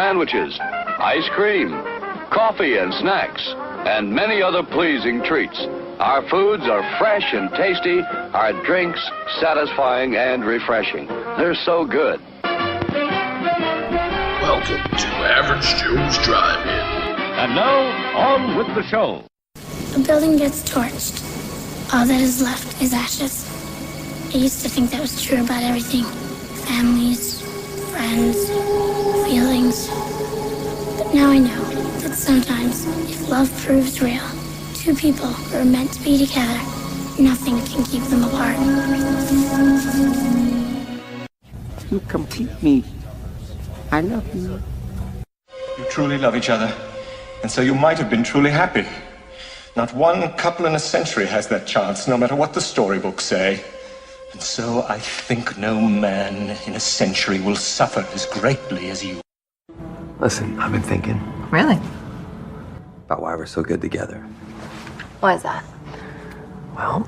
sandwiches, ice cream, coffee and snacks, and many other pleasing treats. Our foods are fresh and tasty, our drinks satisfying and refreshing. They're so good. Welcome to Average Joe's Drive-In. And now, on with the show. A building gets torched. All that is left is ashes. I used to think that was true about everything. Families, friends, feelings. But now I know that sometimes, if love proves real, two people who are meant to be together, nothing can keep them apart. You complete me. I love you. You truly love each other, and so you might have been truly happy. Not one couple in a century has that chance, no matter what the storybooks say. And so I think no man in a century will suffer as greatly as you. Listen, I've been thinking. Really? About why we're so good together. Why is that? Well,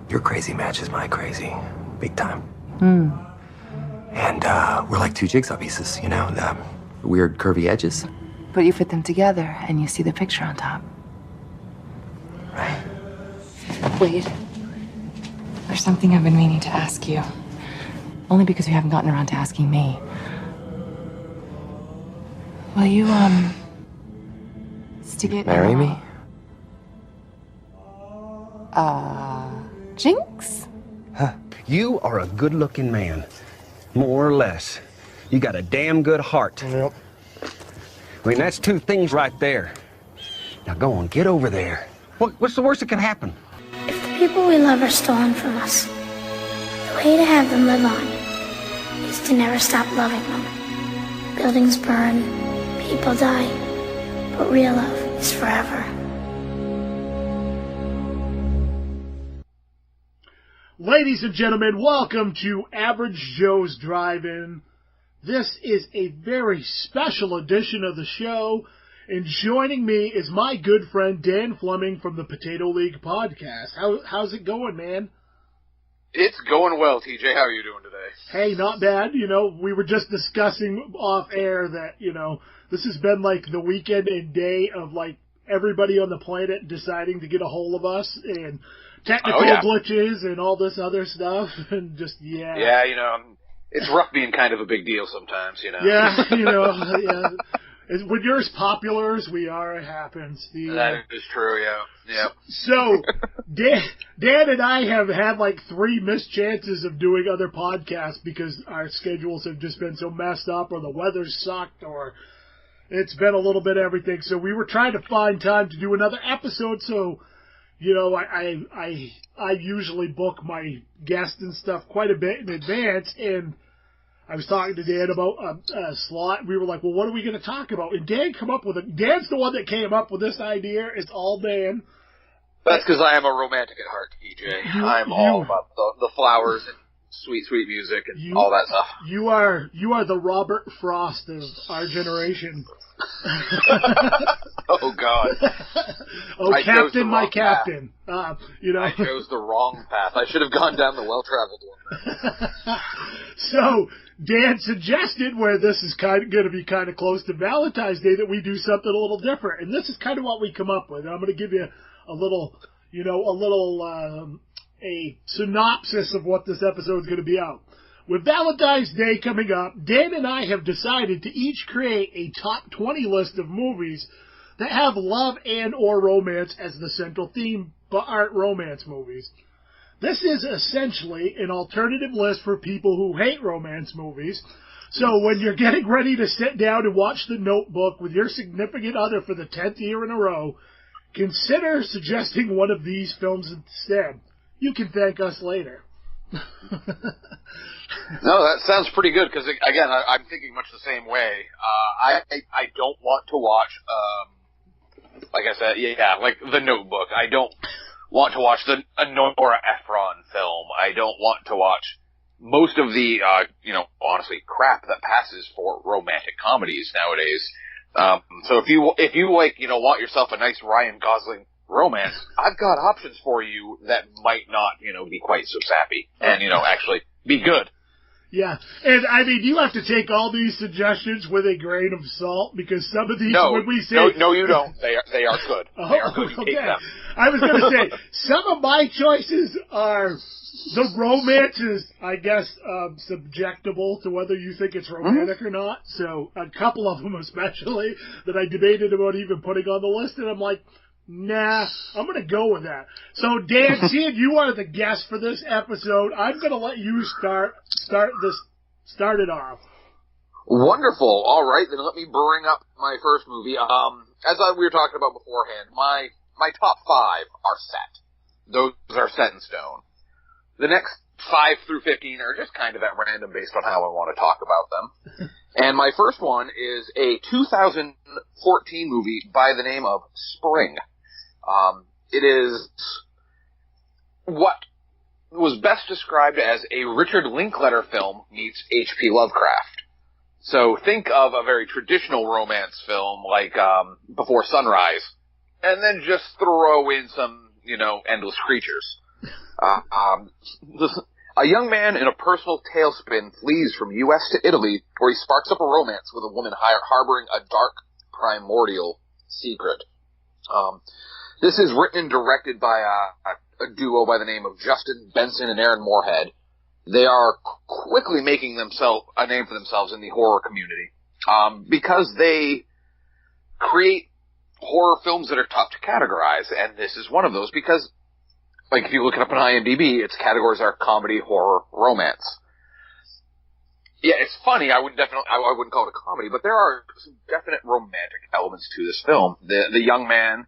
your crazy matches my crazy. Big time. And we're like two jigsaw pieces, you know, the weird curvy edges. But you fit them together and you see the picture on top. Right. Wait. There's something I've been meaning to ask you. Only because you haven't gotten around to asking me. Will you, stick it... Marry me? Jinx? Huh. You are a good-looking man. More or less. You got a damn good heart. Yep. I mean, that's two things right there. Now go on, get over there. What's the worst that can happen? If the people we love are stolen from us, the way to have them live on is to never stop loving them. Buildings burn, people die, but real love is forever. Ladies and gentlemen, welcome to Average Joe's Drive-In. This is a very special edition of the show, and joining me is my good friend Dan Fleming from the Potato League podcast. How's it going, man? It's going well, TJ. How are you doing today? Hey, not bad. You know, we were just discussing off air that, you know, this has been like the weekend and day of like everybody on the planet deciding to get a hold of us, and technical glitches and all this other stuff, and just, Yeah, you know, it's rough being kind of a big deal sometimes, you know. Yeah, you know, yeah. When you're as popular as we are, it happens. That is true, yeah. So, Dan and I have had like 3 missed chances of doing other podcasts because our schedules have just been so messed up, or the weather's sucked, or it's been a little bit of everything. So we were trying to find time to do another episode, so... You know, I usually book my guests and stuff quite a bit in advance, and I was talking to Dan about a slot. We were like, well, what are we going to talk about? And Dan Dan's the one that came up with this idea. It's all Dan. That's because I am a romantic at heart, TJ. I'm all about the flowers and sweet, sweet music and all that stuff. You are the Robert Frost of our generation. Oh, God. Captain, my captain. You know. I chose the wrong path. I should have gone down the well-traveled one. So, Dan suggested, where this is going to be kind of close to Valentine's Day, that we do something a little different. And this is kind of what we come up with. And I'm going to give you a little a synopsis of what this episode is going to be out. With Valentine's Day coming up, Dan and I have decided to each create a top 20 list of movies that have love and or romance as the central theme, but aren't romance movies. This is essentially an alternative list for people who hate romance movies. So when you're getting ready to sit down and watch The Notebook with your significant other for the 10th year in a row, consider suggesting one of these films instead. You can thank us later. No, that sounds pretty good, because, again, I'm thinking much the same way. I don't want to watch, like I said, like The Notebook. I don't want to watch a Nora Ephron film. I don't want to watch most of the, honestly, crap that passes for romantic comedies nowadays. So if you want yourself a nice Ryan Gosling romance, I've got options for you that might not, be quite so sappy and, actually be good. Yeah, and I mean, you have to take all these suggestions with a grain of salt, because some of these, when we say... No, you don't. They are good. They are good. You take them. I was going to say, some of my choices are... The romance is, I guess, subjectable to whether you think it's romantic or not. So a couple of them especially that I debated about even putting on the list, and I'm like, nah, I'm going to go with that. So, Dan, seeing you are the guest for this episode, I'm going to let you start it off. Wonderful. All right, then let me bring up my first movie. As we were talking about beforehand, my top 5 are set. Those are set in stone. The next 5 through 15 are just kind of at random based on how I want to talk about them. And my first one is a 2014 movie by the name of Spring. It is what was best described as a Richard Linklater film meets H.P. Lovecraft. So think of a very traditional romance film like Before Sunrise, and then just throw in some, endless creatures. A young man in a personal tailspin flees from U.S. to Italy, where he sparks up a romance with a woman harboring a dark, primordial secret. This is written and directed by a duo by the name of Justin Benson and Aaron Moorhead. They are quickly making a name for themselves in the horror community, because they create horror films that are tough to categorize, and this is one of those because, like, if you look it up on IMDb, its categories are comedy, horror, romance. Yeah, it's funny. I wouldn't call it a comedy, but there are some definite romantic elements to this film. The young man,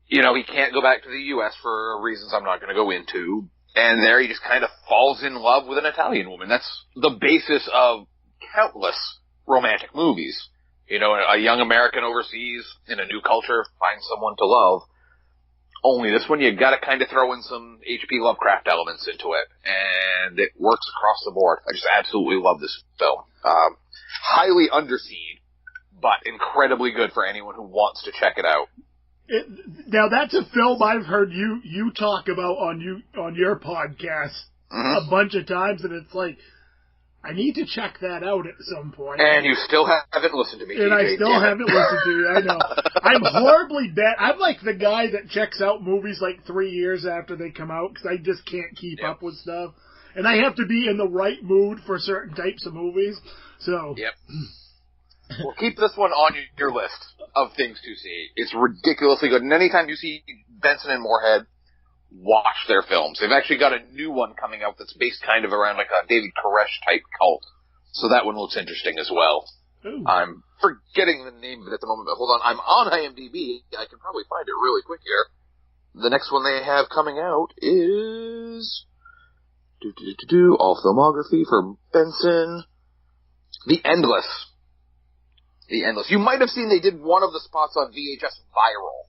he can't go back to the U.S. for reasons I'm not going to go into, and there he just kind of falls in love with an Italian woman. That's the basis of countless romantic movies. A young American overseas in a new culture finds someone to love. Only this one, you got to kind of throw in some H.P. Lovecraft elements into it, and it works across the board. I just absolutely love this film. Highly underseen, but incredibly good for anyone who wants to check it out. Now, that's a film I've heard you talk about on your podcast a bunch of times, and it's like, I need to check that out at some point. And you still haven't listened to me, and TJ. I still haven't listened to you, I know. I'm horribly bad. I'm like the guy that checks out movies like 3 years after they come out, because I just can't keep up with stuff. And I have to be in the right mood for certain types of movies. So. Yep. Well, keep this one on your list of things to see. It's ridiculously good. And anytime you see Benson and Moorhead, watch their films. They've actually got a new one coming out that's based kind of around like a David Koresh type cult. So that one looks interesting as well. Ooh. I'm forgetting the name of it at the moment, but hold on. I'm on IMDb. I can probably find it really quick here. The next one they have coming out is... all filmography for Benson. The Endless. You might have seen they did one of the spots on VHS Viral,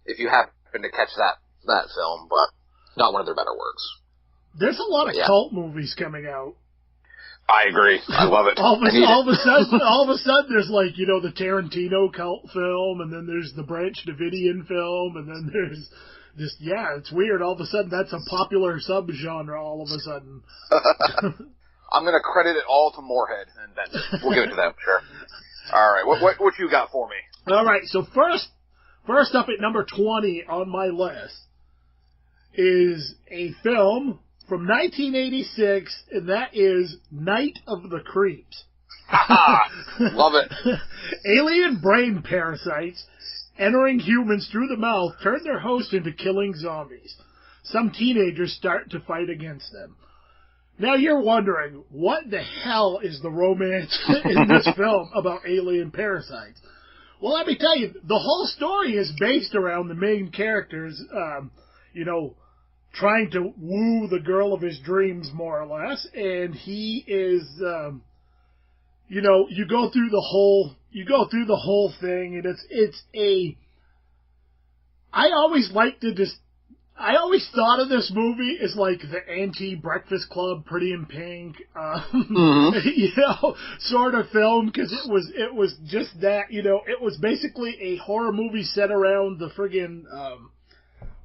if you happen to catch that film, but not one of their better works. There's a lot of cult movies coming out. I agree. I love it. all of a sudden, there's like, the Tarantino cult film, and then there's the Branch Davidian film, and then there's this, it's weird. All of a sudden, that's a popular subgenre all of a sudden. I'm going to credit it all to Moorhead and Benson. We'll give it to them, sure. All right, what you got for me? All right, so first up at number 20 on my list is a film from 1986, and that is Night of the Creeps. Love it. Alien brain parasites entering humans through the mouth turn their host into killing zombies. Some teenagers start to fight against them. Now you're wondering, what the hell is the romance in this film about alien parasites? Well, let me tell you, the whole story is based around the main characters, trying to woo the girl of his dreams, more or less, and he is, you go through the whole thing, and I always thought of this movie as like the anti-Breakfast Club, Pretty in Pink, sort of film, because it was just that, it was basically a horror movie set around the friggin',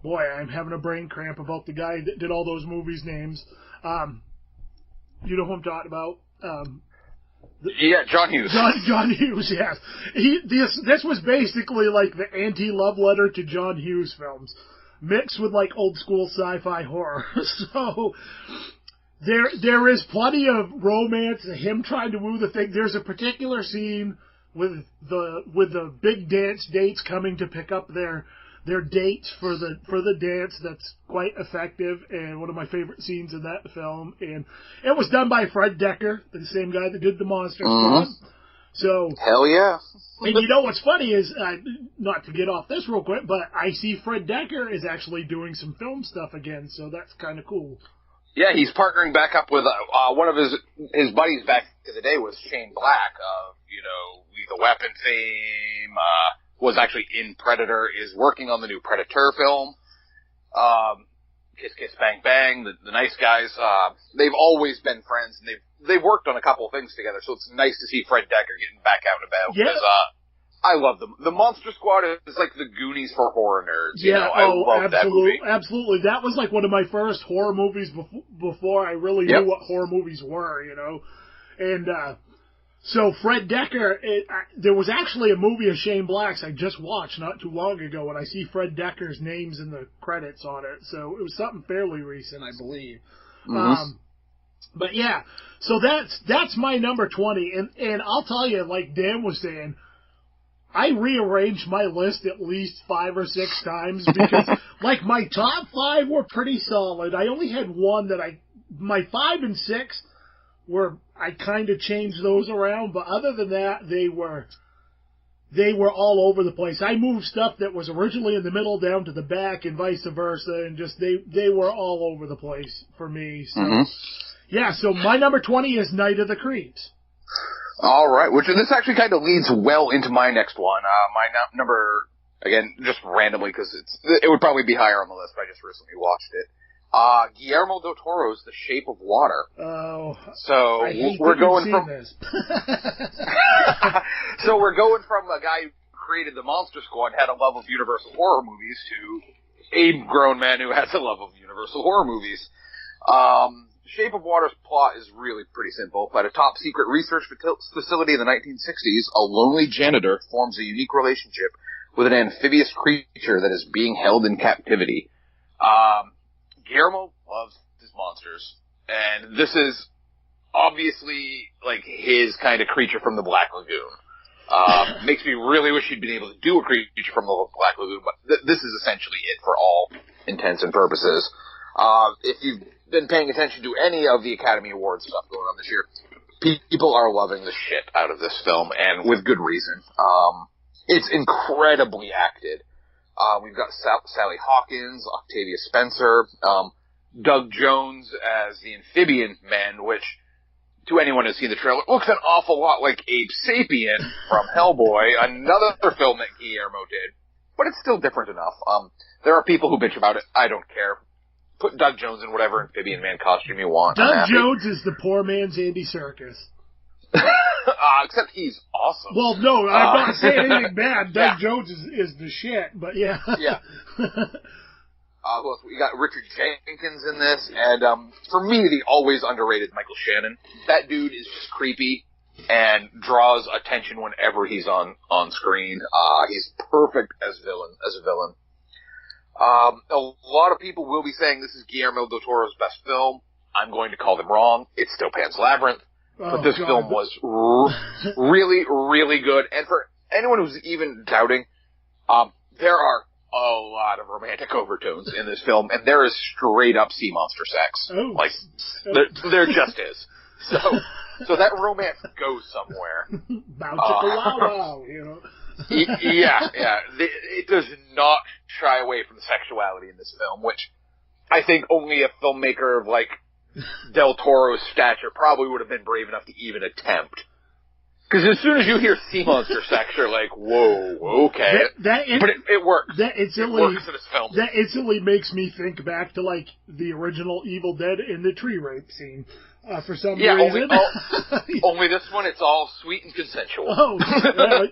boy, I'm having a brain cramp about the guy that did all those movies' names. You know who I'm talking about? Yeah, John Hughes. John Hughes, yes. This was basically like the anti-love letter to John Hughes films, mixed with like old school sci-fi horror. So there is plenty of romance, him trying to woo the thing. There's a particular scene with the big dance dates coming to pick up their dates for the dance that's quite effective, and one of my favorite scenes in that film. And it was done by Fred Decker, the same guy that did the Monster Squad. So hell yeah. And you know what's funny is, not to get off this real quick, but I see Fred Decker is actually doing some film stuff again, so that's kind of cool. Yeah, he's partnering back up with one of his buddies back in the day was Shane Black of, Lethal Weapon fame, was actually in Predator, is working on the new Predator film. Kiss Kiss Bang Bang, the nice guys. They've always been friends, and they've worked on a couple of things together, so it's nice to see Fred Decker getting back out and about. Yeah. Because, I love them. The Monster Squad is like the Goonies for horror nerds. Yeah, I love that movie. Absolutely. That was like one of my first horror movies before I really knew what horror movies were, And so Fred Decker, there was actually a movie of Shane Black's I just watched not too long ago, and I see Fred Decker's names in the credits on it. So it was something fairly recent, I believe. Mm-hmm. But yeah, so that's my number 20, and I'll tell you, like Dan was saying, I rearranged my list at least 5 or 6 times because, like, my top 5 were pretty solid. I only had one that my 5 and 6 I kind of changed those around, but other than that, they were all over the place. I moved stuff that was originally in the middle down to the back and vice versa, and just they were all over the place for me. So, yeah, so my number 20 is Night of the Creeps. All right, this actually kind of leads well into my next one. My number, again, just randomly, because it would probably be higher on the list, but I just recently watched it. Guillermo del Toro's The Shape of Water. Oh, so we're going from this. So we're going from a guy who created the Monster Squad, had a love of Universal horror movies, to a grown man who has a love of Universal horror movies. Shape of Water's plot is really pretty simple. At a top-secret research facility in the 1960s, a lonely janitor forms a unique relationship with an amphibious creature that is being held in captivity. Guillermo loves his monsters, and this is obviously like his kind of creature from the Black Lagoon. Makes me really wish he'd been able to do a creature from the Black Lagoon, but this is essentially it for all intents and purposes. If you've been paying attention to any of the Academy Awards stuff going on this year, people are loving the shit out of this film, and with good reason. It's incredibly acted. We've got Sally Hawkins, Octavia Spencer, Doug Jones as the Amphibian Man, which, to anyone who's seen the trailer, looks an awful lot like Abe Sapien from Hellboy, another film that Guillermo did, but it's still different enough. There are people who bitch about it. I don't care. Put Doug Jones in whatever Amphibian Man costume you want. Doug Jones is the poor man's Andy Serkis. Except he's awesome. Well, no, I'm not saying anything bad. Doug Jones is the shit, but yeah. Yeah. Who else? We got Richard Jenkins in this, and for me, the always underrated Michael Shannon. That dude is just creepy and draws attention whenever he's on screen. He's perfect as a villain. A lot of people will be saying this is Guillermo del Toro's best film. I'm going to call them wrong. It's still Pan's Labyrinth. But this film was really, really good. And for anyone who's even doubting, there are a lot of romantic overtones in this film, and there is straight up sea monster sex. Oh. Like, there just is. So that romance goes somewhere. Bow chicka wow wow, Yeah. It does not shy away from the sexuality in this film, which I think only a filmmaker of, like, Del Toro's stature probably would have been brave enough to even attempt. Because as soon as you hear sea monster sex, you're like, whoa, okay. But it works. It works in this film. That instantly makes me think back to, like, the original Evil Dead in the tree rape scene. For some reason. Only this one, it's all sweet and consensual.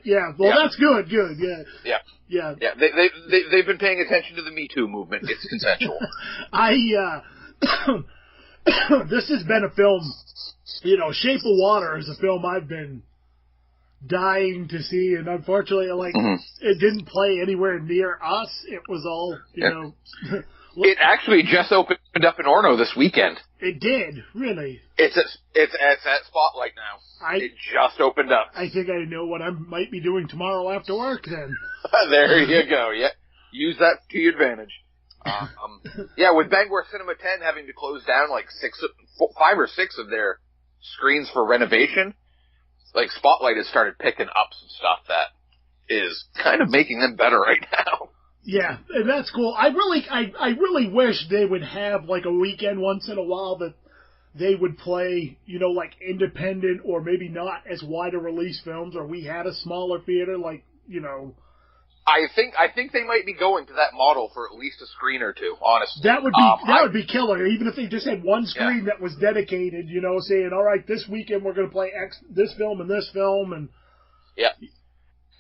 Yeah. Well, that's good, yeah. Yeah. They've been paying attention to the Me Too movement. It's consensual. This has been a film You know, Shape of Water is a film I've been dying to see, and unfortunately, it didn't play anywhere near us. It was all, you know. It actually just opened up in Orno this weekend. It did, really. It's at Spotlight now. It just opened up. I think I know what I might be doing tomorrow after work then. There you go. Yeah, use that to your advantage. With Bangor Cinema 10 having to close down like 5 or 6 of their screens for renovation, like Spotlight has started picking up some stuff that is kind of making them better right now. Yeah, and that's cool. I really wish they would have like a weekend once in a while that they would play, you know, like independent or maybe not as wide a release films, or we had a smaller theater, like, you know. I think they might be going to that model for at least a screen or two, honestly. That would be killer, even if they just had one screen that was dedicated, you know, saying, all right, this weekend we're going to play this film and this film. And yeah.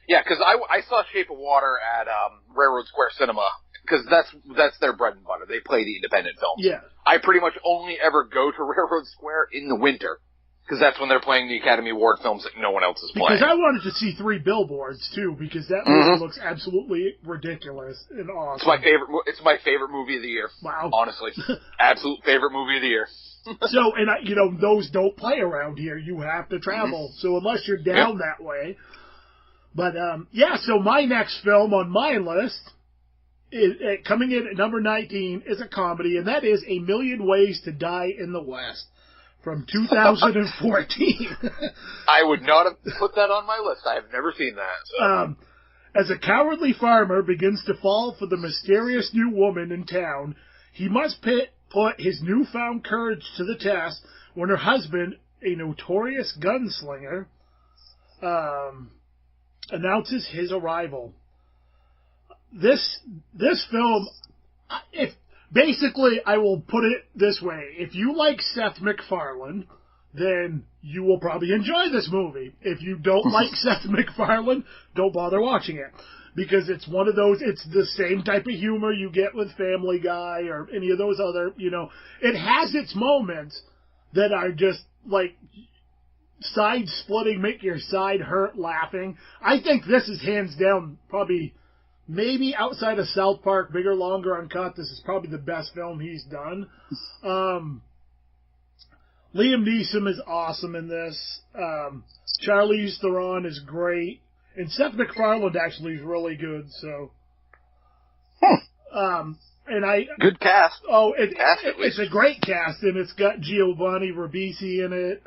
Yeah, because I saw Shape of Water at Railroad Square Cinema, because that's their bread and butter. They play the independent films. Yeah. I pretty much only ever go to Railroad Square in the winter, because that's when they're playing the Academy Award films that no one else is playing. Because I wanted to see 3 Billboards, too, because that movie looks absolutely ridiculous and awesome. It's my favorite movie of the year. Wow. Honestly. Absolute favorite movie of the year. So, and you know, those don't play around here. You have to travel. So unless you're down that way. But, so my next film on my list, coming in at number 19, is a comedy, and that is A Million Ways to Die in the West from 2014. I would not have put that on my list. I have never seen that. So. As a cowardly farmer begins to fall for the mysterious new woman in town, he must put his newfound courage to the test when her husband, a notorious gunslinger, announces his arrival. This film, basically, I will put it this way. If you like Seth MacFarlane, then you will probably enjoy this movie. If you don't like Seth MacFarlane, don't bother watching it. Because it's one of those, it's the same type of humor you get with Family Guy or any of those other, you know. It has its moments that are just, like, side-splitting, make your side hurt laughing. I think this is hands down probably, maybe outside of South Park, Bigger, Longer, Uncut, this is probably the best film he's done. Liam Neeson is awesome in this. Charlize Theron is great. And Seth MacFarlane actually is really good, so. Good cast. Oh, it's a great cast, and it's got Giovanni Ribisi in it,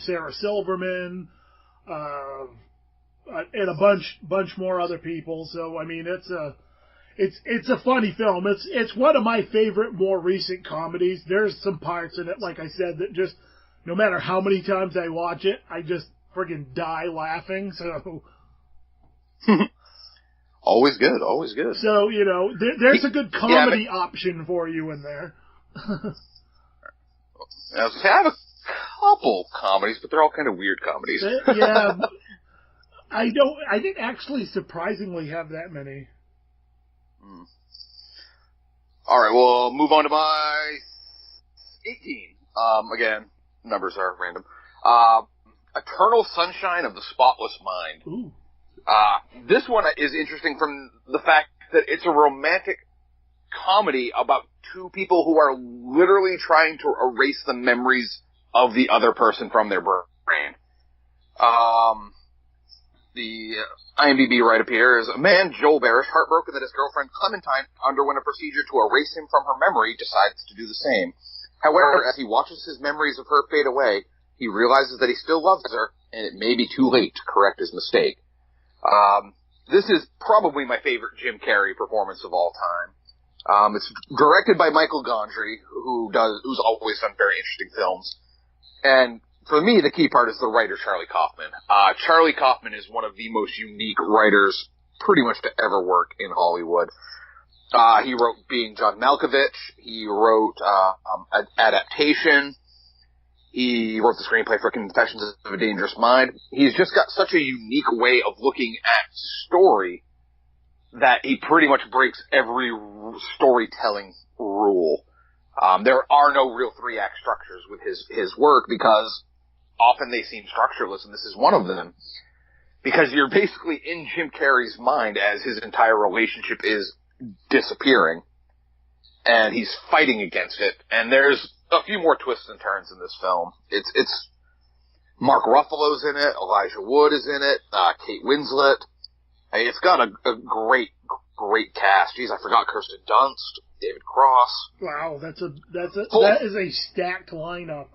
Sarah Silverman, and a bunch more other people. So I mean, it's a funny film. It's one of my favorite more recent comedies. There's some parts in it, like I said, that just no matter how many times I watch it, I just friggin' die laughing. So. Always good, always good. So, you know, there's a good comedy option for you in there. I have a couple comedies, but they're all kind of weird comedies. Yeah. I didn't actually surprisingly have that many. All right, we'll move on to my 18. Again, numbers are random. Eternal Sunshine of the Spotless Mind. Ooh. This one is interesting from the fact that it's a romantic comedy about two people who are literally trying to erase the memories of the other person from their brain. The IMDb write up here is, a man, Joel Barish, heartbroken that his girlfriend Clementine underwent a procedure to erase him from her memory, decides to do the same. However, as he watches his memories of her fade away, he realizes that he still loves her, and it may be too late to correct his mistake. This is probably my favorite Jim Carrey performance of all time. It's directed by Michael Gondry, who's always done very interesting films. And for me, the key part is the writer, Charlie Kaufman. Charlie Kaufman is one of the most unique writers pretty much to ever work in Hollywood. He wrote Being John Malkovich. He wrote, Adaptation. He wrote the screenplay for Confessions of a Dangerous Mind. He's just got such a unique way of looking at story that he pretty much breaks every storytelling rule. There are no real 3-act structures with his work because often they seem structureless, and this is one of them. Because you're basically in Jim Carrey's mind as his entire relationship is disappearing. And he's fighting against it. And there's a few more twists and turns in this film. It's Mark Ruffalo's in it, Elijah Wood is in it, Kate Winslet. Hey, it's got a great cast. Jeez, I forgot Kirsten Dunst, David Cross. Wow, that is a stacked lineup.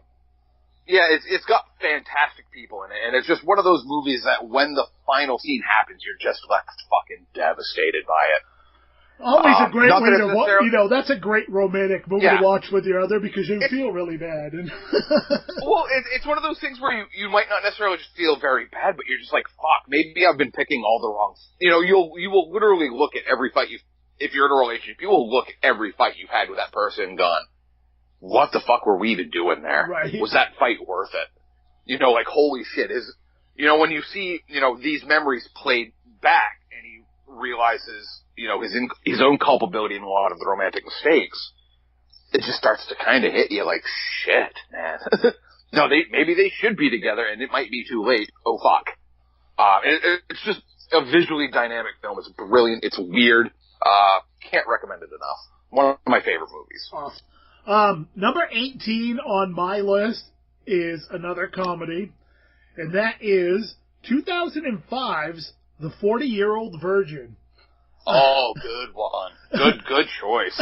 Yeah, it's got fantastic people in it, and it's just one of those movies that when the final scene happens, you're just left fucking devastated by it. Always a great way to watch. That's a great romantic movie to watch with your other because you feel really bad. Well, it's one of those things where you might not necessarily just feel very bad, but you're just like, fuck, maybe I've been picking all the wrong. You will literally look at every fight if you're in a relationship, you will look at every fight you've had with that person and gone, what the fuck were we even doing there? Right. Was that fight worth it? Like, holy shit, when you see, these memories played back and he realizes, his own culpability in a lot of the romantic mistakes, it just starts to kind of hit you like, shit, man. No, maybe they should be together and it might be too late. Oh, fuck. It's just a visually dynamic film. It's brilliant. It's weird. Can't recommend it enough. One of my favorite movies. Awesome. Number 18 on my list is another comedy, and that is 2005's The 40-Year-Old Virgin. Oh, good one. Good choice.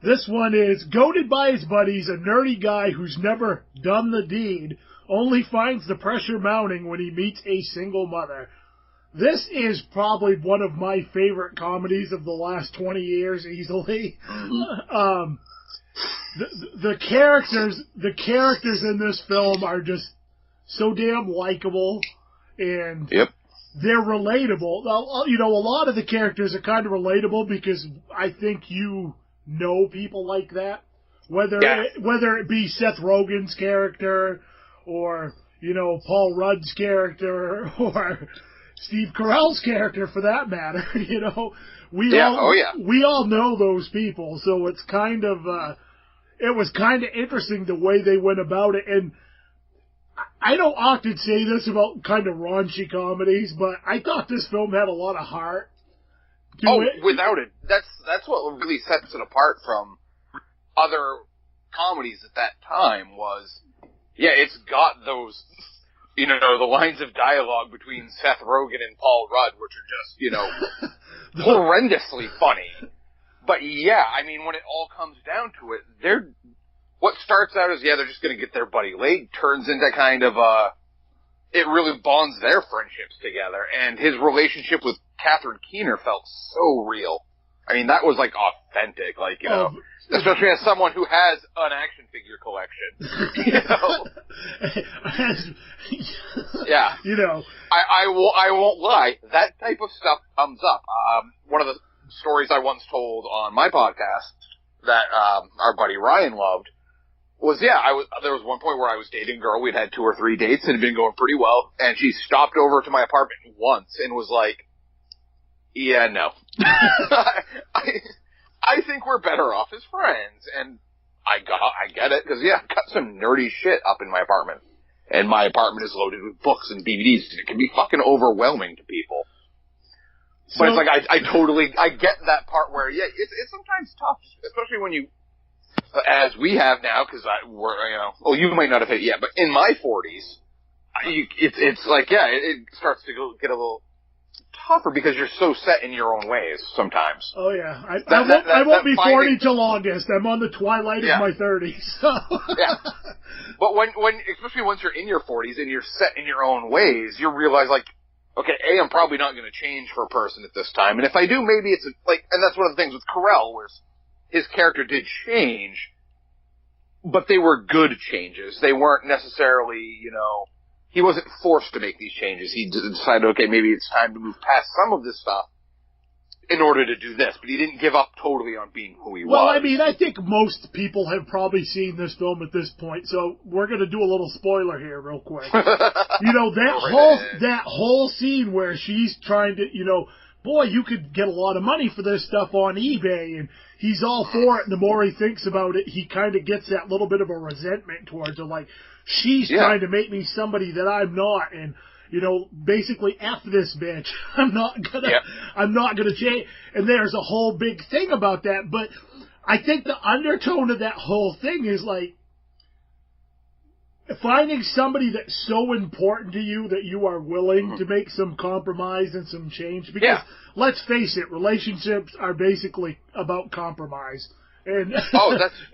This one is goaded by his buddies, a nerdy guy who's never done the deed, only finds the pressure mounting when he meets a single mother. This is probably one of my favorite comedies of the last 20 years, easily. Mm-hmm. The characters in this film are just so damn likable, and yep. They're relatable. A lot of the characters are kind of relatable because I think you know people like that. Whether it be Seth Rogen's character, or Paul Rudd's character, or Steve Carell's character for that matter. We all know those people, so it's kind of it was kind of interesting the way they went about it. And I don't often say this about kind of raunchy comedies, but I thought this film had a lot of heart. Without it. That's what really sets it apart from other comedies at that time was, it's got those, the lines of dialogue between Seth Rogen and Paul Rudd, which are just, horrendously funny. But when it all comes down to it, what starts out as, they're just going to get their buddy laid, turns into kind of it really bonds their friendships together. And his relationship with Catherine Keener felt so real. I mean, that was, like, authentic, like, especially as someone who has an action figure collection, Yeah. I won't lie, that type of stuff comes up. One of the stories I once told on my podcast that our buddy Ryan loved was, there was one point where I was dating a girl. We'd had 2 or 3 dates and it had been going pretty well. And she stopped over to my apartment once and was like, no. I think we're better off as friends. And I get it, because, I've got some nerdy shit up in my apartment. And my apartment is loaded with books and DVDs. And it can be fucking overwhelming to people. But it's like, I get that part where, it's sometimes tough, especially when you, as we have now, because you might not have hit it yet, but in my 40s, it's like, it starts to get a little tougher because you're so set in your own ways sometimes. Oh, yeah. I won't be 40 till August. I'm on the twilight of my 30s. So. Yeah. But when, especially once you're in your 40s and you're set in your own ways, you realize, like, okay, I'm probably not going to change for a person at this time. And if I do, maybe it's and that's one of the things with Carell, where his character did change, but they were good changes. They weren't necessarily, he wasn't forced to make these changes. He decided, okay, maybe it's time to move past some of this stuff in order to do this. But he didn't give up totally on being who he was. Well, I mean, I think most people have probably seen this film at this point, so we're going to do a little spoiler here real quick. That whole scene where she's trying to, boy, you could get a lot of money for this stuff on eBay, and he's all for it, and the more he thinks about it, he kind of gets that little bit of a resentment towards her, like, she's trying to make me somebody that I'm not, and, you know, basically, F this bitch. I'm not gonna change. And there's a whole big thing about that, but I think the undertone of that whole thing is, like, finding somebody that's so important to you that you are willing to make some compromise and some change. Because, let's face it, relationships are basically about compromise. And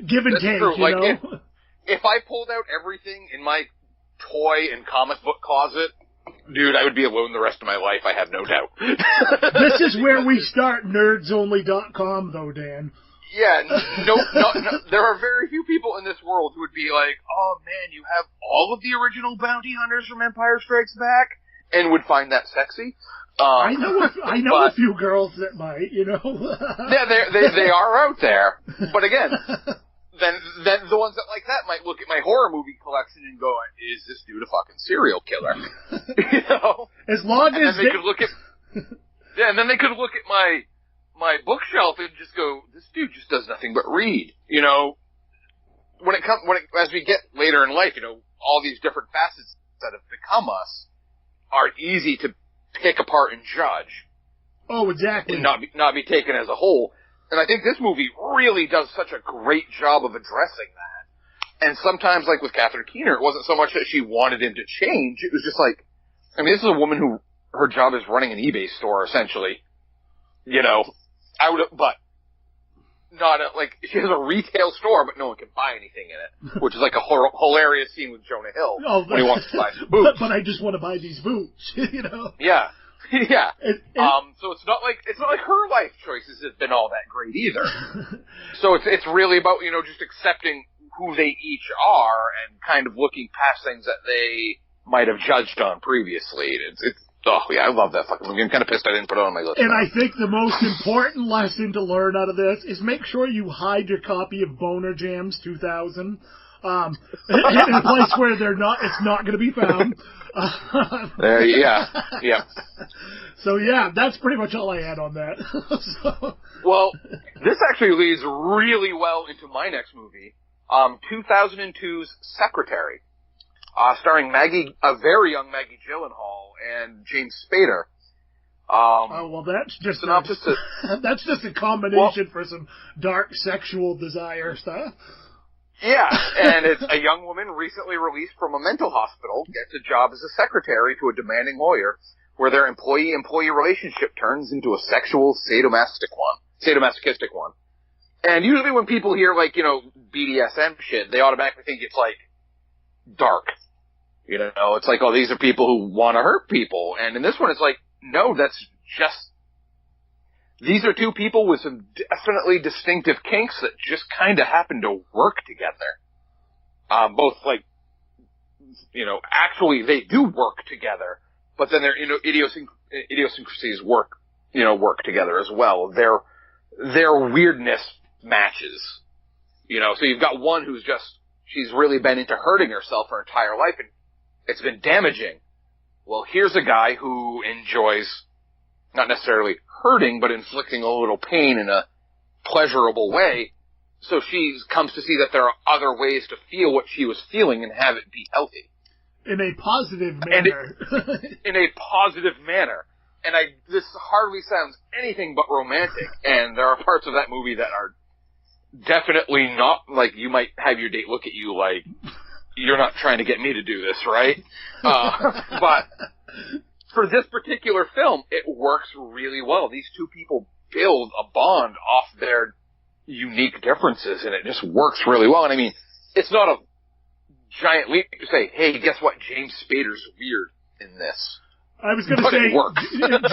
give and take, true. you like, know? If I pulled out everything in my toy and comic book closet, dude, I would be alone the rest of my life, I have no doubt. This is where we start nerdsonly.com, though, Dan. Yeah, no, there are very few people in this world who would be like, oh man, you have all of the original bounty hunters from Empire Strikes Back, and would find that sexy. I know a few girls that might, you know. Yeah, they are out there. But again, then the ones that like that might look at my horror movie collection and go, is this dude a fucking serial killer? You know? As long as they could look at and then they could look at my bookshelf and just go, this dude just does nothing but read. You know, as we get later in life, you know, all these different facets that have become us are easy to pick apart and judge. Oh, exactly. And not be taken as a whole. And I think this movie really does such a great job of addressing that. And sometimes, like with Catherine Keener, it wasn't so much that she wanted him to change. It was just like, I mean, this is a woman who, her job is running an eBay store, essentially. You know, but not like, she has a retail store, but no one can buy anything in it, which is like a hilarious scene with Jonah Hill when he wants to buy some boots. But I just want to buy these boots, you know? Yeah. Yeah. So it's not like her life choices have been all that great either. So it's really about, you know, just accepting who they each are and kind of looking past things that they might have judged on previously. I love that fucking movie. I'm kind of pissed I didn't put it on my list. And I think the most important lesson to learn out of this is make sure you hide your copy of Boner Jams 2000 in a place where it's not going to be found. Yeah. So yeah, that's pretty much all I had on that. Well, this actually leads really well into my next movie, 2002's Secretary, starring a very young Maggie Gyllenhaal and James Spader. Well, that's just that's just a combination for some dark sexual desire stuff. Yeah, and it's a young woman recently released from a mental hospital gets a job as a secretary to a demanding lawyer, where their employee-employee relationship turns into a sexual sadomasochistic one. And usually when people hear, like, you know, BDSM shit, they automatically think it's like dark. You know, it's like, oh, these are people who want to hurt people. And in this one, it's like, no, that's just, these are two people with some definitely distinctive kinks that just kind of happen to work together. Both, like, you know, actually they do work together, but then their, you know, idiosyncrasies work together as well. Their weirdness matches. You know, so you've got one who's she's really been into hurting herself her entire life, and it's been damaging. Well, here's a guy who enjoys not necessarily hurting, but inflicting a little pain in a pleasurable way. So she comes to see that there are other ways to feel what she was feeling and have it be healthy. In a positive manner. In a positive manner. And this hardly sounds anything but romantic. And there are parts of that movie that are definitely not, like, you might have your date look at you like, you're not trying to get me to do this, right? But for this particular film, it works really well. These two people build a bond off their unique differences, and it just works really well. And I mean, it's not a giant leap to say, hey, guess what? James Spader's weird in this. I was going to say,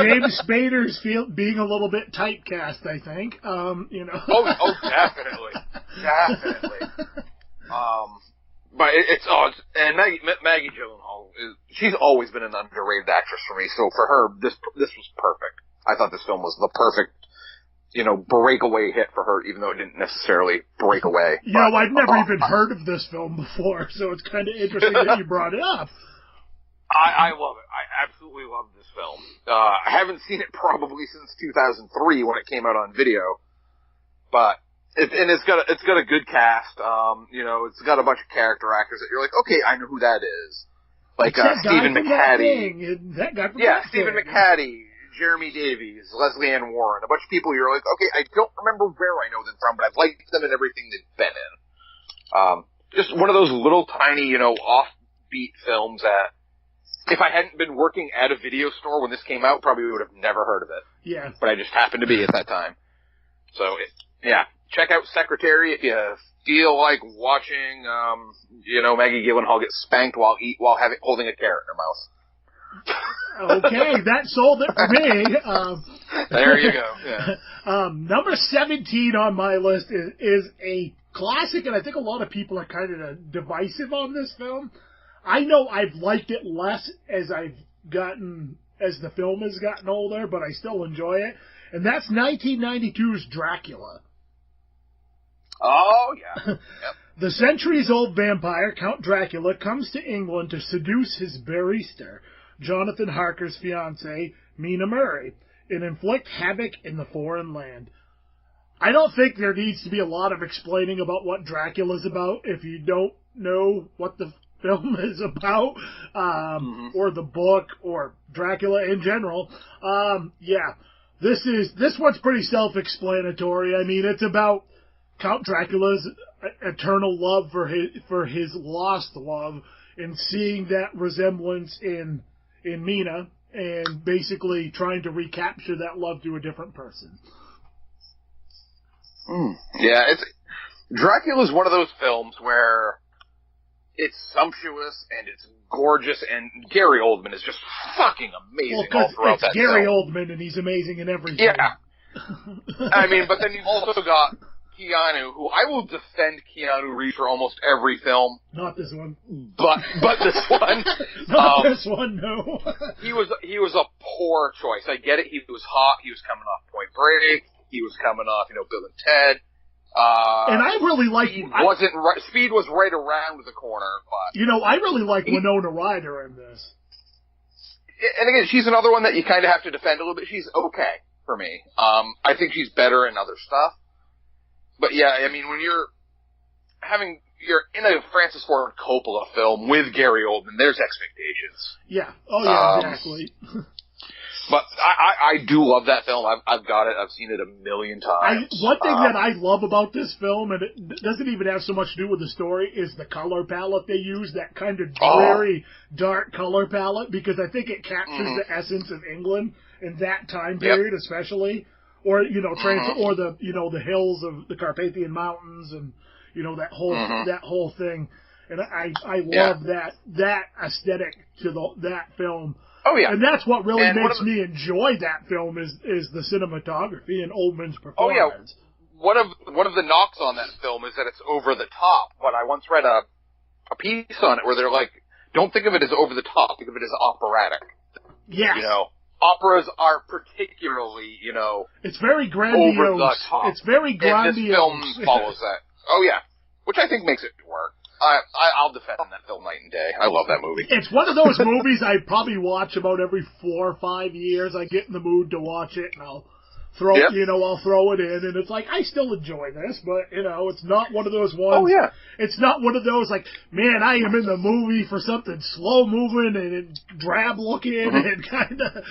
James Spader's being a little bit typecast, I think. You know. Oh, definitely. But and Maggie Gyllenhaal she's always been an underrated actress for me. So for her, this was perfect. I thought this film was the perfect, you know, breakaway hit for her, even though it didn't necessarily break away. You know, I've never even heard of this film before, so it's kind of interesting that you brought it up. I love it. absolutely love this film. I haven't seen it probably since 2003 when it came out on video, but it's got a good cast. It's got a bunch of character actors that you're like, okay, I know who that is. Like Stephen McHattie. That guy from Stephen McHattie, Jeremy Davies, Leslie Ann Warren, a bunch of people you're like, okay, I don't remember where I know them from, but I've liked them in everything they've been in. Just one of those little tiny, offbeat films that, if I hadn't been working at a video store when this came out, probably would have never heard of it. Yeah. But I just happened to be at that time. So, check out Secretary if you feel like watching, Maggie Gyllenhaal get spanked while holding a carrot in her mouth. Okay, that sold it for me. There you go. Yeah. Number 17 on my list is a classic, and I think a lot of people are kind of divisive on this film. I know I've liked it less as the film has gotten older, but I still enjoy it. And that's 1992's Dracula. Oh, yeah. Yep. The centuries-old vampire, Count Dracula, comes to England to seduce his barrister, Jonathan Harker's fiancée, Mina Murray, and inflict havoc in the foreign land. I don't think there needs to be a lot of explaining about what Dracula's about if you don't know what the film is about, or the book, or Dracula in general. This one's pretty self-explanatory. I mean, it's about Count Dracula's eternal love for his lost love, and seeing that resemblance in Mina, and basically trying to recapture that love to a different person. Yeah, Dracula's one of those films where it's sumptuous and it's gorgeous, and Gary Oldman is just fucking amazing all throughout that film. Gary Oldman, and he's amazing in everything. Yeah. I mean, but then you've also got Keanu, who I will defend Keanu Reeves for almost every film. Not this one. But this one. Not this one, no. He was a poor choice. I get it. He was hot. He was coming off Point Break. He was coming off, Bill and Ted. And I really like... Speed was right around the corner, but... I really like Winona Ryder in this. And again, she's another one that you kind of have to defend a little bit. She's okay for me. I think she's better in other stuff. But yeah, I mean, when you're in a Francis Ford Coppola film with Gary Oldman, there's expectations. Yeah. Oh yeah, exactly. But I do love that film. I've got it. I've seen it a million times. One thing that I love about this film, and it doesn't even have so much to do with the story, is the color palette they use, that kind of dreary, dark color palette, because I think it captures the essence of England in that time period, especially. Or, or the hills of the Carpathian Mountains, and, that whole thing. And I love that aesthetic to that film. Oh, yeah. And that's what really makes me enjoy that film is the cinematography and Oldman's performance. Oh, yeah. One of the knocks on that film is that it's over the top, but I once read a piece on it where they're like, don't think of it as over the top, think of it as operatic. Yes. Operas are particularly, it's very grandiose. Over the top. It's very grandiose. And this film follows that. Oh, yeah. Which I think makes it work. I'll defend that film night and day. I love that movie. It's one of those movies I probably watch about every 4 or 5 years. I get in the mood to watch it, and I'll throw it in, and it's like, I still enjoy this, but, it's not one of those ones. Oh, yeah. It's not one of those, like, man, I am in the movie for something slow-moving and drab-looking and kind of,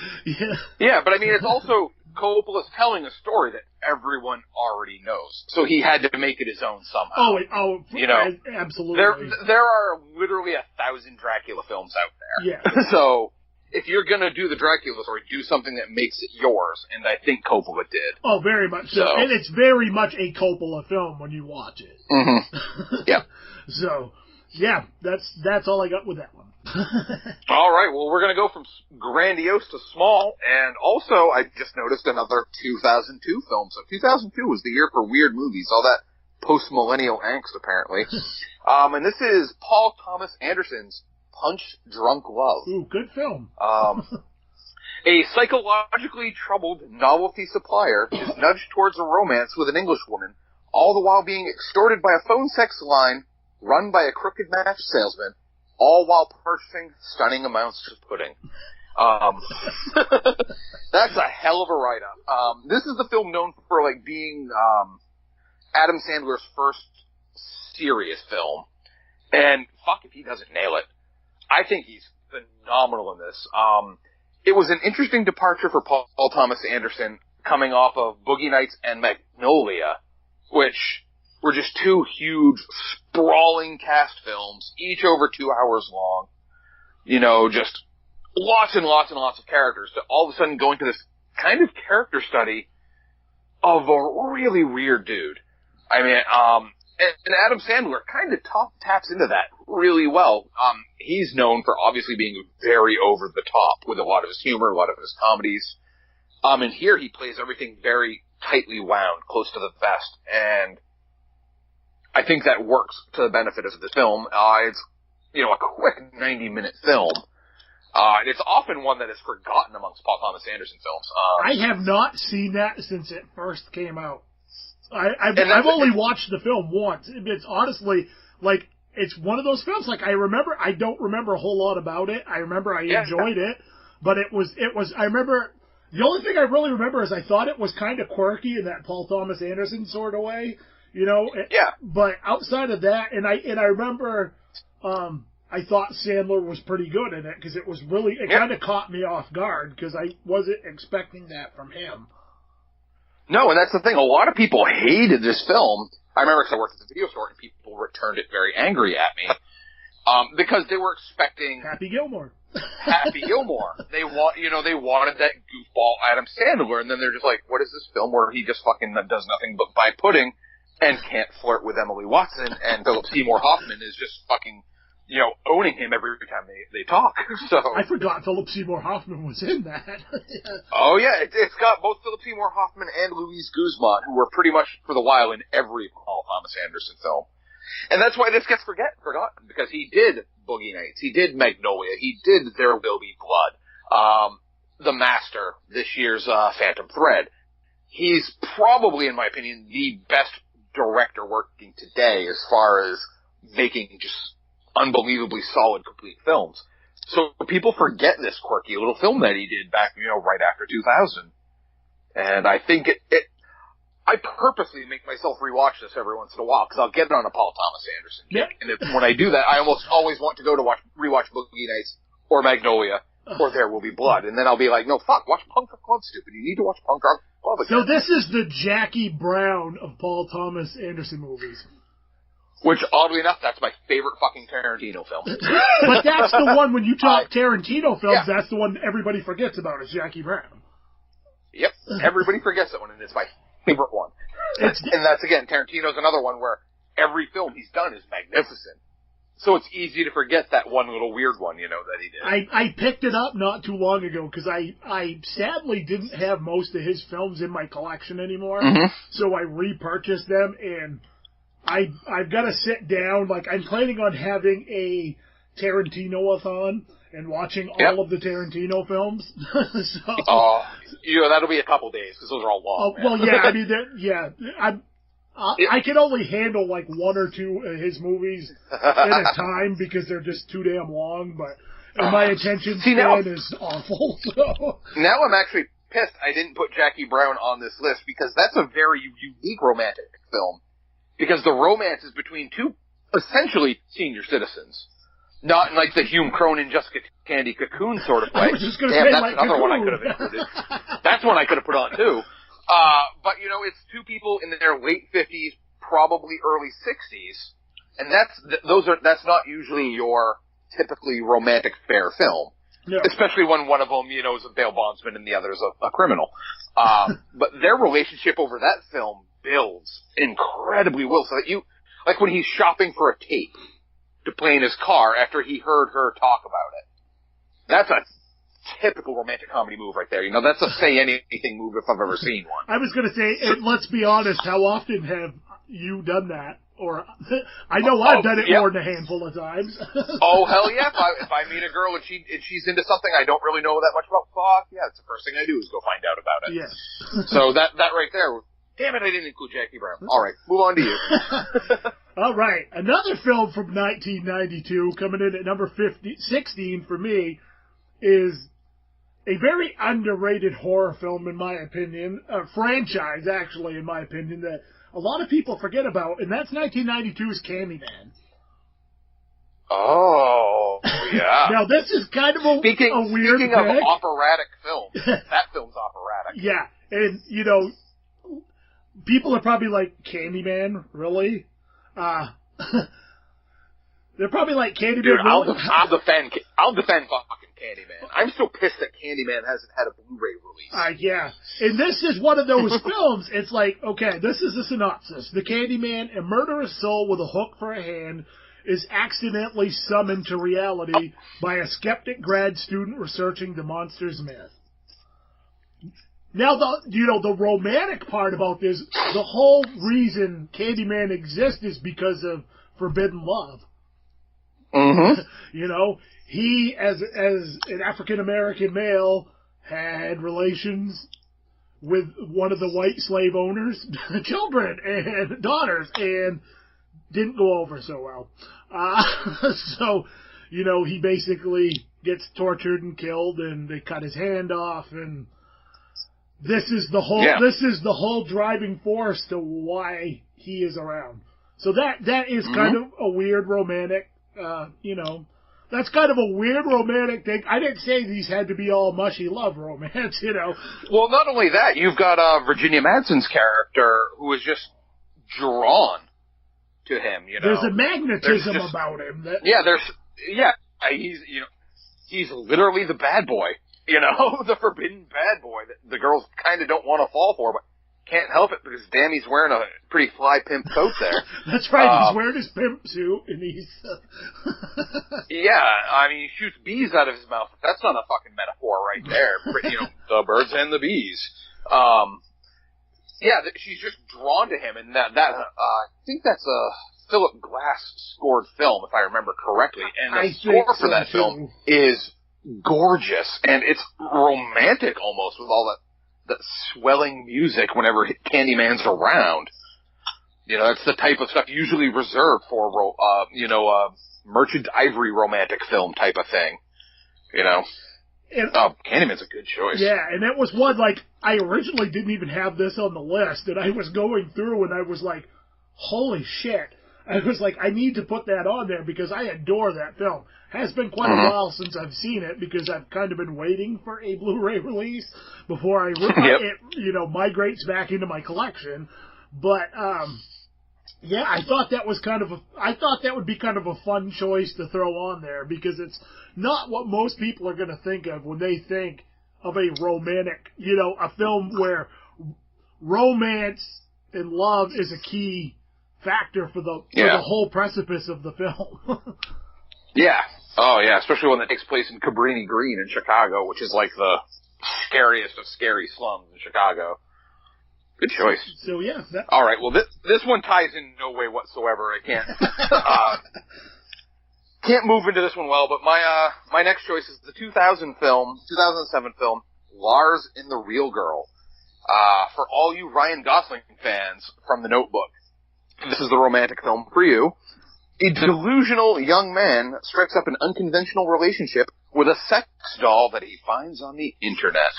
Yeah, but I mean, it's also Coppola's telling a story that everyone already knows, so he had to make it his own somehow. Absolutely. There are literally 1,000 Dracula films out there. Yeah. So if you're gonna do the Dracula story, do something that makes it yours, and I think Coppola did. Oh, very much so. And it's very much a Coppola film when you watch it. Mm-hmm. Yeah. So, yeah, that's all I got with that one. All right, well, we're going to go from grandiose to small, and also I just noticed another 2002 film. So 2002 was the year for weird movies, all that post-millennial angst, apparently. And this is Paul Thomas Anderson's Punch Drunk Love. Ooh, good film. A psychologically troubled novelty supplier is nudged towards a romance with an Englishwoman, all the while being extorted by a phone sex line run by a crooked match salesman, all while purchasing stunning amounts of pudding. That's a hell of a write-up. This is the film known for, like, being Adam Sandler's first serious film. And fuck if he doesn't nail it. I think he's phenomenal in this. It was an interesting departure for Paul Thomas Anderson coming off of Boogie Nights and Magnolia, which were just two huge, sprawling cast films, each over 2 hours long. You know, just lots and lots and lots of characters, to all of a sudden go into this kind of character study of a really weird dude. I mean, and Adam Sandler kind of taps into that really well. He's known for obviously being very over the top with a lot of his humor, a lot of his comedies. And here he plays everything very tightly wound, close to the vest, and I think that works to the benefit of the film. It's, you know, a quick 90-minute film. And it's often one that is forgotten amongst Paul Thomas Anderson films. I have not seen that since it first came out. I've only watched the film once. It's honestly, like, it's one of those films, like, I don't remember a whole lot about it. I remember I enjoyed it, but I remember, the only thing I really remember is I thought it was kind of quirky in that Paul Thomas Anderson sort of way, you know? But outside of that, and I remember, I thought Sandler was pretty good in it, because it was really, it kind of caught me off guard, because I wasn't expecting that from him. No, and that's the thing. A lot of people hated this film. I remember because I worked at the video store, and people returned it very angry at me because they were expecting Happy Gilmore. They wanted that goofball Adam Sandler, and then they're just like, "What is this film where he just fucking does nothing but buy pudding and can't flirt with Emily Watson, and Philip Seymour Hoffman is just fucking, you know, owning him every time they talk." So I forgot Philip Seymour Hoffman was in that. Oh yeah, it's got both Philip Seymour Hoffman and Luis Guzman, who were pretty much for the while in every Paul Thomas Anderson film. And that's why this gets forgotten, because he did Boogie Nights, he did Magnolia, he did There Will Be Blood, The Master, this year's Phantom Thread. He's probably, in my opinion, the best director working today as far as making just unbelievably solid, complete films. So people forget this quirky little film that he did back, you know, right after 2000. And I think I purposely make myself rewatch this every once in a while, because I'll get it on a Paul Thomas Anderson kick. And when I do that, I almost always want to go to rewatch Boogie Nights or Magnolia or There Will Be Blood. And then I'll be like, no, fuck, watch Punk Rock Club, stupid. You need to watch Punk Rock Club again. So this is the Jackie Brown of Paul Thomas Anderson movies. Which, oddly enough, that's my favorite fucking Tarantino film. But that's the one, when you talk Tarantino films, that's the one everybody forgets about, is Jackie Brown. Yep, everybody forgets that one, and it's my favorite one. And that's, again, Tarantino's another one where every film he's done is magnificent. So it's easy to forget that one little weird one, you know, that he did. I picked it up not too long ago, because I sadly didn't have most of his films in my collection anymore. Mm-hmm. So I repurchased them, and I've got to sit down. Like, I'm planning on having a Tarantino-a-thon and watching all of the Tarantino films. That'll be a couple days, because those are all long. Well, yeah, I mean, I can only handle like one or two of his movies at a time, because they're just too damn long, but my attention span is awful. So. Now I'm actually pissed I didn't put Jackie Brown on this list, because that's a very unique romantic film. Because the romance is between two, essentially, senior citizens. Not in, like, the Hume Cronin, Jessica Tandy Cocoon sort of way. I was just going to say, that's like, another Cocoon. one I could have included. That's one I could have put on, too. But, you know, it's two people in their late 50s, probably early 60s. And that's not usually your typically romantic fair film. Yeah. Especially when one of them, you know, is a bail bondsman and the other is a criminal. But their relationship over that film builds incredibly well, so that like when he's shopping for a tape to play in his car after he heard her talk about it. That's a typical romantic comedy move right there. You know, that's a say anything move if I've ever seen one. I was going to say, let's be honest, how often have you done that? Or I know I've done it more than a handful of times. Oh, hell yeah. If I meet a girl and she's into something I don't really know that much about, fuck yeah, it's the first thing I do is go find out about it. Yes. So that right there, damn it, I didn't include Jackie Brown. All right, move on to you. All right, another film from 1992 coming in at number 16 for me is a very underrated horror film, in my opinion, a franchise, actually, in my opinion, that a lot of people forget about, and that's 1992's Candyman. Oh, yeah. Now, this is kind of a weird Speaking of pick. operatic films, that film's operatic. Yeah, and, you know, people are probably like, Candyman? Really? They're probably like, Candyman? Dude, really? I'll defend fucking Candyman. I'm still pissed that Candyman hasn't had a Blu-ray release. Yeah. And this is one of those films, it's like, okay, this is the synopsis. The Candyman, a murderous soul with a hook for a hand, is accidentally summoned to reality by a skeptic grad student researching the monster's myth. Now, the romantic part about this, the whole reason Candyman exists is because of forbidden love. Mm-hmm. You know, he, as an African-American male, had relations with one of the white slave owners' children and daughters, and didn't go over so well. So, you know, he basically gets tortured and killed, and they cut his hand off, and this is the whole driving force to why he is around. So that is kind of a weird romantic, you know, that's kind of a weird romantic thing. I didn't say these had to be all mushy love romance, you know. Well, not only that, you've got Virginia Madsen's character who is just drawn to him, you know. There's a magnetism about him. He's literally the bad boy, you know, the forbidden bad boy that the girls kind of don't want to fall for, but can't help it because damn, he's wearing a pretty fly pimp coat there. That's right, he's wearing his pimp suit, and he's... Yeah, I mean, he shoots bees out of his mouth. That's not a fucking metaphor right there. You know, the birds and the bees. She's just drawn to him, and I think that's a Philip Glass scored film, if I remember correctly. And the score for that film is gorgeous, and it's romantic almost with all that swelling music whenever Candyman's around. You know, that's the type of stuff usually reserved for, Merchant Ivory romantic film type of thing. You know? Candyman's a good choice. Yeah, and it was one, like, I originally didn't even have this on the list, and I was going through and I was like, holy shit. I was like, I need to put that on there because I adore that film. Has been quite a while since I've seen it because I've kind of been waiting for a Blu-ray release before it migrates back into my collection. But, I thought that would be kind of a fun choice to throw on there because it's not what most people are going to think of when they think of a romantic, a film where romance and love is a key factor for the whole precipice of the film. Yeah. Oh, yeah, especially one that takes place in Cabrini Green in Chicago, which is like the scariest of scary slums in Chicago. Good choice. So, yeah. All right, well, this one ties in no way whatsoever. I can't move into this one well, but my next choice is the 2007 film, Lars and the Real Girl. For all you Ryan Gosling fans from The Notebook, this is the romantic film for you. A delusional young man strikes up an unconventional relationship with a sex doll that he finds on the internet.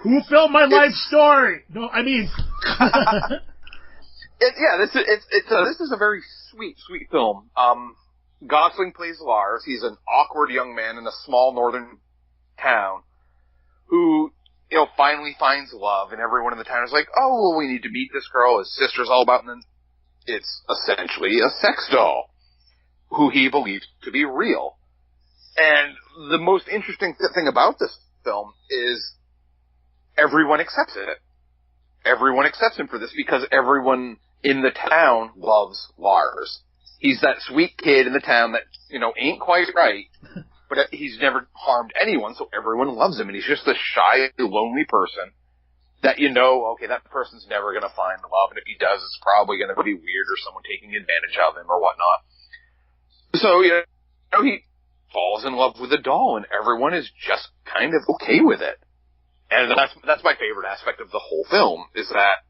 Who filmed my life story? No, I mean... This is a very sweet film. Gosling plays Lars. He's an awkward young man in a small northern town who, finally finds love, and everyone in the town is like, oh, well, we need to meet this girl. His sister's all about, and then it's essentially a sex doll who he believes to be real. And the most interesting thing about this film is everyone accepts it. Everyone accepts him for this because everyone in the town loves Lars. He's that sweet kid in the town that, ain't quite right, but he's never harmed anyone, so everyone loves him. And he's just a shy, lonely person that okay, that person's never going to find love, and if he does, it's probably going to be weird or someone taking advantage of him or whatnot. So, he falls in love with a doll, and everyone is just kind of okay with it. And that's my favorite aspect of the whole film, is that,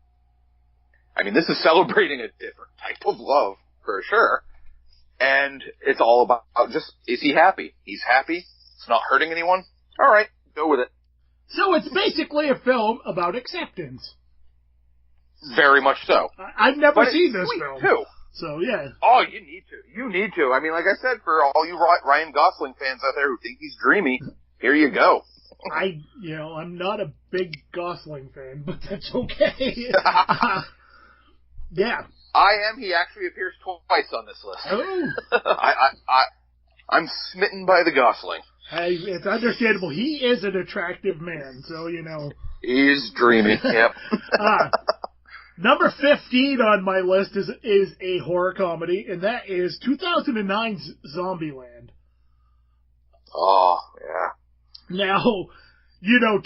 this is celebrating a different type of love, for sure. And it's all about just, is he happy? He's happy. It's not hurting anyone. All right, go with it. So it's basically a film about acceptance. Very much so. I've never But seen it's this sweet, film. too. So, yeah. Oh, you need to. You need to. I mean, like I said, for all you Ryan Gosling fans out there who think he's dreamy, here you go. I'm not a big Gosling fan, but that's okay. Yeah. I am. He actually appears twice on this list. Oh. I'm smitten by the Gosling. Hey, it's understandable. He is an attractive man, so, He's dreamy, yep. Number 15 on my list is a horror comedy, and that is 2009's Zombieland. Oh, yeah. Now,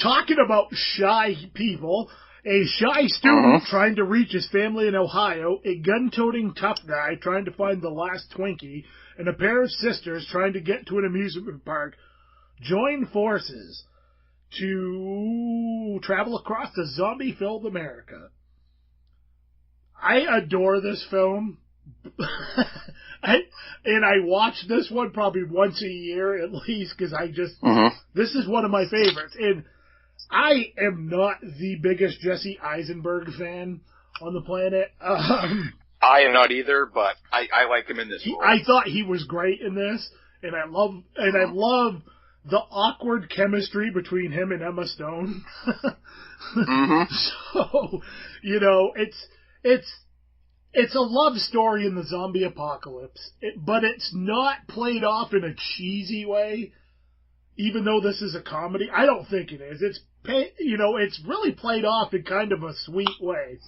talking about shy people, a shy student trying to reach his family in Ohio, a gun-toting tough guy trying to find the last Twinkie, and a pair of sisters trying to get to an amusement park join forces to travel across the zombie-filled America. I adore this film. And I watch this one probably once a year at least because this is one of my favorites. And I am not the biggest Jesse Eisenberg fan on the planet. I am not either, but I like him in this role. I thought he was great in this, and I love the awkward chemistry between him and Emma Stone. So, it's a love story in the zombie apocalypse, but it's not played off in a cheesy way. Even though this is a comedy, I don't think it is. It's really played off in kind of a sweet way,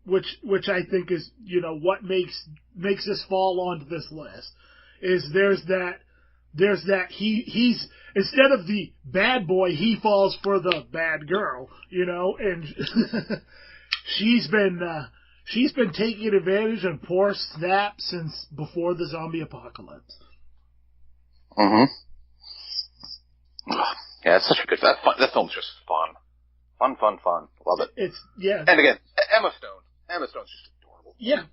which I think is what makes this fall onto this list. Is there's that he's instead of the bad boy, he falls for the bad girl, and she's been taking advantage of poor Snap since before the zombie apocalypse. Yeah, it's such a good. That film's just fun. Fun. Love it. And again, Emma Stone's just adorable. Yeah.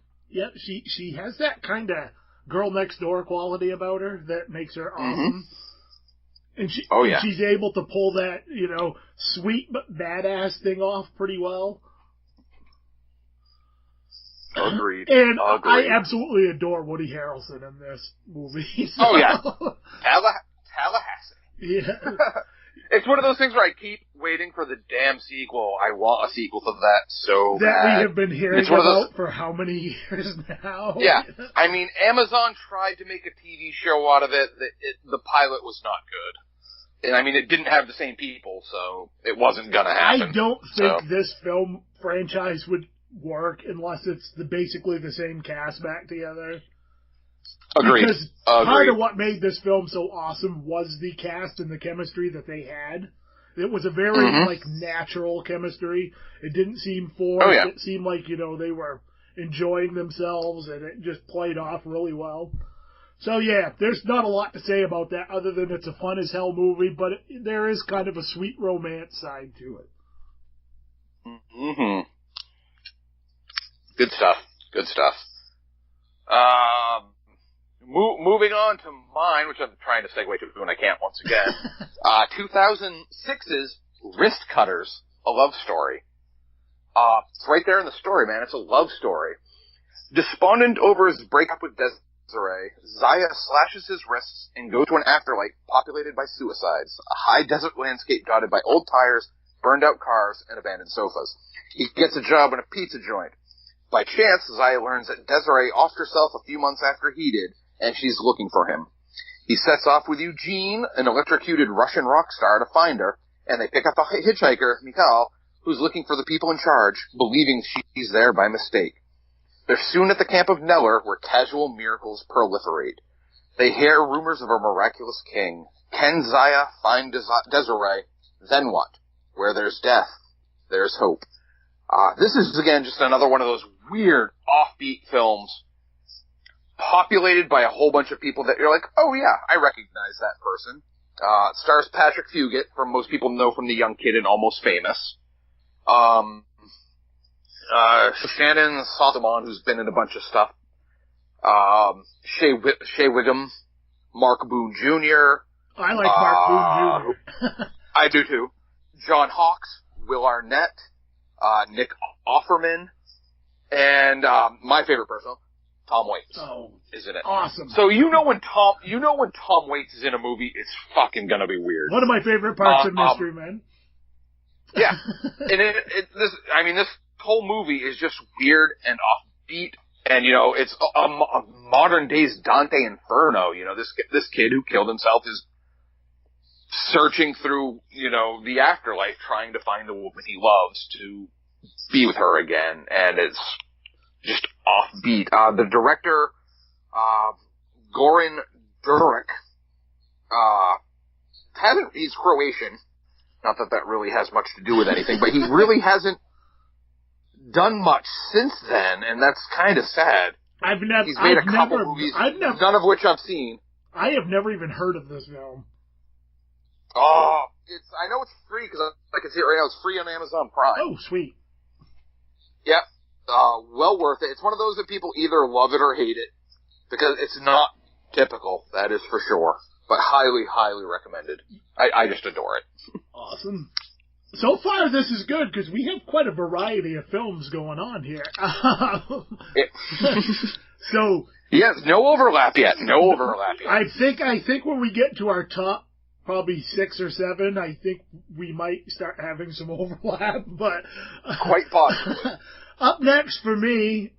She has that kind of girl next door quality about her that makes her awesome. And she's able to pull that, sweet but badass thing off pretty well. Agreed. And I absolutely adore Woody Harrelson in this movie. So. Oh yeah, Tallahassee. Yeah. It's one of those things where I keep waiting for the damn sequel. I want a sequel to that so bad. That we have been hearing about for how many years now? Yeah. I mean, Amazon tried to make a TV show out of it. The pilot was not good. And I mean, it didn't have the same people, so it wasn't going to happen. I don't think this film franchise would work unless it's basically the same cast back together. Agreed. Because part of what made this film so awesome was the cast and the chemistry that they had. It was a very, natural chemistry. It didn't seem forced. Oh, yeah. It seemed like, they were enjoying themselves, and it just played off really well. So, yeah, there's not a lot to say about that other than it's a fun-as-hell movie, but there is kind of a sweet romance side to it. Good stuff. Moving on to mine, which I'm trying to segue to when I can't once again. 2006's Wrist Cutters, a love story. It's right there in the story, man. It's a love story. Despondent over his breakup with Desiree, Zaya slashes his wrists and goes to an afterlife populated by suicides, a high desert landscape dotted by old tires, burned out cars, and abandoned sofas. He gets a job in a pizza joint. By chance, Zaya learns that Desiree offed herself a few months after he did, and she's looking for him. He sets off with Eugene, an electrocuted Russian rock star, to find her, and they pick up a hitchhiker, Mikhail, who's looking for the people in charge, believing she's there by mistake. They're soon at the camp of Neller, where casual miracles proliferate. They hear rumors of a miraculous king. Can Zaya find Desiree? Then what? Where there's death, there's hope. This is, again, just another one of those weird, offbeat films, populated by a whole bunch of people that you're like, oh yeah, I recognize that person. It stars Patrick Fugit, from most people know from The Young Kid and Almost Famous. Shannon Sothomon, who's been in a bunch of stuff. Shea Wiggum, Mark Boone Jr., I like Mark Boone Jr. I do too. John Hawkes, Will Arnett, Nick Offerman, and my favorite person, Tom Waits. Oh, is in it. Awesome. So when Tom Waits is in a movie, it's fucking gonna be weird. One of my favorite parts of Mystery Men. Yeah, and this whole movie is just weird and offbeat, and it's a modern day's Dante Inferno. This kid who killed himself is searching through the afterlife, trying to find the woman he loves to be with her again, and it's just offbeat. The director, Goran Duric, he's Croatian. Not that really has much to do with anything, but he really hasn't done much since then, and that's kind of sad. He's made a couple movies, none of which I've seen. I have never even heard of this film. Oh, I know it's free because I can see it right now. It's free on Amazon Prime. Oh, sweet. Yep. Well worth it. It's one of those that people either love it or hate it, because it's not typical, that is for sure. But highly, highly recommended. I just adore it. Awesome. So far, this is good, because we have quite a variety of films going on here. So... Yes, no overlap yet. No overlap yet. I think when we get to our top, probably 6 or 7, I think we might start having some overlap, but... Quite possibly. Up next for me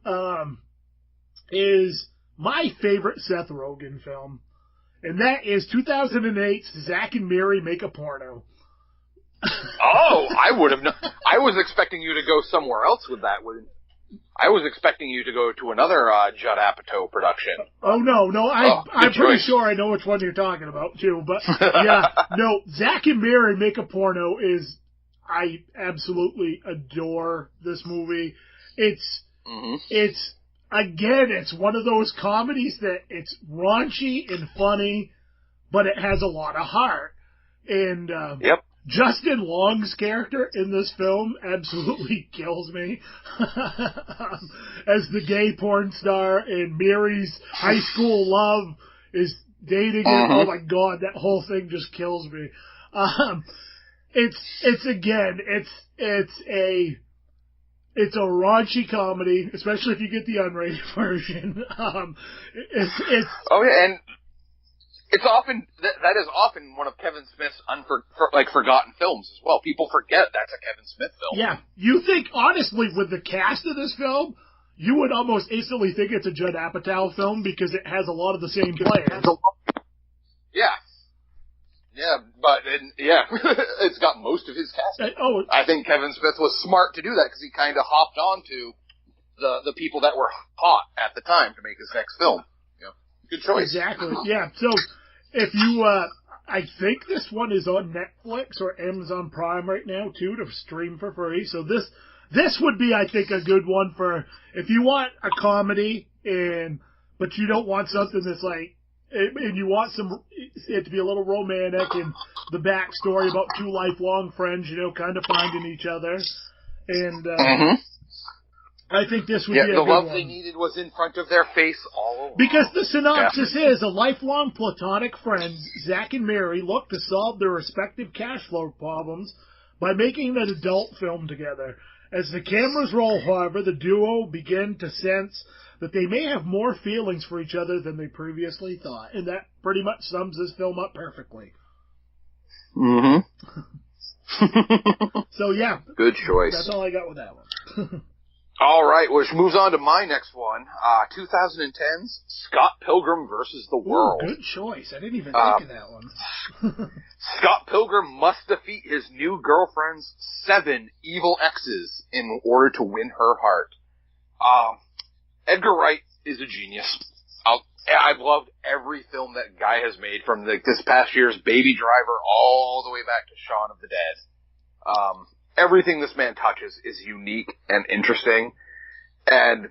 is my favorite Seth Rogen film, and that is 2008's Zack and Miri Make a Porno. Oh, I would have known. I was expecting you to go somewhere else with that. I was expecting you to go to another Judd Apatow production. Oh, no, I'm pretty sure I know which one you're talking about, too. But, yeah, no, Zack and Miri Make a Porno is... I absolutely adore this movie. It's one of those comedies that it's raunchy and funny, but it has a lot of heart. And Justin Long's character in this film absolutely kills me. As the gay porn star, and Miri's high school love is dating him. Oh my god, that whole thing just kills me. It's a raunchy comedy, especially if you get the unrated version. And it's often that is often one of Kevin Smith's forgotten films as well. People forget that's a Kevin Smith film. Yeah, you think honestly with the cast of this film, you would almost instantly think it's a Judd Apatow film because it has a lot of the same players. Yeah. Yeah, but it's got most of his cast. I think Kevin Smith was smart to do that because he kind of hopped onto the people that were hot at the time to make his next film. Good choice. Exactly. Yeah. So if you, I think this one is on Netflix or Amazon Prime right now too to stream for free. So this would be, I think, a good one for if you want a comedy but you don't want something that's like. And you want it to be a little romantic and the backstory about 2 lifelong friends, kind of finding each other. And I think this would be a good one. The love they needed was in front of their face all along. Because the synopsis is, a lifelong platonic friends, Zack and Miri, look to solve their respective cash flow problems by making an adult film together. As the cameras roll, however, the duo begin to sense that they may have more feelings for each other than they previously thought. And that pretty much sums this film up perfectly. So, yeah. Good choice. That's all I got with that one. All right, which moves on to my next one. 2010's Scott Pilgrim vs. the World. Ooh, good choice. I didn't even think of that one. Scott Pilgrim must defeat his new girlfriend's 7 evil exes in order to win her heart. Edgar Wright is a genius. I've loved every film that guy has made, from this past year's Baby Driver all the way back to Shaun of the Dead. Everything this man touches is unique and interesting. And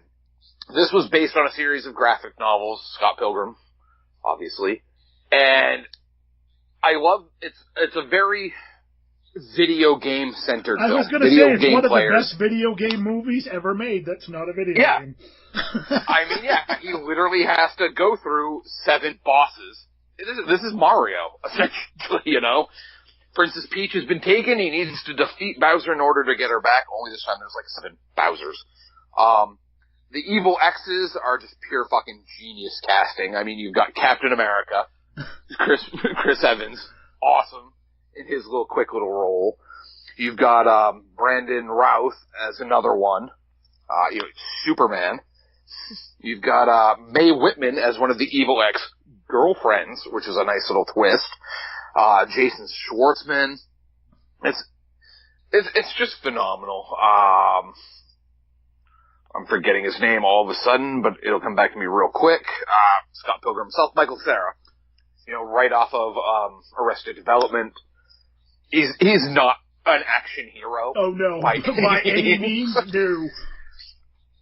this was based on a series of graphic novels, Scott Pilgrim, obviously. And I love it's a very video game centered film. I was going to say it's one of the best video game movies ever made. That's not a video game. I mean, he literally has to go through 7 bosses this is Mario, essentially, you know? Princess Peach has been taken. He needs to defeat Bowser in order to get her back. Only this time there's like 7 Bowsers. The evil X's are just pure fucking genius casting. I mean, you've got Captain America, Chris Evans, awesome in his quick little role. You've got Brandon Routh as another one, Superman. You've got Mae Whitman as one of the evil ex-girlfriends, which is a nice little twist. Jason Schwartzman. It's just phenomenal. I'm forgetting his name all of a sudden, but it'll come back to me real quick. Scott Pilgrim himself, Michael Cera. You know, right off of Arrested Development. He's not an action hero. Oh no, by any means, no.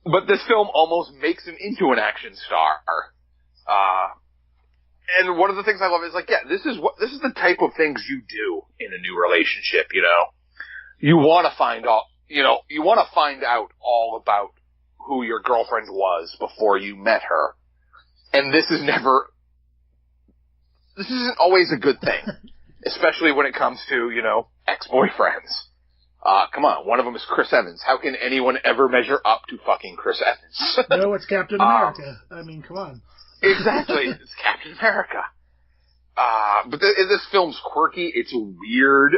But this film almost makes him into an action star. And one of the things I love is this is the type of things you do in a new relationship, you know. You want to find out all about who your girlfriend was before you met her. And this isn't always a good thing. Especially when it comes to, ex-boyfriends. Come on, one of them is Chris Evans. How can anyone ever measure up to fucking Chris Evans? No, it's Captain America. I mean, come on. Exactly. It's Captain America. But this film's quirky. It's weird.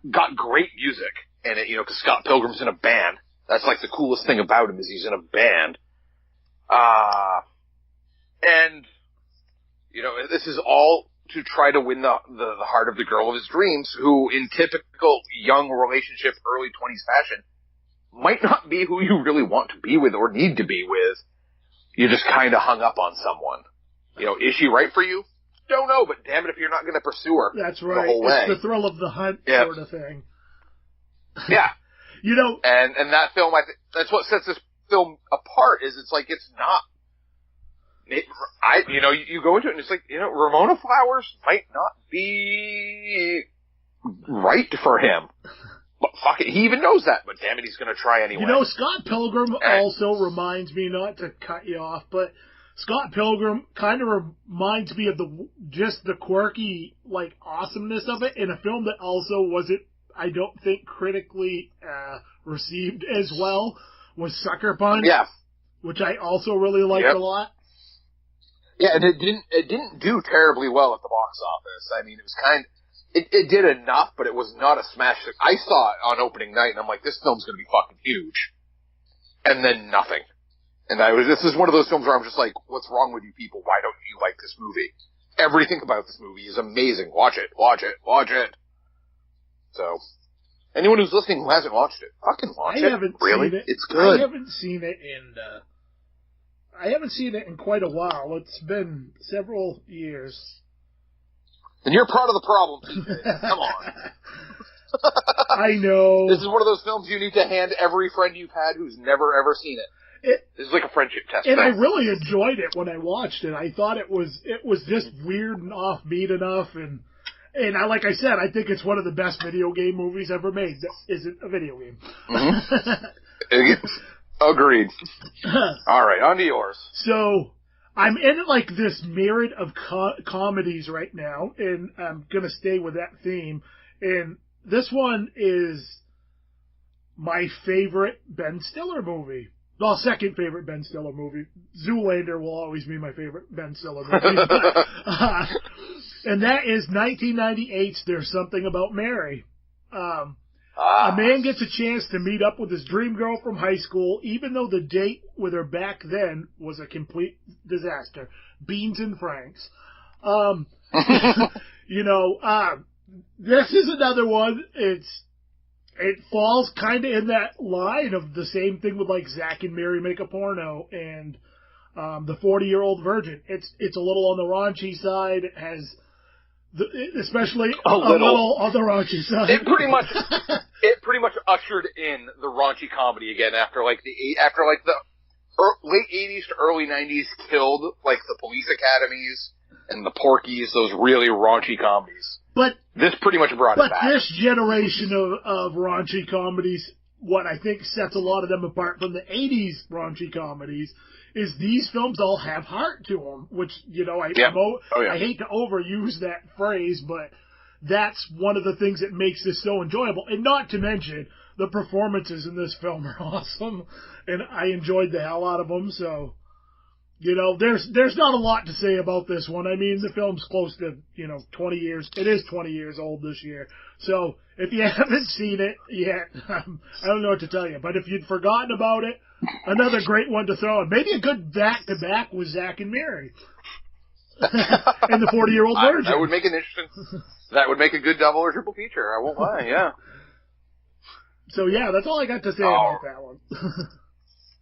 Got great music in it, because Scott Pilgrim's in a band. That's like the coolest thing about him is he's in a band. And, this is all to try to win the heart of the girl of his dreams, who in typical young relationship, early 20s fashion, might not be who you really want to be with or need to be with. You're just kind of hung up on someone. Is she right for you? Don't know, but damn it if you're not going to pursue her. That's right. The whole way. It's the thrill of the hunt sort of thing. Yeah. And that film, I think, that's what sets this film apart, is it's not, you go into it and it's Ramona Flowers might not be right for him. But fuck it, he even knows that, but damn it, he's going to try anyway. Scott Pilgrim also reminds me, not to cut you off, but Scott Pilgrim kind of reminds me of the quirky, awesomeness of it in a film that also wasn't, I don't think, critically received as well, was Sucker Punch. Yeah. Which I also really liked a lot. Yeah, and it didn't do terribly well at the box office. I mean, it was it did enough, but it was not a smash. I saw it on opening night, and I'm like, this film's going to be fucking huge. And then nothing. And this is one of those films where I'm just like, what's wrong with you people? Why don't you like this movie? Everything about this movie is amazing. Watch it, watch it, watch it. So, anyone who's listening who hasn't watched it, fucking watch it. I haven't seen it. It's good. I haven't seen it in quite a while. It's been several years. And you're part of the problem, TJ. Come on. I know. This is one of those films you need to hand every friend you've had who's never ever seen it. This is like a friendship test. And I really enjoyed it when I watched it. I thought it was just weird and offbeat enough, and like I said, I think it's one of the best video game movies ever made. That isn't a video game. Mm-hmm. Agreed. All right, on to yours. So, I'm in this myriad of comedies right now, and I'm going to stay with that theme. And this one is my favorite Ben Stiller movie. Well, second favorite Ben Stiller movie. Zoolander will always be my favorite Ben Stiller movie. And that is 1998's There's Something About Mary. A man gets a chance to meet up with his dream girl from high school, even though the date with her back then was a complete disaster. Beans and Franks. This is another one. It falls kind of in that line of the same thing with Zack and Mary Make a Porno and the 40-Year-Old Virgin. It's a little on the raunchy side. It has, especially a little on the raunchy side. It pretty much ushered in the raunchy comedy again after the late 80s to early 90s killed the Police Academies and the Porkies, those really raunchy comedies. But this pretty much brought it back. But this generation of raunchy comedies, what I think sets a lot of them apart from the 80s raunchy comedies, is these films all have heart to them, which, you know, I hate to overuse that phrase, but that's one of the things that makes this so enjoyable. And not to mention, the performances in this film are awesome, and I enjoyed the hell out of them, so... You know, there's not a lot to say about this one. I mean, the film's close to, 20 years. It is 20 years old this year. So, if you haven't seen it yet, I don't know what to tell you. But if you'd forgotten about it, another great one to throw in. Maybe a good back-to-back with Zack and Mary. And the 40-Year-Old Virgin. That would make an interesting... That would make a good double or triple feature. I won't lie, yeah. So, yeah, that's all I got to say about that one.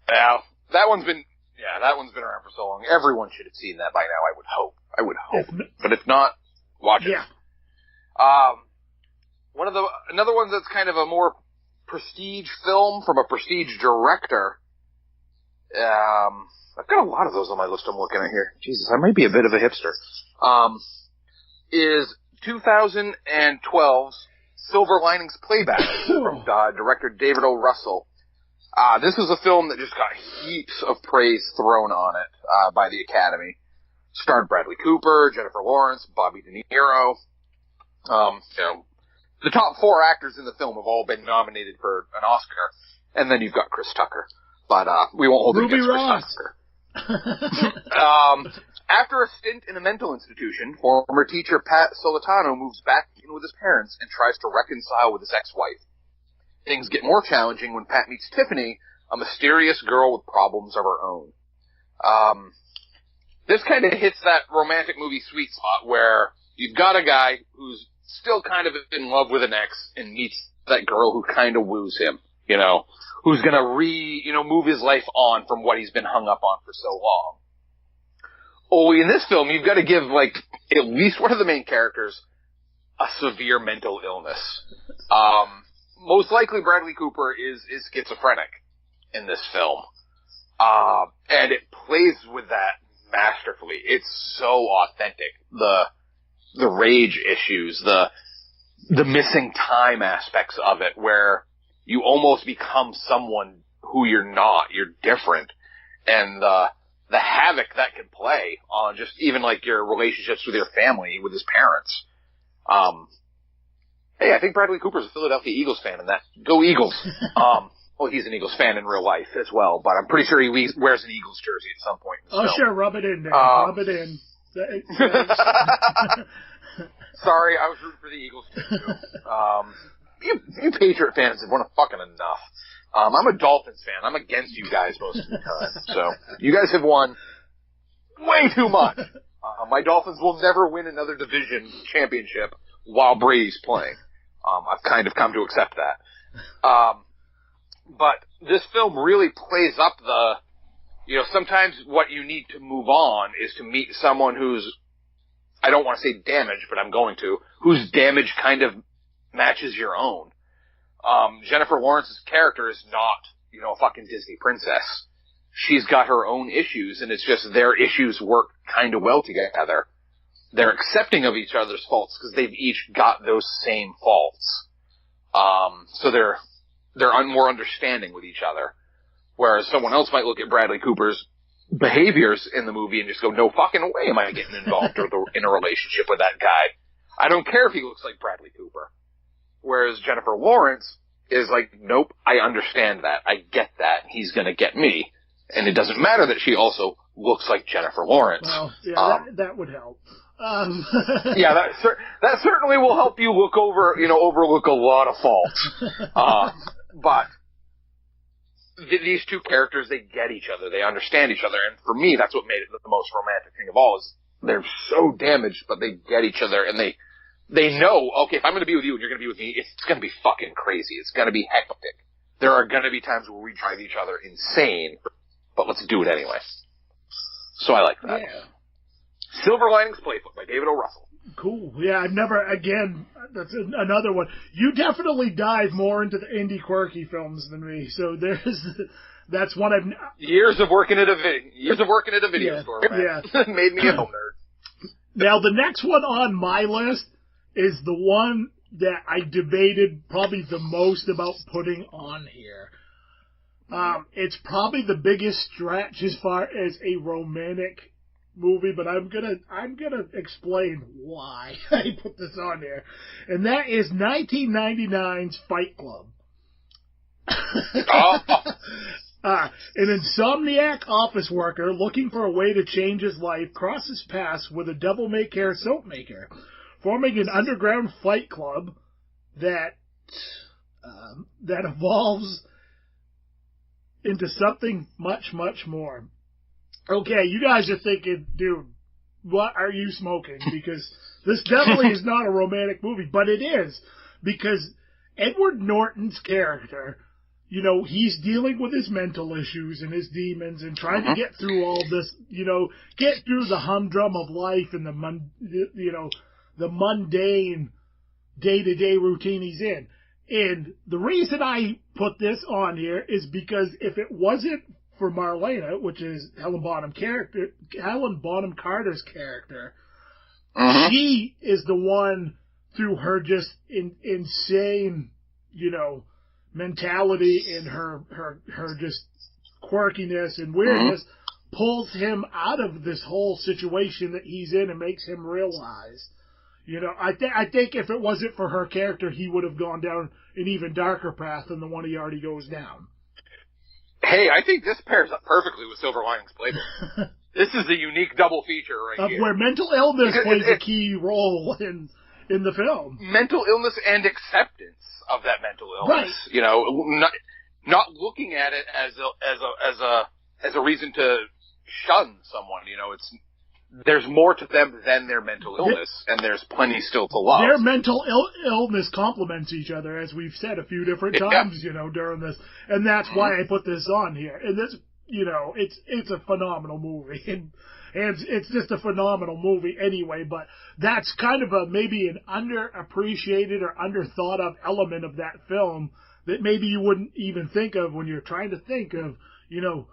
Yeah, that one's been around for so long. Everyone should have seen that by now, I would hope. But if not, watch it. Yeah. Another one that's kind of a more prestige film from a prestige director. I've got a lot of those on my list I'm looking at here. Jesus, I might be a bit of a hipster. Is 2012's Silver Linings Playback from director David O. Russell. This was a film that just got heaps of praise thrown on it by the Academy. Starred Bradley Cooper, Jennifer Lawrence, Bobby De Niro. The top 4 actors in the film have all been nominated for an Oscar, and then you've got Chris Tucker. But we won't hold it against Chris Tucker. After a stint in a mental institution, former teacher Pat Solitano moves back in with his parents and tries to reconcile with his ex-wife. Things get more challenging when Pat meets Tiffany, a mysterious girl with problems of her own. This kind of hits that romantic movie sweet spot where you've got a guy who's still kind of in love with an ex and meets that girl who kind of woos him, who's gonna move his life on from what he's been hung up on for so long. Only in this film, you've got to give, at least one of the main characters a severe mental illness. Most likely Bradley Cooper is schizophrenic in this film. And it plays with that masterfully. It's so authentic. The rage issues, the missing time aspects of it, where you almost become someone who you're not. You're different. And the havoc that can play on just even your relationships with your family, with his parents. Hey, I think Bradley Cooper's a Philadelphia Eagles fan in that. Go Eagles. Well, he's an Eagles fan in real life as well, but I'm pretty sure he wears an Eagles jersey at some point. Sure, rub it in there. Rub it in. Sorry, I was rooting for the Eagles too. You Patriot fans have won fucking enough. I'm a Dolphins fan. I'm against you guys most of the time. So, you guys have won way too much. My Dolphins will never win another division championship while Brady's playing. I've kind of come to accept that. But this film really plays up sometimes what you need to move on is to meet someone who's, I don't want to say damaged, but I'm going to, whose damage kind of matches your own. Jennifer Lawrence's character is not, a fucking Disney princess. She's got her own issues, and it's just their issues work kind of well together. They're accepting of each other's faults because they've each got those same faults. So they're more understanding with each other. Whereas someone else might look at Bradley Cooper's behaviors in the movie and just go, no fucking way am I getting involved in a relationship with that guy. I don't care if he looks like Bradley Cooper. Whereas Jennifer Lawrence is like, nope, I understand that. I get that. He's gonna get me. And it doesn't matter that she also looks like Jennifer Lawrence. Well, yeah, that would help. Yeah, that certainly will help you overlook a lot of faults. But these two characters, they get each other. They understand each other. And for me, that's what made it the most romantic thing of all, is they're so damaged, but they get each other, and they know, okay, if I'm going to be with you and you're going to be with me, it's going to be fucking crazy. It's going to be hectic. There are going to be times where we drive each other insane, but let's do it anyway. So I like that. Yeah. Silver Linings Playbook by David O. Russell. Cool. Yeah, that's another one. You definitely dive more into the indie quirky films than me, so that's one I've... Years of working at a video store, man. Yeah. Made me a home nerd. Now, the next one on my list is the one that I debated probably the most about putting on here. It's probably the biggest stretch as far as a romantic movie, but I'm gonna explain why I put this on there, and that is 1999's Fight Club. An insomniac office worker looking for a way to change his life crosses paths with a devil-may-care soap maker, forming an underground fight club that evolves into something much, much more. Okay, you guys are thinking, dude, what are you smoking? Because this definitely is not a romantic movie, but it is, because Edward Norton's character, you know, he's dealing with his mental issues and his demons and trying to get through all this, you know, get through the humdrum of life and the mundane day-to-day routine he's in. And the reason I put this on here is because if it wasn't for Marlena, which is Helen Bonham Carter's character, she is the one, through her just insane, you know, mentality and her just quirkiness and weirdness, pulls him out of this whole situation that he's in and makes him realize. You know, I think if it wasn't for her character, he would have gone down an even darker path than the one he already goes down. Hey, I think this pairs up perfectly with Silver Linings Playbook. This is a unique double feature right here. Where mental illness plays a key role in the film. Mental illness and acceptance of that mental illness. Right. You know, not looking at it as a reason to shun someone. You know, there's more to them than their mental illness, and there's plenty still to love. Their mental illness complements each other, as we've said a few different times, you know, during this, and that's why I put this on here. And this, you know, it's a phenomenal movie, and it's just a phenomenal movie anyway. But that's kind of maybe an underappreciated or underthought of element of that film that maybe you wouldn't even think of when you're trying to think of, you know,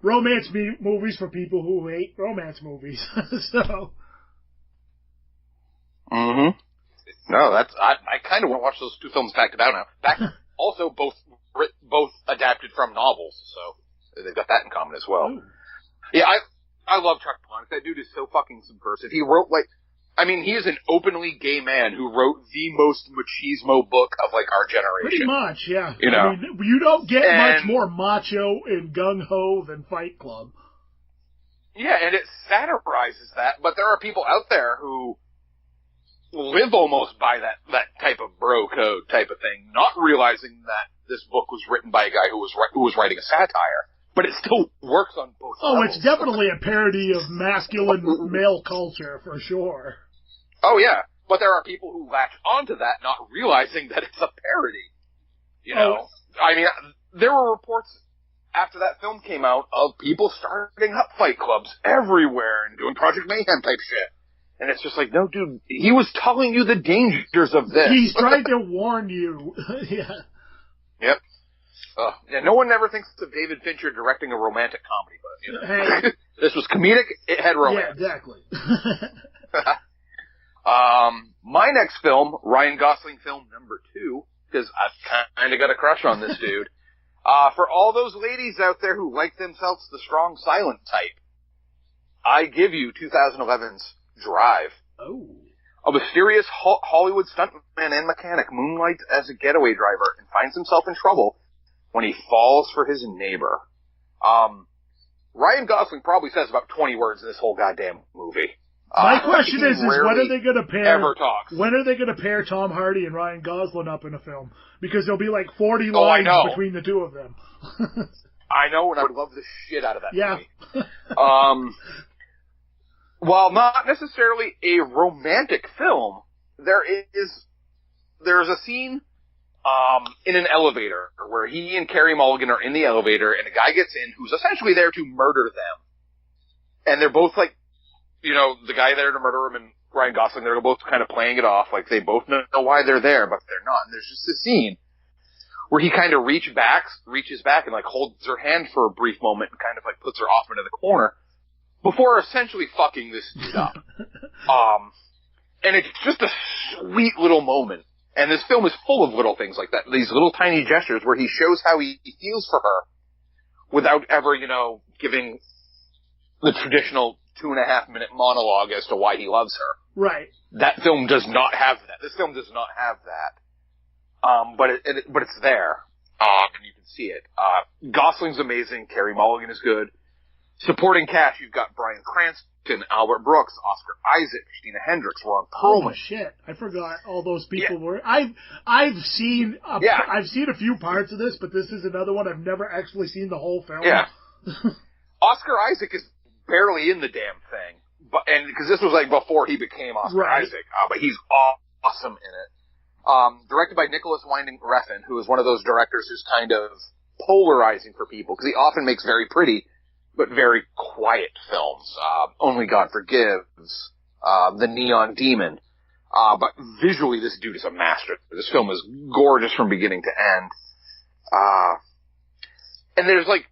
romance movies for people who hate romance movies. So. No, I kind of want to watch those two films back to back now. Also, both adapted from novels, so they've got that in common as well. Ooh. Yeah, I love Chuck Palahniuk. That dude is so fucking subversive. He wrote, he is an openly gay man who wrote the most machismo book of, our generation. Pretty much, yeah. You know? I mean, you don't get much more macho and gung-ho than Fight Club. Yeah, and it satirizes that, but there are people out there who live almost by that type of bro code type of thing, not realizing that this book was written by a guy who was writing a satire. But it still works on both levels. It's definitely a parody of masculine male culture, for sure. Oh, yeah. But there are people who latch onto that, not realizing that it's a parody. You know? I mean, there were reports after that film came out of people starting up fight clubs everywhere and doing Project Mayhem type shit. And it's just like, no, dude, he was telling you the dangers of this. He's trying to warn you. Yeah. Yep. Yeah, no one ever thinks of David Fincher directing a romantic comedy, but, you know. Hey. This was comedic, it had romance. Yeah, exactly. My next film, Ryan Gosling film number 2, because I've kind of got a crush on this dude. For all those ladies out there who like themselves the strong silent type, I give you 2011's Drive. Oh. A mysterious Hollywood stuntman and mechanic moonlights as a getaway driver and finds himself in trouble when he falls for his neighbor. Ryan Gosling probably says about 20 words in this whole goddamn movie. My question is when are they going to pair? Ever talks. When are they going to pair Tom Hardy and Ryan Gosling up in a film? Because there'll be 40 lines between the two of them. I know, and I would love the shit out of that movie. While not necessarily a romantic film, there's a scene in an elevator where he and Carey Mulligan are in the elevator, and a guy gets in who's essentially there to murder them. And they're both the guy there to murder him and Ryan Gosling, they're both kind of playing it off like they both know why they're there, but they're not. And there's just this scene where he kind of reaches back and holds her hand for a brief moment and kind of puts her off into the corner before essentially fucking this dude up. And it's just a sweet little moment. And this film is full of little things like that. These little tiny gestures where he shows how he feels for her without ever, giving the traditional 2.5-minute monologue as to why he loves her. Right. That film does not have that. This film does not have that. But it's there. And you can see it. Gosling's amazing. Carey Mulligan is good. Supporting cast, you've got Bryan Cranston, Albert Brooks, Oscar Isaac, Christina Hendricks, Ron Perlman. Oh shit! I forgot all those people were. I've seen a few parts of this, but this is another one I've never actually seen the whole film. Yeah. Oscar Isaac is barely in the damn thing, because this was like before he became Oscar Isaac. But he's awesome in it. Directed by Nicholas Winding Refn, who is one of those directors who's kind of polarizing for people, because he often makes very pretty but very quiet films. Only God Forgives, The Neon Demon. But visually, this dude is a master. This film is gorgeous from beginning to end. And there's like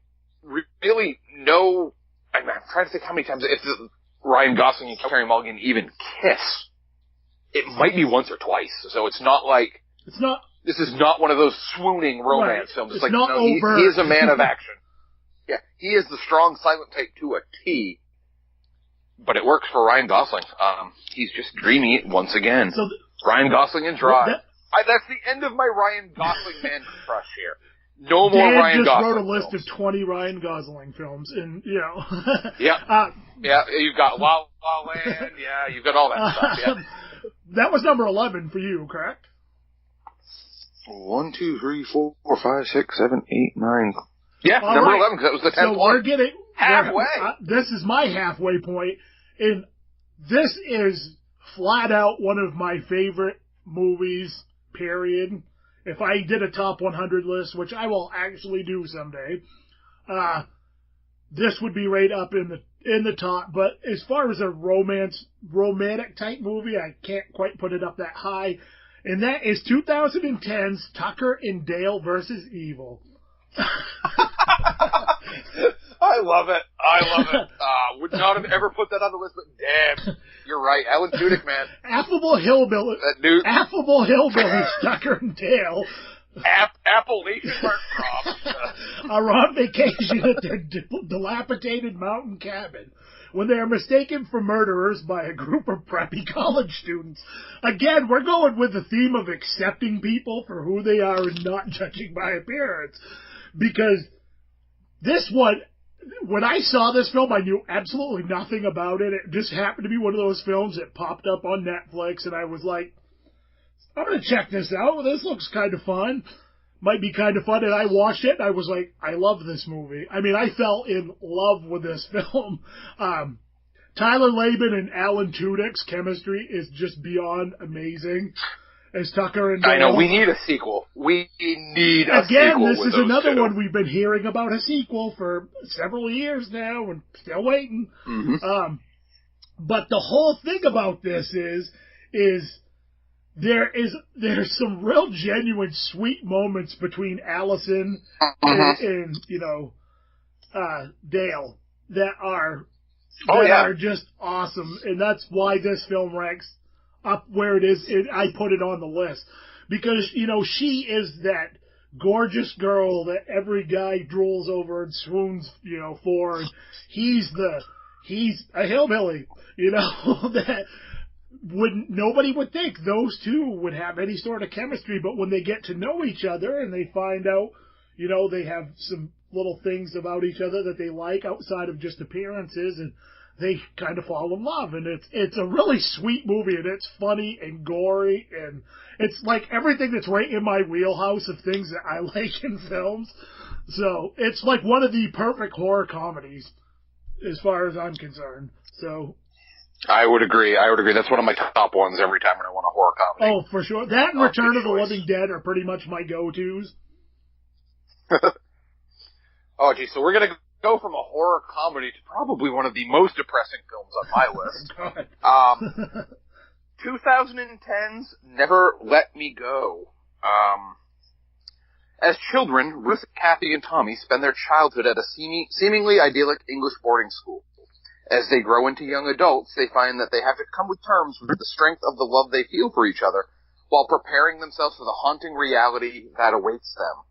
really no. I'm trying to think how many times if Ryan Gosling and Carey Mulligan even kiss. It might be once or twice. So it's not like This is not one of those swooning romance films. It's like not overt. He is a man of action. Yeah, he is the strong silent type to a T. But it works for Ryan Gosling. He's just dreamy once again. So Ryan Gosling and Drive. That's the end of my Ryan Gosling man crush here. No more Dan Ryan Gosling. Dan just wrote a list films. of 20 Ryan Gosling films, and Yeah, you've got La La Land. Yeah, you've got all that stuff. Yeah. That was number 11 for you, correct? 1, 2, 3, 4, 5, 6, 7, 8, 9. Yeah, all number 11, because that was the 10th so one. We're getting halfway. This is my halfway point, and this is flat out one of my favorite movies, period. If I did a top 100 list, which I will actually do someday, this would be right up in the top. But as far as a romantic type movie, I can't quite put it up that high. And that is 2010's Tucker and Dale versus Evil. I love it. Would not have ever put that on the list, but damn, you're right. Alan Tudyk, man. Affable hillbilly. That dude. Affable hillbillies, Tucker and Dale. Appalachian heartthrobs. Are on vacation at their dilapidated mountain cabin when they are mistaken for murderers by a group of preppy college students. Again, we're going with the theme of accepting people for who they are and not judging by appearance. Because this one, when I saw this film, I knew absolutely nothing about it. It just happened to be one of those films that popped up on Netflix, and I was like, I'm going to check this out. This looks kind of fun. Might be kind of fun. And I watched it, and I was like, I love this movie. I mean, I fell in love with this film. Tyler Labin and Alan Tudyk's chemistry is just beyond amazing. As Tucker and Dale. I know, we need a sequel. We need a sequel. Again, this with is those another two. one we've been hearing about a sequel for several years now, and still waiting. Mm-hmm. But the whole thing about this is there's some real genuine sweet moments between Allison and Dale that are just awesome, and that's why this film ranks up where it is. I put it on the list because she is that gorgeous girl that every guy drools over and swoons for, and he's a hillbilly that nobody would think those two would have any sort of chemistry, but when they get to know each other and they find out they have some little things about each other that they like outside of just appearances, and they kind of fall in love. And it's a really sweet movie, and it's funny and gory, and it's like everything that's right in my wheelhouse of things that I like in films. So it's like one of the perfect horror comedies as far as I'm concerned. So I would agree. That's one of my top ones every time when I want a horror comedy. Oh, for sure. That and Return of the Living Dead are pretty much my go-tos. Oh, geez. So we're going to go from a horror comedy to probably one of the most depressing films on my list. 2010's Never Let Me Go. As children, Ruth, Kathy, and Tommy spend their childhood at a seemingly idyllic English boarding school. As they grow into young adults, they find that they have to come with terms with the strength of the love they feel for each other while preparing themselves for the haunting reality that awaits them.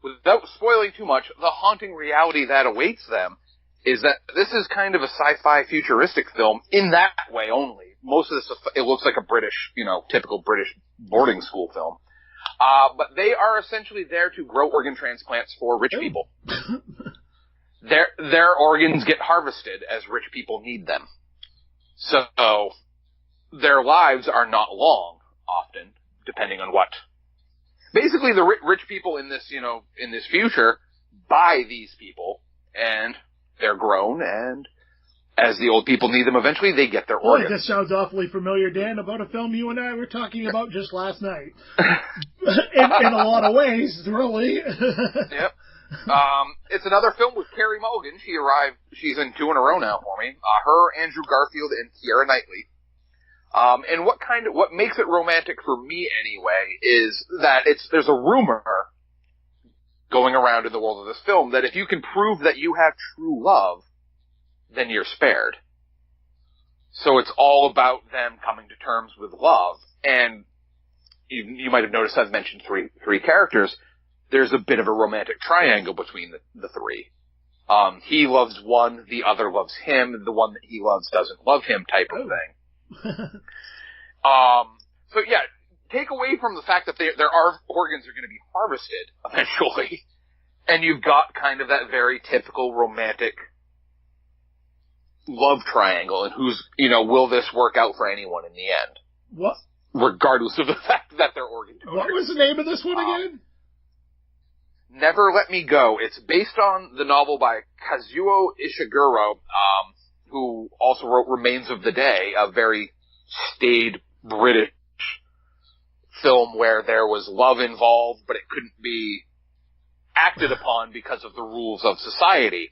without spoiling too much, the haunting reality that awaits them is that this is kind of a sci-fi futuristic film in that way only. Most of this, it looks like a British, typical British boarding school film. But they are essentially there to grow organ transplants for rich people. Their organs get harvested as rich people need them. So their lives are not long, often, depending on what. Basically, the rich people in this, in this future, buy these people, and they're grown, and as the old people need them eventually, they get their organs. This sounds awfully familiar, Dan, about a film you and I were talking about just last night. in a lot of ways, really. Yep. It's another film with Carey Mulligan. She's in 2 in a row now for me. Her, Andrew Garfield, and Keira Knightley. And what makes it romantic for me anyway is that there's a rumor going around in the world of this film that if you can prove that you have true love, then you're spared. So it's all about them coming to terms with love. And you might have noticed I've mentioned three characters. There's a bit of a romantic triangle between the three. He loves one, the other loves him, the one that he loves doesn't love him type of thing. So yeah, take away from the fact that their organs are going to be harvested eventually, and you've got kind of that very typical romantic love triangle, and will this work out for anyone in the end? What? Regardless of the fact that they're organ donors. What was the name of this one again? Never Let Me Go. It's based on the novel by Kazuo Ishiguro, who also wrote Remains of the Day, a very staid British film where there was love involved, but it couldn't be acted upon because of the rules of society.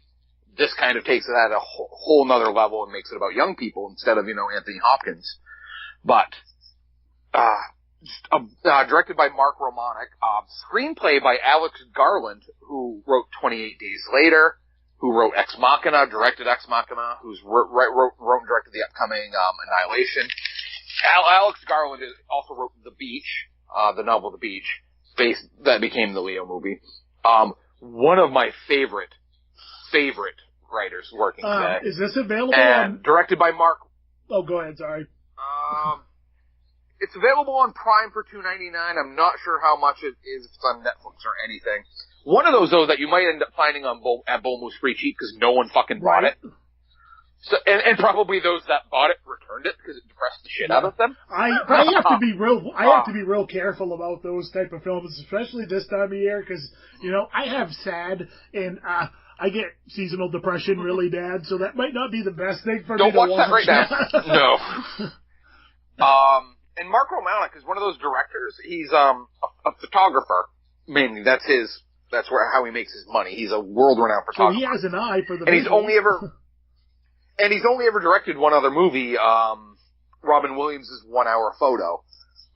This kind of takes it at a whole nother level and makes it about young people instead of, Anthony Hopkins. But, directed by Mark Romanek, screenplay by Alex Garland, who wrote 28 Days Later, who wrote Ex Machina, directed Ex Machina, who's wrote and directed the upcoming Annihilation. Alex Garland also wrote The Beach, the novel The Beach, that became the Leo movie. One of my favorite writers working today. Is this available directed by Mark... Oh, go ahead, sorry. It's available on Prime for $2.99. I'm not sure how much it is if it's on Netflix or anything. One of those, though, that you might end up finding at Bull Moose free cheap because no one fucking bought it. So, and probably those that bought it returned it because it depressed the shit out of them. I have to be real careful about those type of films, especially this time of year, because I have SAD and I get seasonal depression really bad, so that might not be the best thing for me to watch. Don't watch that right now. No. And Mark Romanek is one of those directors. He's a photographer mainly. That's how he makes his money. He's a world-renowned photographer. So he has an eye for the. And he's only ever directed one other movie. Robin Williams' 1 Hour Photo,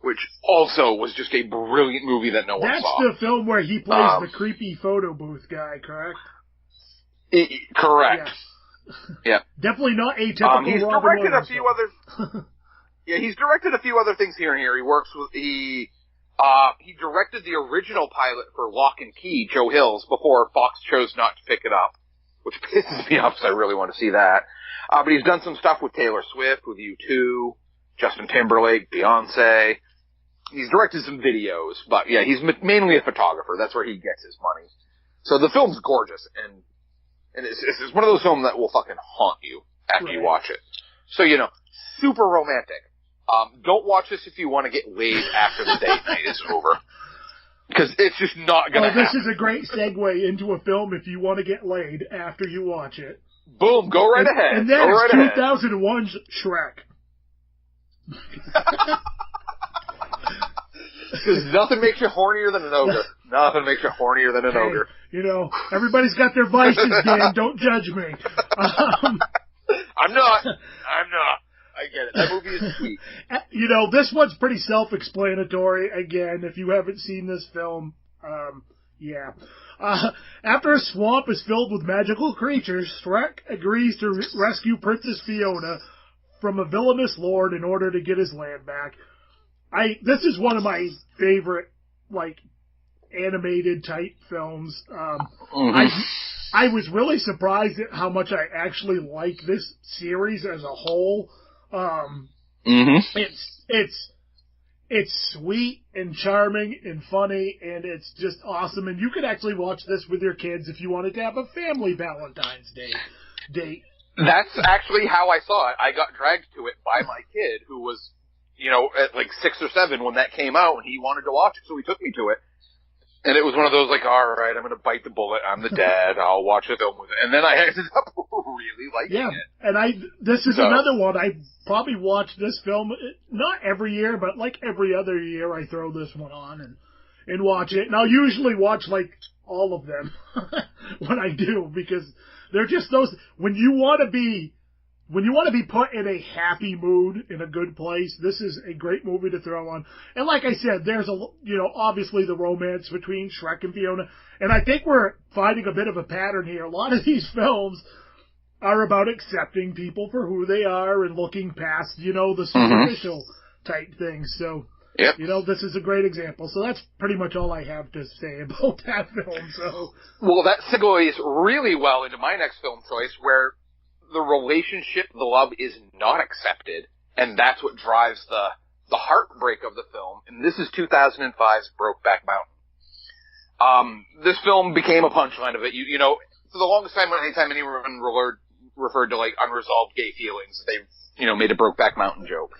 which also was just a brilliant movie that no one saw. That's the film where he plays the creepy photo booth guy, correct? Correct. Yes. Yeah. Definitely not atypical. He's Robin directed Williams a few other. Yeah, he's directed a few other things here and here. He directed the original pilot for Lock and Key, Joe Hill's, before Fox chose not to pick it up, which pisses me off because I really want to see that. But he's done some stuff with Taylor Swift, with U2, Justin Timberlake, Beyonce. He's directed some videos, but yeah, he's mainly a photographer. That's where he gets his money. So the film's gorgeous, and it's one of those films that will fucking haunt you after you watch it. So, super romantic. Don't watch this if you want to get laid after the date night is over. Because it's just not going to happen. This is a great segue into a film if you want to get laid after you watch it. Boom, go right ahead. And that's 2001's Shrek. Because nothing makes you hornier than an ogre. Nothing makes you hornier than an ogre. Everybody's got their vices, Dan. Don't judge me. I'm not. I get it. That movie is sweet. This one's pretty self-explanatory. Again, if you haven't seen this film, yeah. After a swamp is filled with magical creatures, Shrek agrees to rescue Princess Fiona from a villainous lord in order to get his land back. This is one of my favorite, animated type films. I was really surprised at how much I actually like this series as a whole. It's sweet and charming and funny, and it's just awesome. And you could actually watch this with your kids if you wanted to have a family Valentine's Day date. That's actually how I saw it. I got dragged to it by my kid, who was, at like 6 or 7 when that came out, and he wanted to watch it, so he took me to it. And it was one of those, like, all right, I'm going to bite the bullet. I'm the dad. I'll watch a film with it. And then I ended up really liking it. And this is another one. I probably watch this film, not every year, but like every other year I throw this one on and watch it. And I'll usually watch, like, all of them when I do, because they're just those, when you want to be put in a happy mood, in a good place, this is a great movie to throw on. And like I said, there's obviously the romance between Shrek and Fiona. And I think we're finding a bit of a pattern here. A lot of these films are about accepting people for who they are and looking past, the superficial type things. So, this is a great example. So that's pretty much all I have to say about that film. So, well, that segues really well into my next film choice, where the relationship, the love, is not accepted, and that's what drives the heartbreak of the film. And this is 2005's Brokeback Mountain. This film became a punchline of it. For the longest time, anytime anyone referred to, like, unresolved gay feelings, they, made a Brokeback Mountain joke.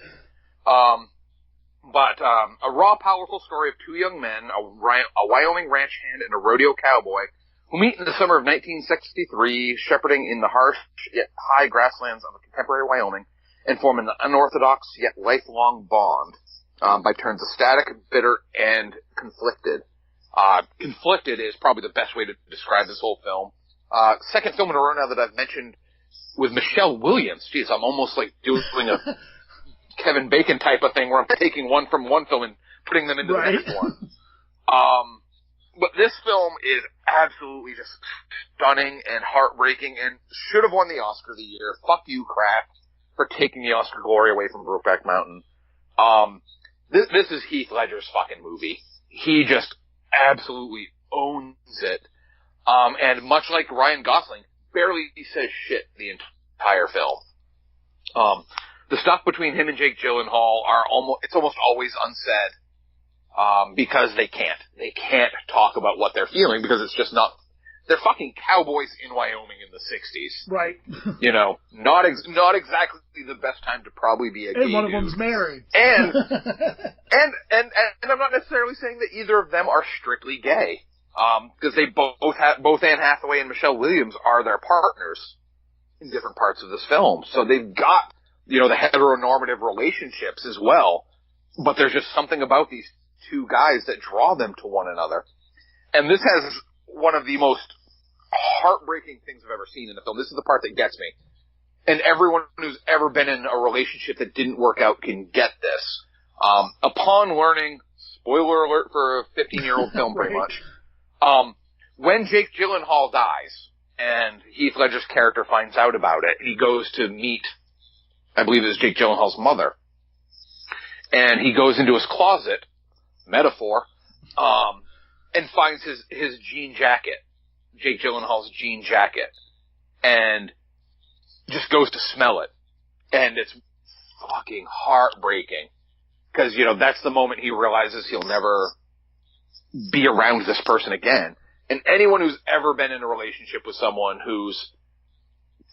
But a raw, powerful story of 2 young men, a Wyoming ranch hand and a rodeo cowboy, who meet in the summer of 1963, shepherding in the harsh yet high grasslands of contemporary Wyoming, and form an unorthodox yet lifelong bond, by turns ecstatic, bitter, and conflicted. Conflicted is probably the best way to describe this whole film. Second film in a row now that I've mentioned with Michelle Williams. Jeez, I'm almost like doing a Kevin Bacon type of thing where I'm taking one from one film and putting them into the next one. But this film is absolutely just stunning and heartbreaking and should have won the Oscar of the year. Fuck you, Kraft, for taking the Oscar glory away from Brokeback Mountain. This is Heath Ledger's fucking movie. He just absolutely owns it. And much like Ryan Gosling, barely says shit the entire film. The stuff between him and Jake Gyllenhaal it's almost always unsaid. Because they can't talk about what they're feeling because it's just not, they're fucking cowboys in Wyoming in the 60s. Right. Not exactly the best time to probably be a gay And one of dude. them's married. And I'm not necessarily saying that either of them are strictly gay. Because they both Anne Hathaway and Michelle Williams are their partners in different parts of this film. So they've got, the heteronormative relationships as well. But there's just something about these 2 guys that draw them to one another. And this has one of the most heartbreaking things I've ever seen in a film. This is the part that gets me. And everyone who's ever been in a relationship that didn't work out can get this. Upon learning, spoiler alert for a 15-year-old film pretty much, when Jake Gyllenhaal dies, and Heath Ledger's character finds out about it, he goes to meet, I believe it was Jake Gyllenhaal's mother. And he goes into his closet, metaphor, and finds his jean jacket, Jake Gyllenhaal's jean jacket, and just goes to smell it. And it's fucking heartbreaking. Because, that's the moment he realizes he'll never be around this person again. And anyone who's ever been in a relationship with someone who's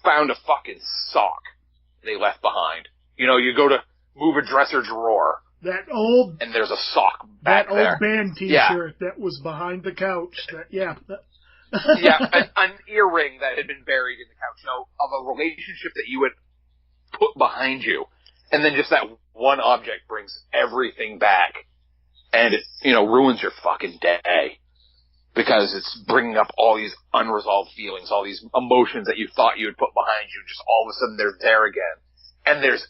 found a fucking sock they left behind. You go to move a dresser drawer. And there's a sock back there. That old band T-shirt that was behind the couch. An earring that had been buried in the couch. Of a relationship that you would put behind you. And then just that one object brings everything back. And it, ruins your fucking day. Because it's bringing up all these unresolved feelings, all these emotions that you thought you had put behind you. Just all of a sudden they're there again. And there's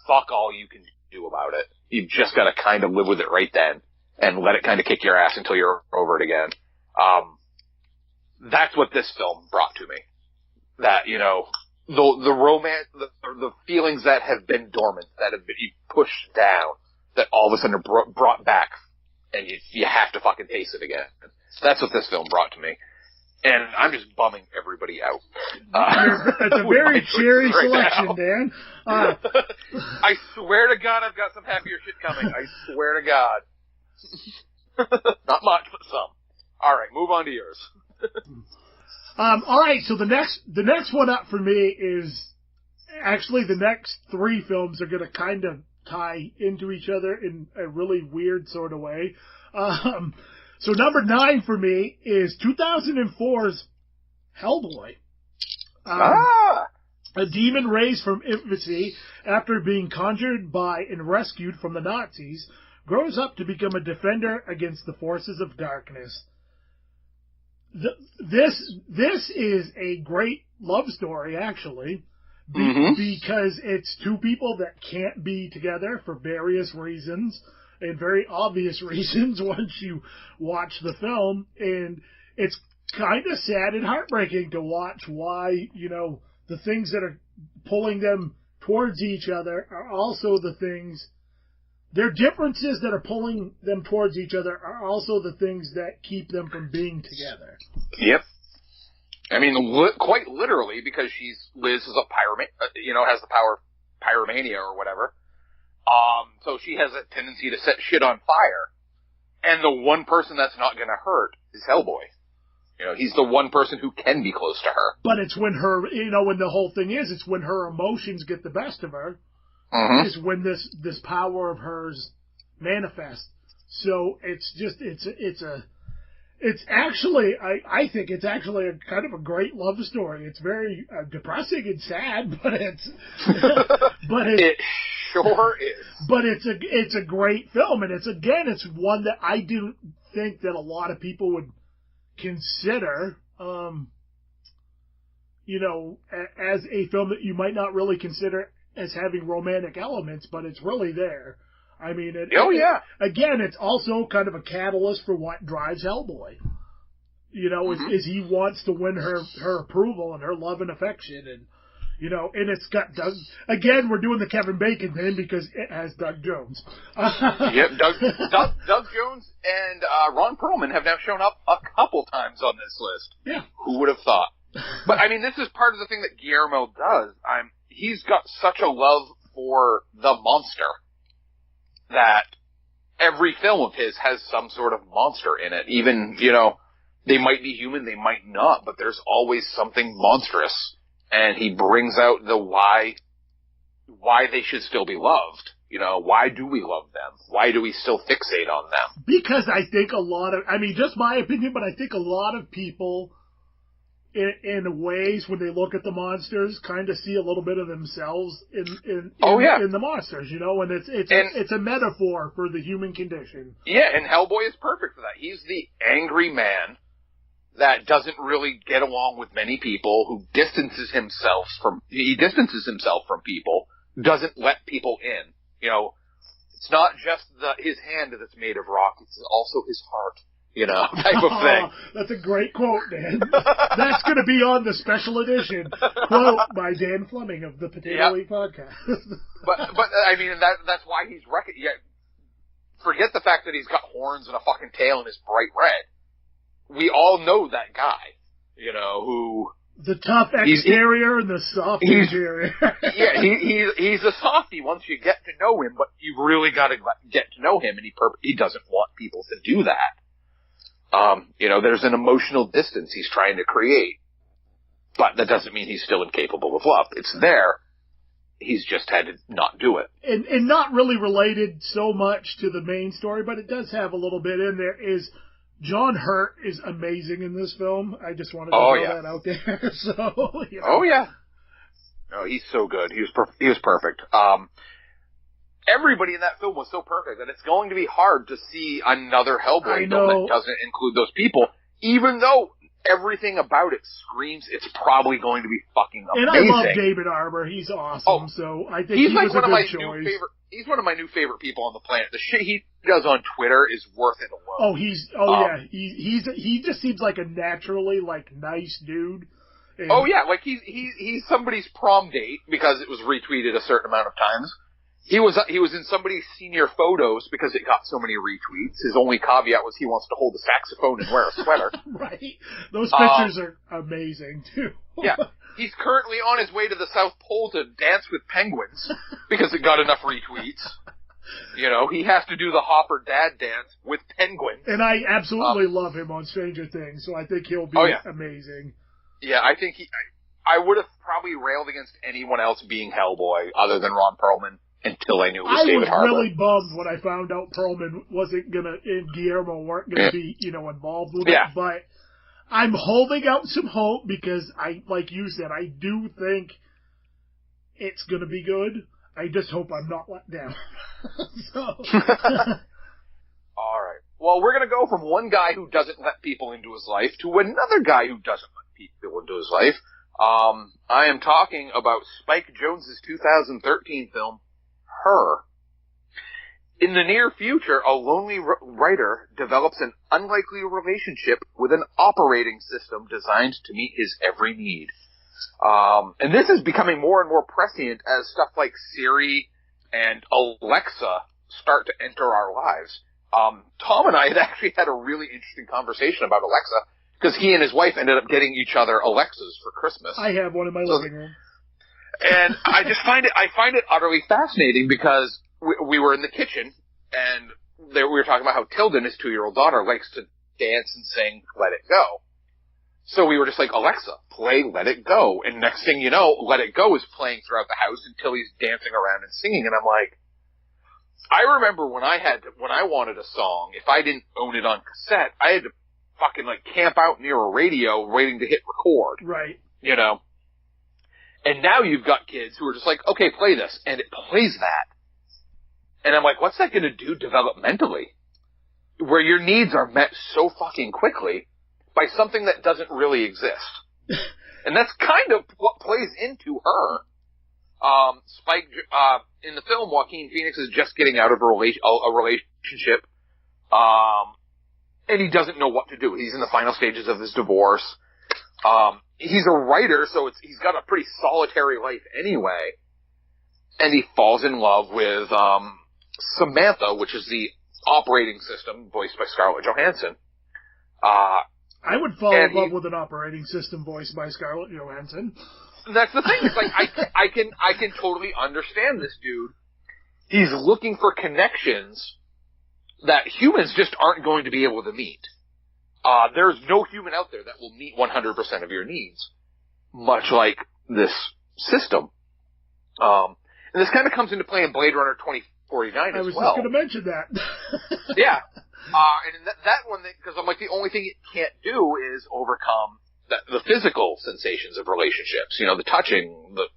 fuck all you can do about it. You've just got to kind of live with it right then and let it kind of kick your ass until you're over it again. That's what this film brought to me. That, the romance, the feelings that have been dormant, that have been pushed down, that all of a sudden are brought back and you have to fucking face it again. That's what this film brought to me. And I'm just bumming everybody out. It's a very cheery selection, now. Dan. I swear to God I've got some happier shit coming. I swear to God. Not much, but some. All right, move on to yours. All right, so the next one up for me is actually the next three films are going to kind of tie into each other in a really weird sort of way. So number 9 for me is 2004's Hellboy. A demon raised from infancy after being conjured by and rescued from the Nazis grows up to become a defender against the forces of darkness. This is a great love story, actually, because it's two people that can't be together for various reasons. And very obvious reasons once you watch the film. And it's kind of sad and heartbreaking to watch why, the things that are pulling them towards each other are also the things, their differences that are pulling them towards each other are also the things that keep them from being together. Yep. I mean, quite literally, because Liz is a has the power of pyromania or whatever. So she has a tendency to set shit on fire. And the one person that's not going to hurt is Hellboy. He's the one person who can be close to her. But it's when her, when the whole thing is, it's when her emotions get the best of her, is when this power of hers manifests. So it's actually, I think it's actually a kind of a great love story. It's very depressing and sad, but it sure is. But it's a great film, and it's one that I do think that a lot of people would consider, as a film that you might not really consider as having romantic elements, but it's really there. I mean, again, it's also kind of a catalyst for what drives Hellboy. Is he wants to win her approval and her love and affection, and and it's got Doug. Again, we're doing the Kevin Bacon thing because it has Doug Jones. Yep, Doug Jones and Ron Perlman have now shown up a couple times on this list. Yeah, who would have thought? But I mean, this is part of the thing that Guillermo does. He's got such a love for the monster that every film of his has some sort of monster in it. Even, they might be human, they might not, but there's always something monstrous. And he brings out the why they should still be loved. Why do we love them? Why do we still fixate on them? Because I think just my opinion, but I think a lot of people, in ways, when they look at the monsters, kind of see a little bit of themselves in the monsters, and it's a metaphor for the human condition. Yeah, and Hellboy is perfect for that. He's the angry man that doesn't really get along with many people, who distances himself from people, doesn't let people in. It's not just his hand that's made of rock, it's also his heart. Type of thing. That's a great quote, Dan. That's going to be on the special edition quote by Dan Fleming of the Potato Eat Podcast. but I mean, that's why he's forget the fact that he's got horns and a fucking tail and is bright red. We all know that guy, who the tough exterior and the soft interior. Yeah, he's a softie once you get to know him, but you've really got to get to know him, and he doesn't want people to do that. There's an emotional distance he's trying to create. But that doesn't mean he's still incapable of love. It's there. He's just had to not do it. And not really related so much to the main story, but it does have a little bit in there, is John Hurt is amazing in this film. I just wanted to throw that out there. So, Oh, yeah. No, he's so good. He was perfect. Everybody in that film was so perfect that it's going to be hard to see another Hellboy film that doesn't include those people, even though everything about it screams it's probably going to be fucking amazing. And I love David Arbor. He's awesome, so I think he was a good choice. He's one of my new favorite people on the planet. The shit he does on Twitter is worth it alone. He just seems like a naturally nice dude. And he's somebody's prom date because it was retweeted a certain amount of times. He was in somebody's senior photos because it got so many retweets. His only caveat was he wants to hold a saxophone and wear a sweater. Right. Those pictures are amazing, too. Yeah. He's currently on his way to the South Pole to dance with penguins because it got enough retweets. You know, he has to do the Hopper dad dance with penguins. And I absolutely love him on Stranger Things, so I think he'll be amazing. Yeah, I think I would have probably railed against anyone else being Hellboy other than Ron Perlman until I knew it was David Harbour. I was really bummed when I found out Perlman wasn't gonna, and Guillermo weren't gonna be, involved with it, but I'm holding out some hope because like you said, I do think it's gonna be good. I just hope I'm not let down. All right. Well, we're going to go from one guy who doesn't let people into his life to another guy who doesn't let people into his life. I am talking about Spike Jonze's 2013 film, Her. In the near future, a lonely writer develops an unlikely relationship with an operating system designed to meet his every need. And this is becoming more and more prescient as stuff like Siri and Alexa start to enter our lives. Tom and I had actually had a really interesting conversation about Alexa because he and his wife ended up getting each other Alexas for Christmas. I have one in my living room. And I find it utterly fascinating because we were in the kitchen and we were talking about how Tilden, his 2-year-old daughter, likes to dance and sing Let It Go. So we were just like, Alexa, play Let It Go. And next thing you know, Let It Go is playing throughout the house until he's dancing around and singing. And I'm like, I remember when I wanted a song, if I didn't own it on cassette, I had to fucking camp out near a radio waiting to hit record. Right. You know? And now you've got kids who are just like, okay, play this. And it plays that. And I'm like, what's that going to do developmentally? Where your needs are met so fucking quickly by something that doesn't really exist. And that's kind of what plays into Her. Spike, in the film, Joaquin Phoenix is just getting out of a relationship, and he doesn't know what to do. He's in the final stages of his divorce. He's a writer, so he's got a pretty solitary life anyway. And he falls in love with, Samantha, which is the operating system voiced by Scarlett Johansson. I would fall in love with an operating system voiced by Scarlett Johansson. That's the thing. It's like, I can totally understand this dude. He's looking for connections that humans just aren't going to be able to meet. There's no human out there that will meet 100% of your needs, much like this system. And this kind of comes into play in Blade Runner 2049 as well. I was just going to mention that. Yeah. And in that one, because I'm like, the only thing it can't do is overcome the physical sensations of relationships. You know, the touching, the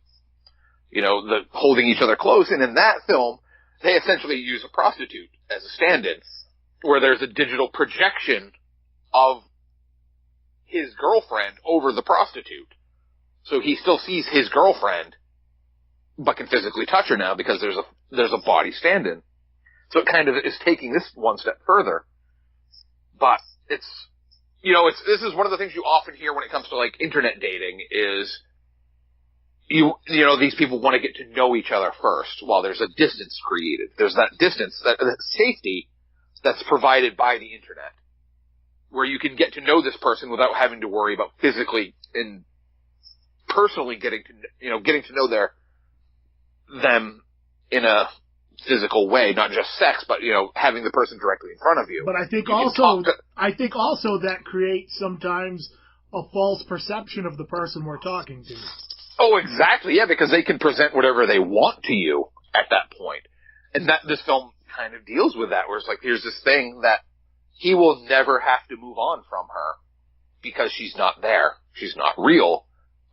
holding each other close. And in that film, they essentially use a prostitute as a stand-in, where there's a digital projection of his girlfriend over the prostitute. So he still sees his girlfriend, but can physically touch her now because there's a body stand-in. So it kind of is taking this one step further. But this is one of the things you often hear when it comes to internet dating is these people want to get to know each other first while there's a distance created. There's that distance, that safety that's provided by the internet where you can get to know this person without having to worry about physically and personally getting to know them in a physical way, not just sex, but having the person directly in front of you. But I think also that creates sometimes a false perception of the person we're talking to. Oh, exactly. Yeah, because they can present whatever they want to you at that point. And that this film kind of deals with that, where it's like, here's this thing that he will never have to move on from her because she's not there. She's not real,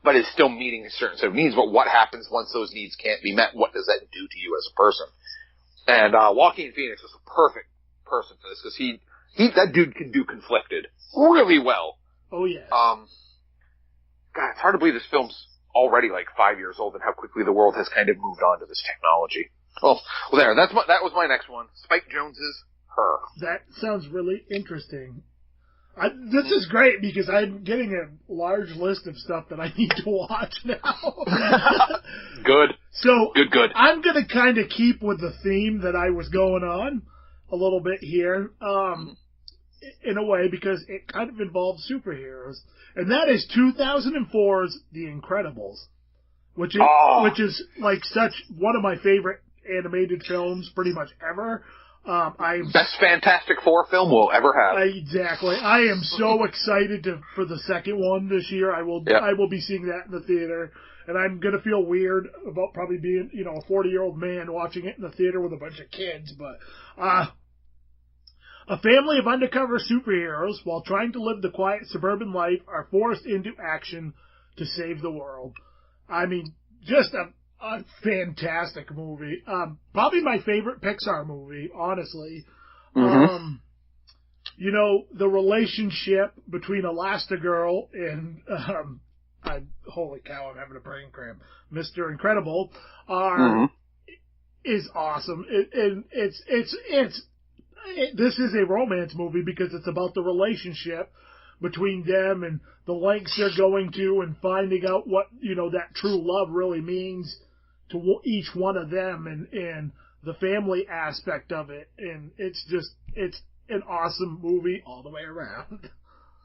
but is still meeting a certain set of needs. But what happens once those needs can't be met? What does that do to you as a person? And Joaquin Phoenix was a perfect person for this because that dude can do conflicted really well. Oh yeah. God, it's hard to believe this film's already 5 years old and how quickly the world has kind of moved on to this technology. Well, there. That was my next one. Spike Jonze's Her. That sounds really interesting. This is great because I'm getting a large list of stuff that I need to watch now. Good. So Good. I'm going to kind of keep with the theme that I was going on a little bit here, in a way, because it kind of involves superheroes. And that is 2004's The Incredibles, which is like such one of my favorite animated films pretty much ever. Best Fantastic Four film we'll ever have. Exactly. I am so excited for the second one this year. I will be seeing that in the theater, and I'm gonna feel weird about probably being, a 40-year-old man watching it in the theater with a bunch of kids. But a family of undercover superheroes, while trying to live the quiet suburban life, are forced into action to save the world. I mean, just a fantastic movie. Probably my favorite Pixar movie, honestly. Mm-hmm. The relationship between Elastigirl and holy cow, I'm having a brain cramp. Mr. Incredible is awesome. This is a romance movie because it's about the relationship between them and the lengths they're going to and finding out what, that true love really means to each one of them and the family aspect of it. And it's an awesome movie all the way around.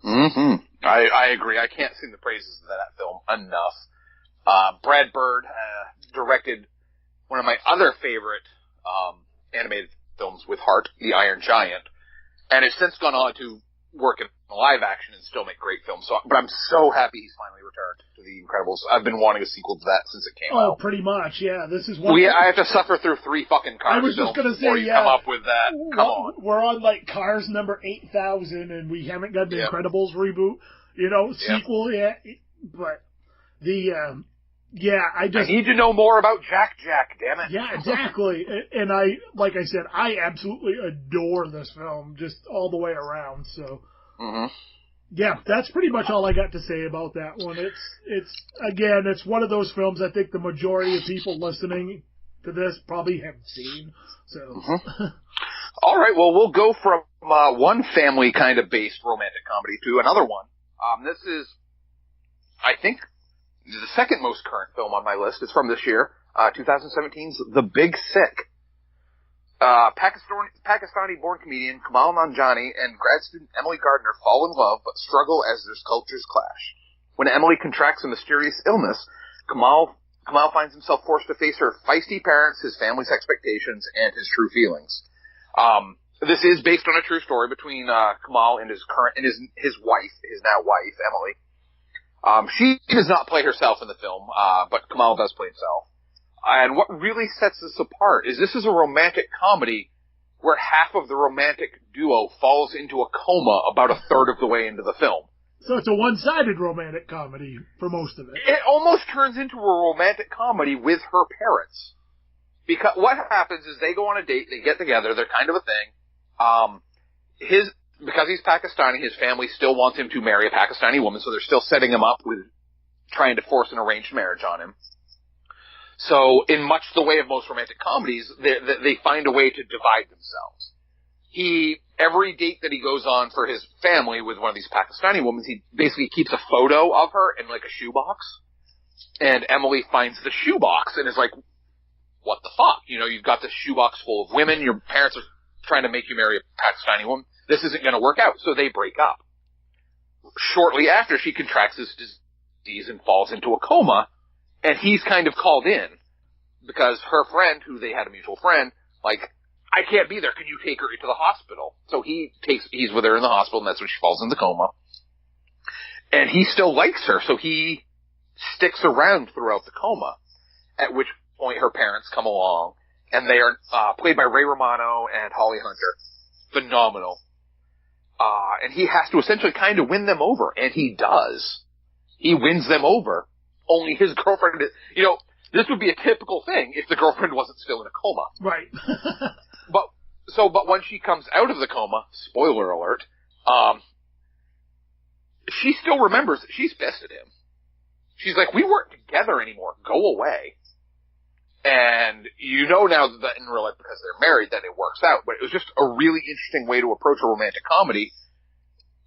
Mm-hmm. I agree. I can't sing the praises of that film enough. Brad Bird directed one of my other favorite animated films with heart, The Iron Giant, and has since gone on to work in live action and still make great films. But I'm so happy he's finally returned to The Incredibles. I've been wanting a sequel to that since it came out. Oh, pretty much, yeah. This is one. I have to suffer through 3 fucking Cars. I was just gonna say, come up with that. Come on. We're on like Cars number 8,000, and we haven't got the Incredibles reboot, sequel yet. But the I need to know more about Jack, damn it. Yeah, exactly. And like I said, I absolutely adore this film, just all the way around. So, yeah, that's pretty much all I got to say about that one. It's one of those films I think the majority of people listening to this probably haven't seen. So, all right, well, we'll go from one family kind of based romantic comedy to another one. This is, I think, the second most current film on my list. It's from this year, 2017's The Big Sick. Pakistani-born comedian Kamal Nanjiani and grad student Emily Gardner fall in love but struggle as their cultures clash. When Emily contracts a mysterious illness, Kamal finds himself forced to face her feisty parents, his family's expectations, and his true feelings. This is based on a true story between Kamal and his now wife, Emily. She does not play herself in the film, but Kamal does play himself. And what really sets this apart is this is a romantic comedy where half of the romantic duo falls into a coma about a third of the way into the film. So it's a one-sided romantic comedy for most of it. It almost turns into a romantic comedy with her parents. Because what happens is they go on a date, they get together, they're kind of a thing. Because he's Pakistani, his family still wants him to marry a Pakistani woman, so they're still setting him up with trying to force an arranged marriage on him. So, in much the way of most romantic comedies, they find a way to divide themselves. Every date that he goes on for his family with one of these Pakistani women, he basically keeps a photo of her in like a shoebox. And Emily finds the shoebox and is like, what the fuck? You've got this shoebox full of women, your parents are trying to make you marry a Pakistani woman. This isn't going to work out, so they break up. Shortly after, she contracts this disease and falls into a coma, and he's kind of called in because her friend, who they had a mutual friend, like, I can't be there. Can you take her to the hospital? So he's with her in the hospital, and that's when she falls into coma. And he still likes her, so he sticks around throughout the coma, at which point her parents come along, and they are played by Ray Romano and Holly Hunter. Phenomenal. And he has to essentially kind of win them over, and he does. He wins them over. Only his girlfriend is, this would be a typical thing if the girlfriend wasn't still in a coma. Right. But when she comes out of the coma, spoiler alert, she still remembers that she's pissed at him. She's like, we weren't together anymore. Go away. And now that in real life, because they're married, that it works out. But it was just a really interesting way to approach a romantic comedy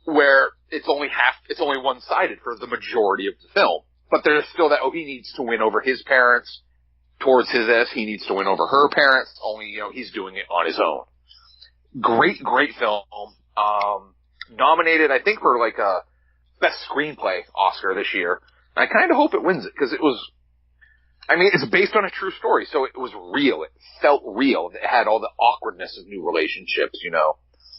where it's only one-sided for the majority of the film. But there's still that, he needs to win over his parents, towards his ass. He needs to win over her parents. Only, he's doing it on his own. Great film. Nominated, I think, for like a best screenplay Oscar this year. And I kind of hope it wins it because it's based on a true story, so it was real. It felt real. It had all the awkwardness of new relationships,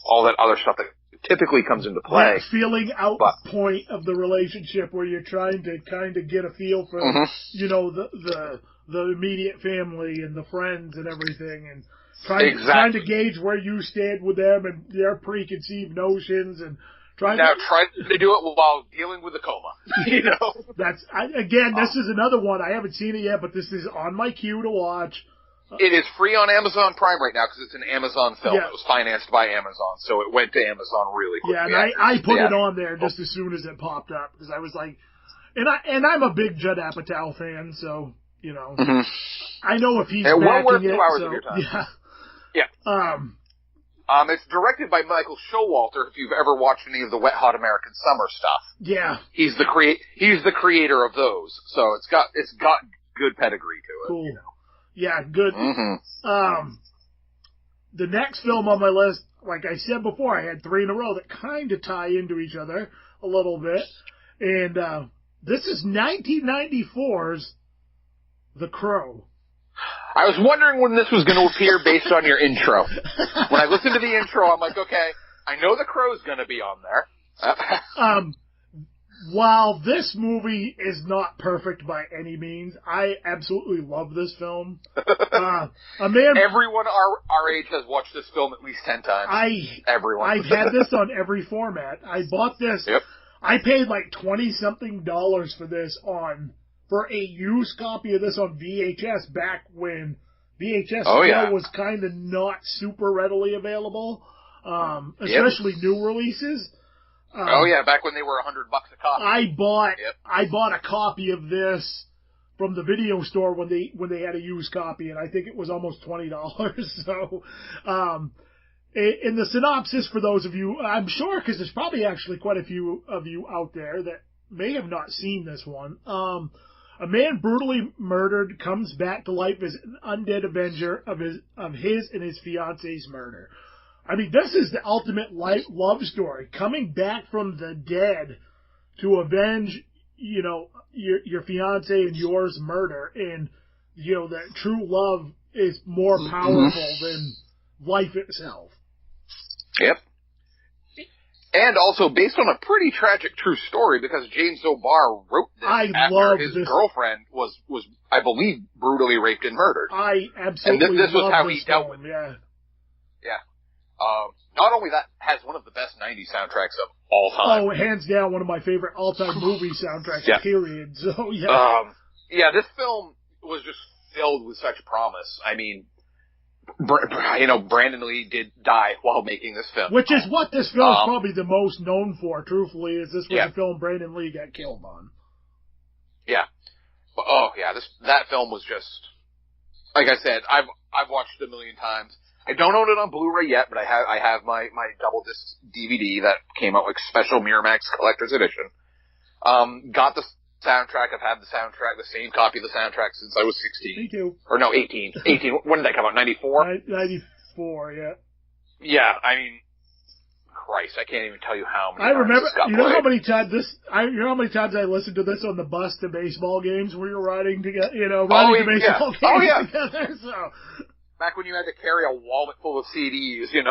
all that other stuff that typically comes into play. That feeling out point of the relationship where you're trying to kind of get a feel for, the immediate family and the friends and everything, and trying to gauge where you stand with them and their preconceived notions, and trying to do it while dealing with a coma. This is another one. I haven't seen it yet, but this is on my queue to watch. It is free on Amazon Prime right now because it's an Amazon film. Yeah. It was financed by Amazon, so it went to Amazon really quickly. Yeah, and I put it on there just as soon as it popped up because I was like, and I'm a big Judd Apatow fan, so I know if he's backing well worth 2 it. Hours of your time. Yeah. It's directed by Michael Showalter. If you've ever watched any of the Wet Hot American Summer stuff, yeah, he's the creator of those. So it's got good pedigree to it. Cool. Yeah, good. Mm-hmm. The next film on my list, like I said before, I had 3 in a row that kind of tie into each other a little bit, and this is 1994's The Crow. I was wondering when this was going to appear based on your intro. When I listened to the intro, I'm like, okay, I know The Crow's going to be on there. While this movie is not perfect by any means, I absolutely love this film. Everyone our age has watched this film at least 10 times. Everyone. I've had this on every format. I bought this. Yep. I paid like $20-something for this for a used copy of this on VHS back when VHS was kind of not super readily available, especially new releases. Back when they were $100 a copy. I bought a copy of this from the video store when they had a used copy, and I think it was almost $20. So, in the synopsis for those of you, I'm sure because there's probably actually quite a few of you out there that may have not seen this one. A man brutally murdered comes back to life as an undead avenger of his and his fiance's murder. I mean, this is the ultimate love story. Coming back from the dead to avenge, your fiance and yours murder. And, that true love is more powerful than life itself. Yep. And also based on a pretty tragic true story because James O'Barr wrote this after his girlfriend was, I believe, brutally raped and murdered. I absolutely And this was how he dealt with it. Yeah. Not only that, has one of the best 90s soundtracks of all time. Oh, hands down, one of my favorite all-time movie soundtracks, period. So, this film was just filled with such promise. I mean, Brandon Lee did die while making this film. Which is what this film is probably the most known for, truthfully, is this was the film Brandon Lee got killed on. Yeah. But, that film was just, like I said, I've watched it a million times. I don't own it on Blu-ray yet, but I have my double disc DVD that came out like special Miramax collector's edition. Got the soundtrack. I've had the same copy of the soundtrack since I was 16. Me too. Or no, 18. 18. When did that come out? 94? 94, yeah. Yeah, I mean, Christ, I can't even tell you how many times remember, this got you know played. How many times I listened to this on the bus to baseball games where you're riding together, to baseball games together, so. Back when you had to carry a wallet full of CDs, to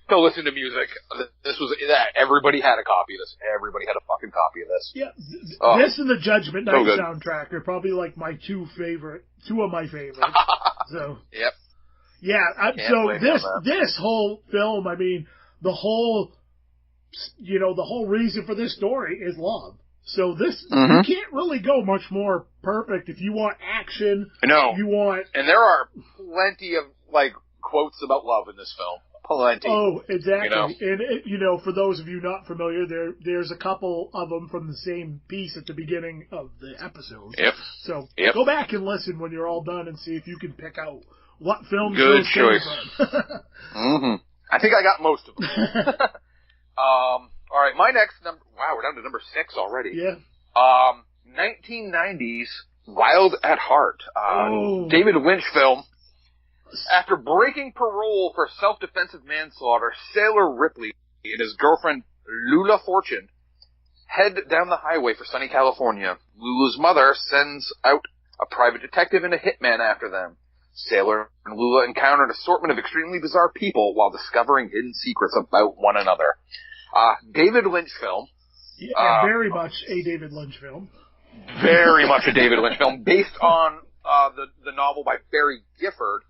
to listen to music. This was that. Everybody had a copy of this. Everybody had a fucking copy of this. Yeah, this and the Judgment Night soundtrack are probably like my two of my favorites. So. Yep. Yeah. This whole film, I mean, the whole reason for this story is love. So this, you can't really go much more perfect if you want action. No. And there are plenty of, quotes about love in this film. Plenty. Oh, exactly. And, for those of you not familiar, there's a couple of them from the same piece at the beginning of the episode. Yep. So go back and listen when you're all done and see if you can pick out what films Good those choice. came from. I think I got most of them. All right, my next number. Wow, we're down to number 6 already. Yeah. 1990s Wild at Heart. David Lynch film. After breaking parole for self-defensive manslaughter, Sailor Ripley and his girlfriend Lula Fortune head down the highway for sunny California. Lula's mother sends out a private detective and a hitman after them. Sailor and Lula encounter an assortment of extremely bizarre people while discovering hidden secrets about one another. David Lynch film. Yeah, very much a David Lynch film. Very much a David Lynch film, based on the novel by Barry Gifford,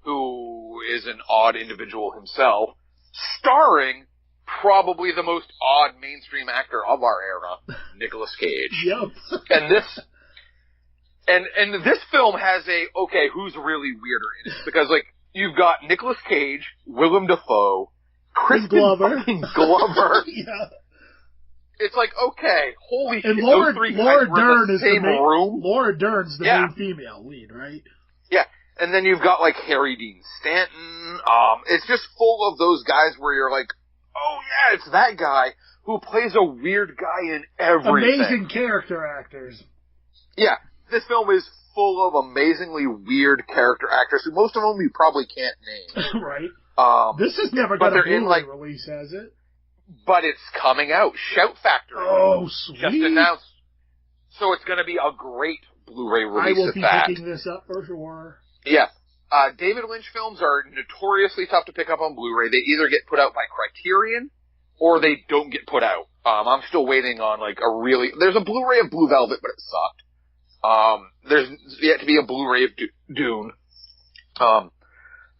who is an odd individual himself, starring probably the most odd mainstream actor of our era, Nicolas Cage. Yep. And this film has who's really weirder in it? Because, like, you've got Nicolas Cage, Willem Dafoe, Kristen Glover. fucking Glover. Yeah. It's like, okay, holy and shit, Laura, those three guys Laura were Dern in the is same the main, room. Laura Dern's the main female lead, right? Yeah. And then you've got, like, Harry Dean Stanton. It's just full of those guys where you're like, oh yeah, it's that guy who plays a weird guy in everything. Amazing character actors. Yeah. This film is full of amazingly weird character actors who most of them you probably can't name. Right. This has never got a Blu-ray release, has it? But it's coming out. Shout Factory. Oh, sweet. Just announced. So it's going to be a great Blu-ray release. I will be picking this up for sure. Yeah. David Lynch films are notoriously tough to pick up on Blu-ray. They either get put out by Criterion or they don't get put out. I'm still waiting on there's a Blu-ray of Blue Velvet, but it sucked. There's yet to be a Blu-ray of Dune.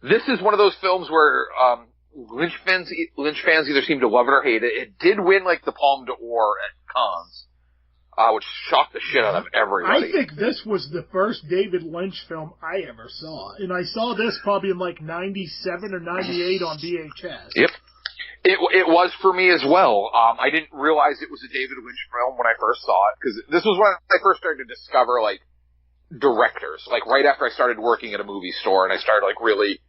This is one of those films where Lynch fans either seem to love it or hate it. It did win the Palme d'Or at Cannes, which shocked the shit out of everybody. I think this was the first David Lynch film I ever saw, and I saw this probably in 97 or 98 on VHS. Yep. It was for me as well. I didn't realize it was a David Lynch film when I first saw it, because this was when I first started to discover, directors. Right after I started working at a movie store, and I started, really,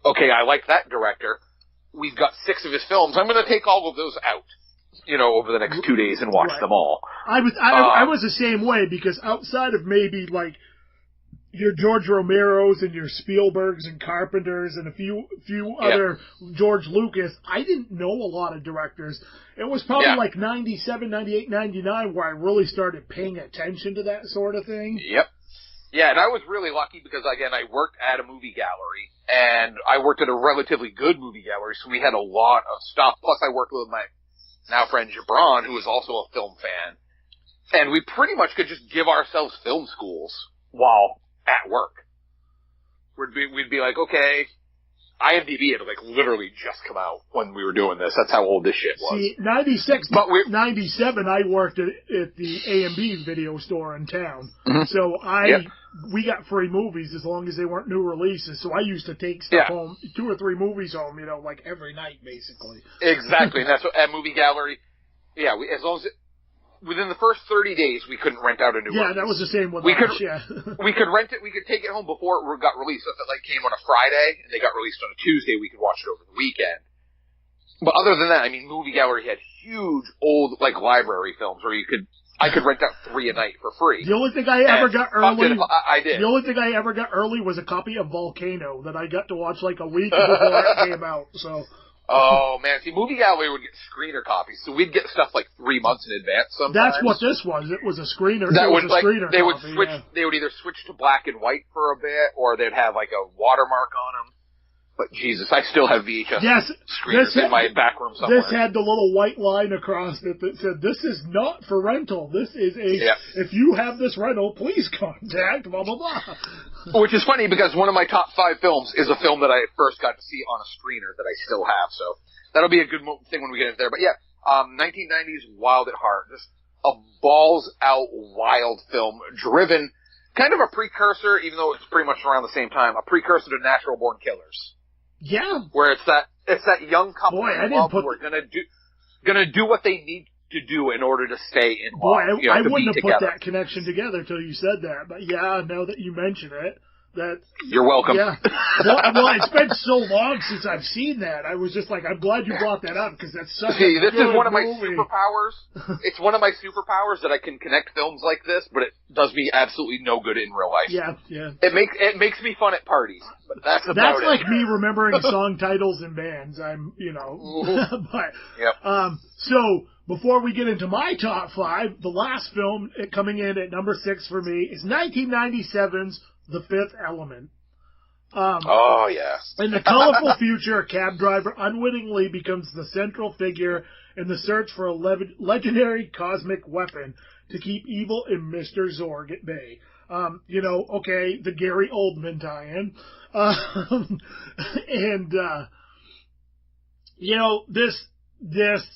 okay, I like that director. We've got 6 of his films. I'm going to take all of those out, over the next 2 days and watch them all. I was the same way, because outside of maybe, your George Romero's and your Spielberg's and Carpenter's and a few other George Lucas, I didn't know a lot of directors. It was probably 97, 98, 99 where I really started paying attention to that sort of thing. Yep. Yeah, and I was really lucky because, again, I worked at a movie gallery, and I worked at a relatively good movie gallery, so we had a lot of stuff. Plus, I worked with my now friend Gibran, who is also a film fan, and we pretty much could just give ourselves film schools while at work. We'd be like, okay, IMDb had literally just come out when we were doing this. That's how old this shit was. See, 96, 97, I worked at the A&B video store in town. Mm-hmm. So we got free movies as long as they weren't new releases. So I used to take stuff home, 2 or 3 movies home, every night basically. Exactly. And that's what, at Movie Gallery, as long as within the first 30 days, we couldn't rent out a new release. That was the same with we us, we could rent it, we could take it home before it got released. So if it came on a Friday and they got released on a Tuesday, we could watch it over the weekend. But other than that, Movie Gallery had huge old, library films where I could rent out 3 a night for free. The only thing I ever got early, I did. The only thing I ever got early was a copy of Volcano that I got to watch a week before it came out, so. Oh, man. See, Movie Gallery would get screener copies, so we'd get stuff 3 months in advance sometimes. That's what this was. It was a screener. They would copy, They would either switch to black and white for a bit, or they'd have, a watermark on them. But, Jesus, I still have VHS screeners in my back room somewhere. This had the little white line across it that said, this is not for rental. This is if you have this rental, please contact, blah, blah, blah. Which is funny because one of my top 5 films is a film that I first got to see on a screener that I still have. So that'll be a good thing when we get into there. But 1990s Wild at Heart. Just a balls-out wild film driven, kind of a precursor, even though it's pretty much around the same time, a precursor to Natural Born Killers. Yeah. Where it's that young couple who are gonna do what they need to do in order to stay in love. I wouldn't have put that connection together till you said that. But now that you mention it, You're welcome. Yeah. Well, it's been so long since I've seen that. I was just like, I'm glad you brought that up because that's such a this good is one of my movie. superpowers. It's one of my superpowers that I can connect films like this, but it does me absolutely no good in real life. Yeah, yeah. It makes me fun at parties, but that's about it. That's like me remembering song titles and bands. But yep. So before we get into my top 5, the last film coming in at number 6 for me is 1997's The Fifth Element. Oh, yes. In the colorful future, a cab driver unwittingly becomes the central figure in the search for a legendary cosmic weapon to keep evil in Mr. Zorg at bay. The Gary Oldman tie-in. This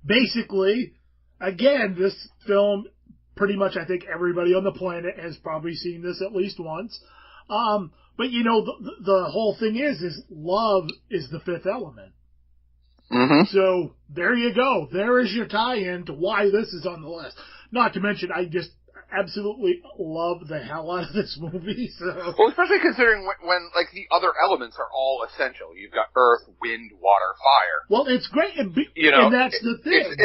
basically, again, this film, pretty much I think everybody on the planet has probably seen this at least once. But the whole thing is love is the fifth element. Mm-hmm. So there you go. There is your tie-in to why this is on the list. Not to mention, I just absolutely love the hell out of this movie. So. Well, especially considering when like the other elements are all essential. You've got earth, wind, water, fire. Well, it's great, and that's the thing.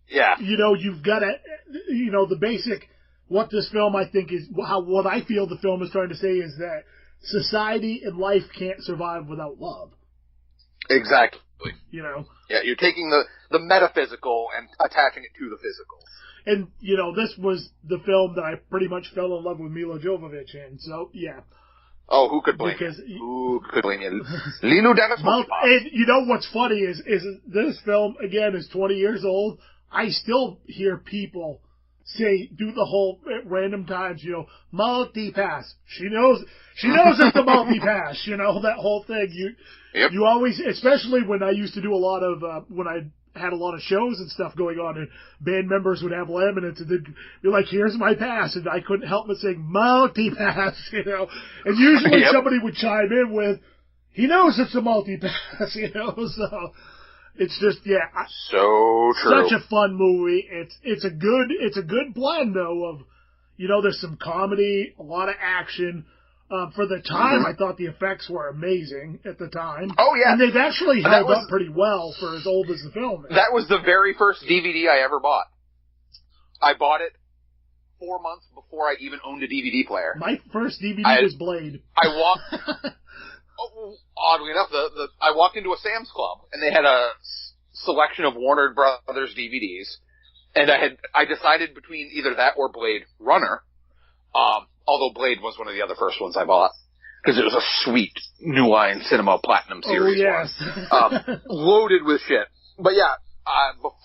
Yeah. You've got to, the basic. What this film, I think, is what I feel the film is trying to say is that society and life can't survive without love. Exactly. Yeah, you're taking the metaphysical and attaching it to the physical. And, this was the film that I pretty much fell in love with Mila Jovovich in, so, yeah. Oh, who could blame you? Who could blame you? Linu Dennis. And what's funny is this film, again, is 20 years old. I still hear people do the whole, at random times, multi-pass. She knows it's a multi-pass, that whole thing. You always, especially when I used to do a lot of, when I had a lot of shows and stuff going on, and band members would have laminates, and they'd be like, here's my pass, and I couldn't help but saying, multi-pass, and usually somebody would chime in with, he knows it's a multi-pass, so it's just, so true. Such a fun movie. It's a good blend, though, of, there's some comedy, a lot of action. For the time, I thought the effects were amazing at the time. Oh, yeah. And they've actually held up pretty well for as old as the film is. That was the very first DVD I ever bought. I bought it 4 months before I even owned a DVD player. My first DVD was Blade. Oddly enough, I walked into a Sam's Club, and they had a selection of Warner Brothers DVDs, and I decided between either that or Blade Runner, although Blade was one of the other first ones I bought, because it was a sweet New Line Cinema Platinum Series one. Loaded with shit. But yeah,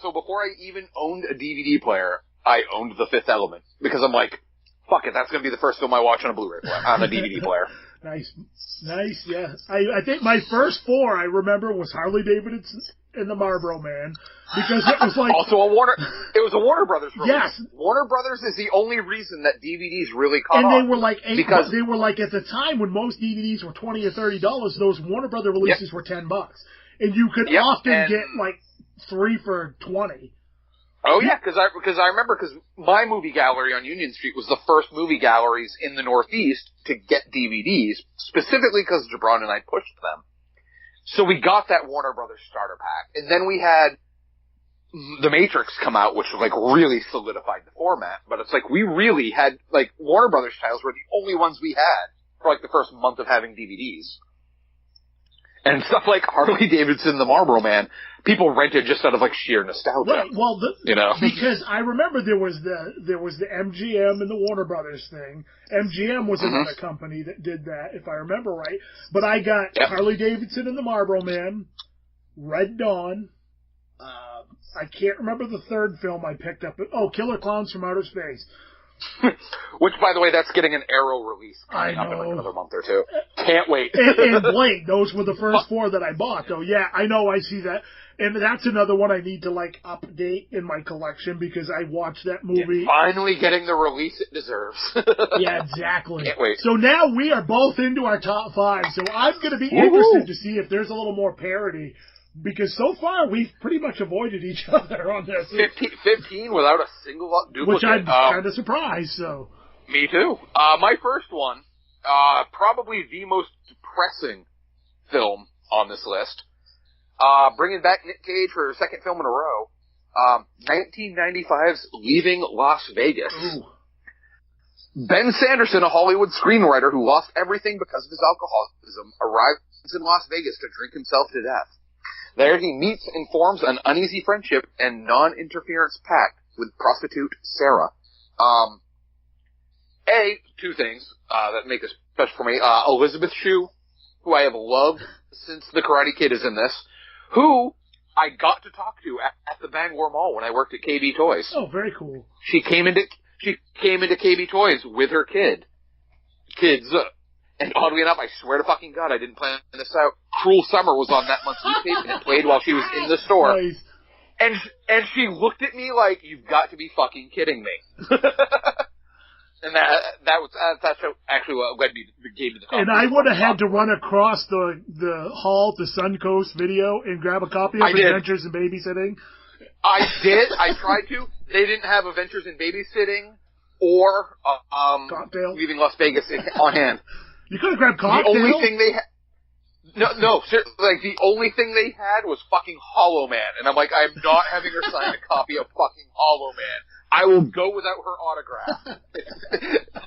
so before I even owned a DVD player, I owned The Fifth Element, because I'm like, fuck it, that's going to be the first film I watch on a Blu-ray player, on a DVD player. Nice, yeah. I think my first 4, I remember, was Harley Davidson and the Marlboro Man, because it was like... Also it was a Warner Brothers release. Yes. Warner Brothers is the only reason that DVDs really caught on. And they were like, they were like, at the time when most DVDs were $20 or $30, those Warner Brothers releases were $10. And you could often get like 3 for $20. Oh yeah, because I remember, because my movie gallery on Union Street was the first movie galleries in the Northeast to get DVDs, specifically because Jabron and I pushed them. So we got that Warner Brothers starter pack, and then we had The Matrix come out, which like really solidified the format. But it's like we really had, like, Warner Brothers titles were the only ones we had for like the first month of having DVDs. And stuff like Harley Davidson, the Marlboro Man, people rented just out of like sheer nostalgia. Right. Well, because I remember there was the MGM and the Warner Brothers thing. MGM was another company that did that, if I remember right. But I got Harley Davidson and the Marlboro Man, Red Dawn. I can't remember the third film I picked up. Oh, Killer Clowns from Outer Space. Which, by the way, that's getting an Arrow release coming up in like another month or two. Can't wait. and Blade, those were the first 4 that I bought, though. Yeah, I know, I see that. And that's another one I need to, like, update in my collection, because I watched that movie. Finally getting the release it deserves. Yeah, exactly. Can't wait. So now we are both into our top 5, so I'm going to be interested to see if there's a little more parity. Because so far, we've pretty much avoided each other on this. 15 without a single duplicate. Which I'm kind of surprised, so. Me too. My first one, probably the most depressing film on this list. Bringing back Nick Cage for a second film in a row. 1995's Leaving Las Vegas. Ooh. Ben Sanderson, a Hollywood screenwriter who lost everything because of his alcoholism, arrives in Las Vegas to drink himself to death. There he meets and forms an uneasy friendship and non-interference pact with prostitute Sarah. Two things that make this special for me. Elizabeth Shue, who I have loved since The Karate Kid is in this, who I got to talk to at the Bangor Mall when I worked at KB Toys. Oh, very cool. She came into KB Toys with her kids. And oddly enough, I swear to fucking God, I didn't plan this out. Cruel Summer was on that month's tape, and it played while she was in the store. Nice. And she looked at me like, "You've got to be fucking kidding me." And that's actually what led me gave me the confidence. And I would have had to run across the hall to Suncoast Video and grab a copy of Adventures in Babysitting. I did. I tried to. They didn't have Adventures in Babysitting or Cocktail. Leaving Las Vegas on hand. You could have grabbed Cocktail. The only thing they had. No, seriously, like, the only thing they had was fucking Hollow Man. And I'm like, I'm not having her sign a copy of fucking Hollow Man. I will go without her autograph.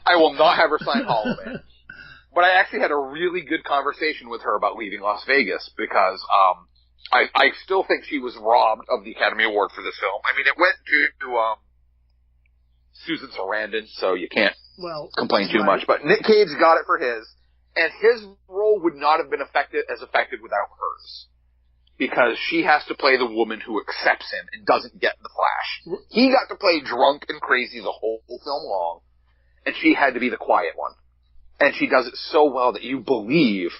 I will not have her sign Hollow Man. But I actually had a really good conversation with her about Leaving Las Vegas because I still think she was robbed of the Academy Award for this film. I mean, it went to Susan Sarandon, so you can't complain too much. But Nick Cage got it for his. And his role would not have been as effective without hers. Because she has to play the woman who accepts him and doesn't get the flash. He got to play drunk and crazy the whole film long. And she had to be the quiet one. And she does it so well that you believe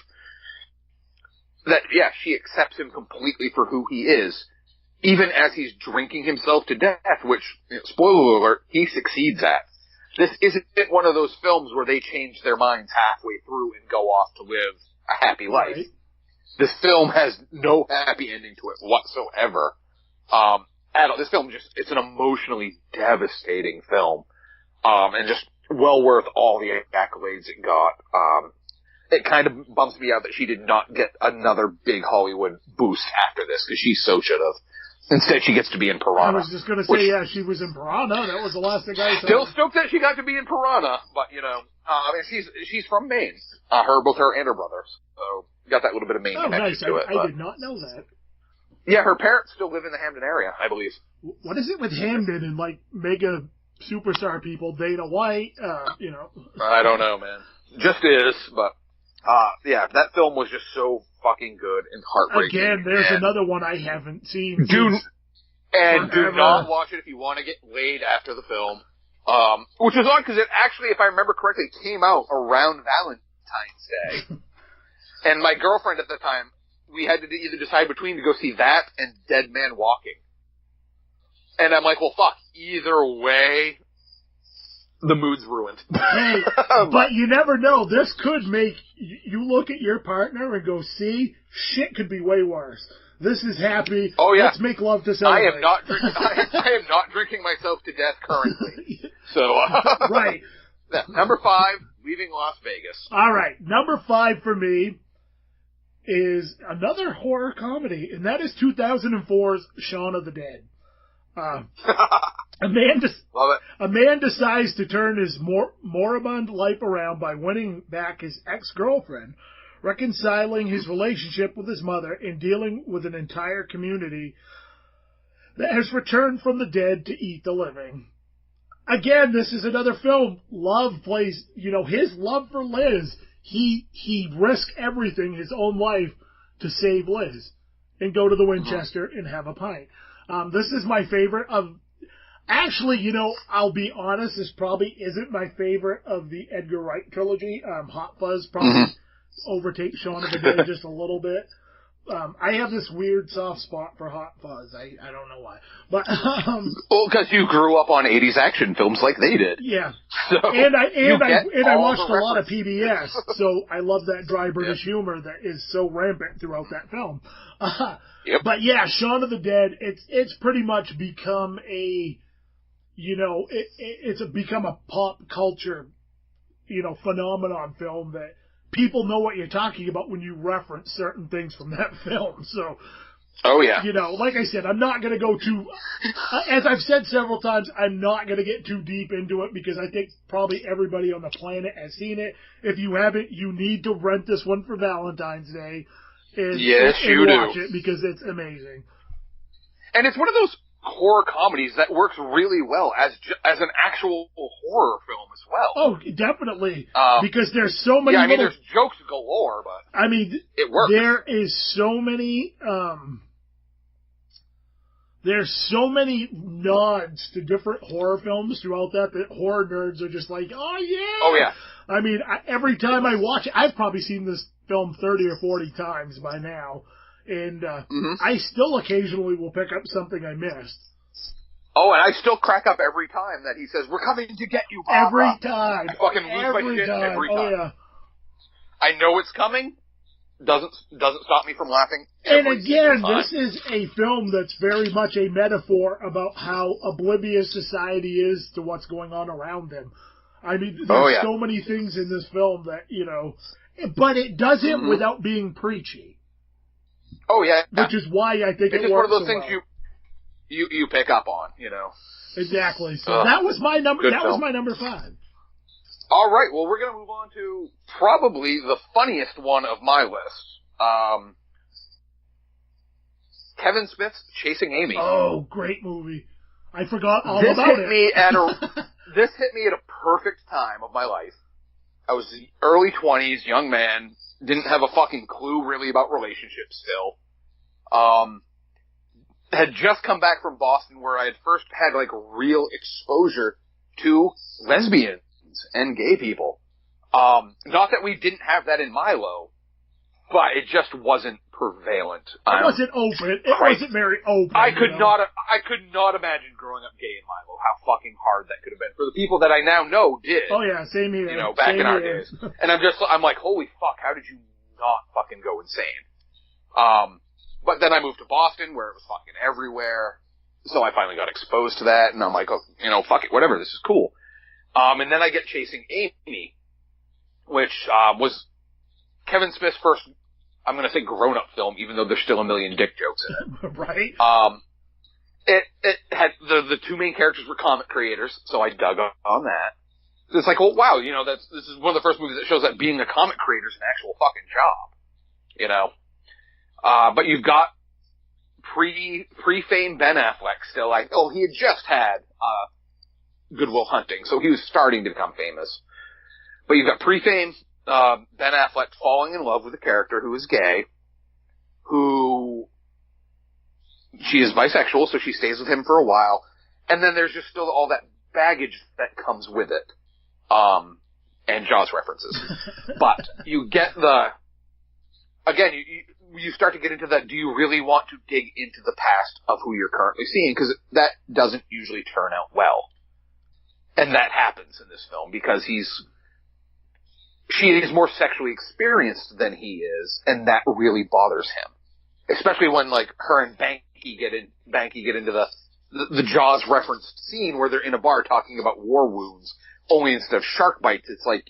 that, yeah, she accepts him completely for who he is. Even as he's drinking himself to death, which, spoiler alert, he succeeds at. This isn't one of those films where they change their minds halfway through and go off to live a happy life. Right. This film has no happy ending to it whatsoever. This film it's an emotionally devastating film. And just well worth all the accolades it got. It kind of bumps me out that she did not get another big Hollywood boost after this, because she so should have. Instead, she gets to be in Piranha. I was just going to say, she was in Piranha. That was the last thing I saw. Still stoked that she got to be in Piranha, but, she's from Maine. Both her and her brothers. So, got that little bit of Maine connection to it. I did not know that. Yeah, her parents still live in the Hamden area, I believe. What is it with Hamden and, mega superstar people, Dana White, I don't know, man. Just is, but, that film was just so fucking good and heartbreaking. Again, there's another one I haven't seen. Do not watch it if you want to get laid after the film. Which is odd, because it actually, if I remember correctly, came out around Valentine's Day. And my girlfriend at the time, we had to either decide between to go see that and Dead Man Walking. And I'm like, well, fuck, either way, the mood's ruined. Hey, but you never know. This could make you look at your partner and go, see, shit could be way worse. This is happy. Oh, yeah. Let's make love to celebrate. I am not drinking myself to death currently. So, right. Number 5, Leaving Las Vegas. All right. Number 5 for me is another horror comedy, and that is 2004's Shaun of the Dead. A man decides to turn his moribund life around by winning back his ex-girlfriend, reconciling his relationship with his mother, and dealing with an entire community that has returned from the dead to eat the living. Again, this is another film. Love plays, his love for Liz. He risked everything, his own life, to save Liz and go to the Winchester and have a pint. This is my favorite of... Actually, I'll be honest, this probably isn't my favorite of the Edgar Wright trilogy. Hot Fuzz probably overtakes Shaun of the Dead just a little bit. I have this weird soft spot for Hot Fuzz. I don't know why. But, because you grew up on 80s action films like they did. Yeah. So and I watched a lot of PBS, so I love that dry British humor that is so rampant throughout that film. Yep. But yeah, Shaun of the Dead, it's pretty much become a, it's become a pop culture, phenomenon film that people know what you're talking about when you reference certain things from that film. So, oh yeah, like I said, I'm not going to go too, as I've said several times, I'm not going to get too deep into it because I think probably everybody on the planet has seen it. If you haven't, you need to rent this one for Valentine's Day. And watch it because it's amazing. And it's one of those horror comedies that works really well as an actual horror film as well. Oh, definitely. Because there's so many. Yeah, I mean, there's jokes galore, but I mean, it works. There is so many. There's so many nods to different horror films throughout that horror nerds are just like, oh yeah. Oh yeah. I mean, every time I watch it, I've probably seen this film 30 or 40 times by now. And I still occasionally will pick up something I missed. Oh, and I still crack up every time that he says, "We're coming to get you, Papa." Every time. I fucking lose my shit every time. Oh, yeah. I know it's coming. Doesn't stop me from laughing. And again, this is a film that's very much a metaphor about how oblivious society is to what's going on around them. I mean, there's so many things in this film that, but it does it without being preachy. Oh yeah, which is why I think it's just one of those things you pick up on, Exactly. So that was my number. That was my number 5. All right. Well, we're gonna move on to probably the funniest one of my list. Kevin Smith's Chasing Amy. Oh, great movie! I forgot all about it. This hit me at a perfect time of my life. I was early 20s, young man. Didn't have a fucking clue really about relationships still. Had just come back from Boston where I had first had real exposure to lesbians and gay people. Not that we didn't have that in Milo, but it just wasn't prevalent. It wasn't open. It wasn't very open. I could not imagine growing up gay in Milo. How fucking hard that could have been for the people that I now know did. Oh yeah, same here. Back in our days. And I'm like, holy fuck, how did you not fucking go insane? But then I moved to Boston where it was fucking everywhere. So I finally got exposed to that and I'm like, oh, fuck it, whatever, this is cool. And then I get Chasing Amy, which, was Kevin Smith's first, I'm gonna say grown-up film, even though there's still a million dick jokes in it. Right. It had, the two main characters were comic creators, so I dug on that. It's like, oh wow, this is one of the first movies that shows that being a comic creator is an actual fucking job. But you've got pre-fame Ben Affleck still, he had just had, Good Will Hunting, so he was starting to become famous. But you've got pre-fame, Ben Affleck falling in love with a character who is gay, who, she is bisexual, so she stays with him for a while, and then there's just still all that baggage that comes with it. And Jaws references. But you get you start to get into that, do you really want to dig into the past of who you're currently seeing? Because that doesn't usually turn out well. And that happens in this film because she is more sexually experienced than he is, and that really bothers him. Especially when, her and Banky get into the Jaws referenced scene where they're in a bar talking about war wounds. Only instead of shark bites, it's I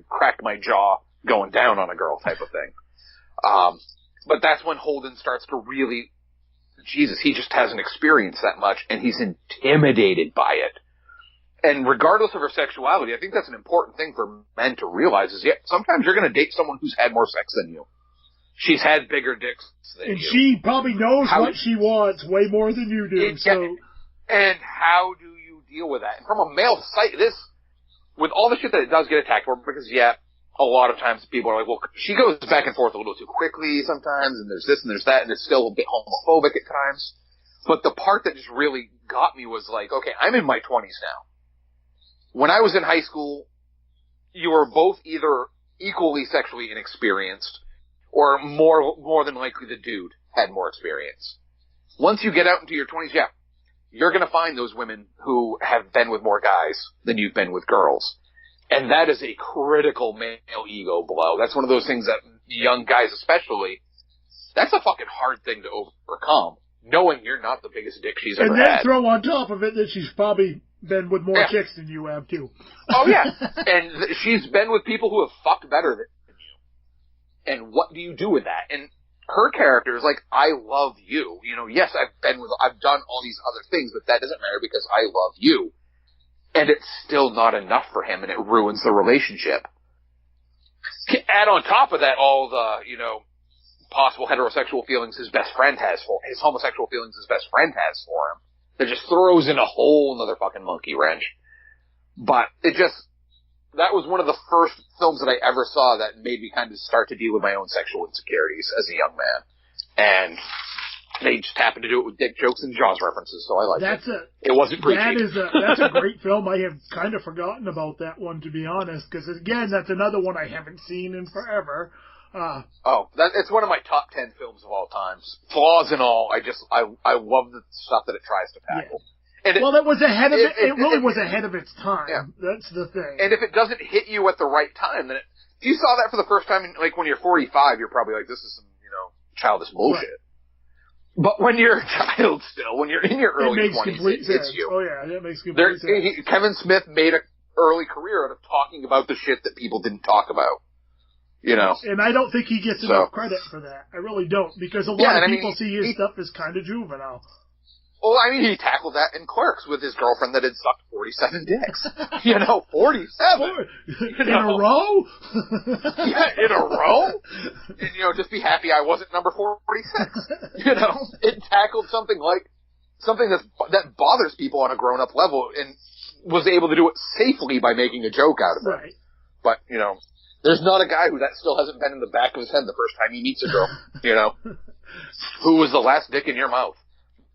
cracked my jaw going down on a girl type of thing. But that's when Holden starts to really, Jesus, he just hasn't experienced that much, and he's intimidated by it. And regardless of her sexuality, I think that's an important thing for men to realize is, sometimes you're going to date someone who's had more sex than you. She's had bigger dicks than you. And she probably knows what she wants way more than you do, And how do you deal with that? And from a male site, with all the shit that it does get attacked for, because a lot of times people are like, well, she goes back and forth a little too quickly sometimes, and there's this and there's that, and it's still a bit homophobic at times. But the part that just really got me was okay, I'm in my 20s now. When I was in high school, you were both either equally sexually inexperienced, or more than likely the dude had more experience. Once you get out into your 20s, you're gonna find those women who have been with more guys than you've been with girls. And that is a critical male ego blow. That's one of those things that young guys especially, that's a fucking hard thing to overcome, knowing you're not the biggest dick she's ever had. And then throw on top of it that she's probably been with more chicks than you have, too. Oh, yeah. And she's been with people who have fucked better than you. And what do you do with that? And her character is like, I love you. You know, yes, I've done all these other things, but that doesn't matter because I love you. And it's still not enough for him, and it ruins the relationship. Add on top of that all the, you know, possible heterosexual feelings his homosexual feelings his best friend has for him. That just throws in a whole another fucking monkey wrench. But that was one of the first films that I ever saw that made me kind of start to deal with my own sexual insecurities as a young man. And they just happened to do it with dick jokes and Jaws references, so I liked it. It wasn't preachy. That's a great film. I have kind of forgotten about that one, to be honest, because, again, that's another one I haven't seen in forever. It's one of my top 10 films of all time. Flaws and all, I love the stuff that it tries to tackle. Yeah. And it was ahead of it really was ahead of its time. Yeah. That's the thing. And if it doesn't hit you at the right time, then if you saw that for the first time, like when you're 45, you're probably like, this is some, you know, childish bullshit. Right. But when you're a child still, when you're in your early 20s, it's you. Oh, yeah, that makes complete sense. Kevin Smith made an early career out of talking about the shit that people didn't talk about. You know. And I don't think he gets enough credit for that. I really don't. Because a lot of people see his stuff as kind of juvenile. Well, I mean, he tackled that in Clerks with his girlfriend that had sucked 47 dicks. You know, 47. In a row? Yeah, in a row? And, you know, just be happy I wasn't number 46. You know, it tackled something that bothers people on a grown-up level and was able to do it safely by making a joke out of it. Right. But, you know, there's not a guy who that still hasn't been in the back of his head the first time he meets a girl, you know? Who was the last dick in your mouth?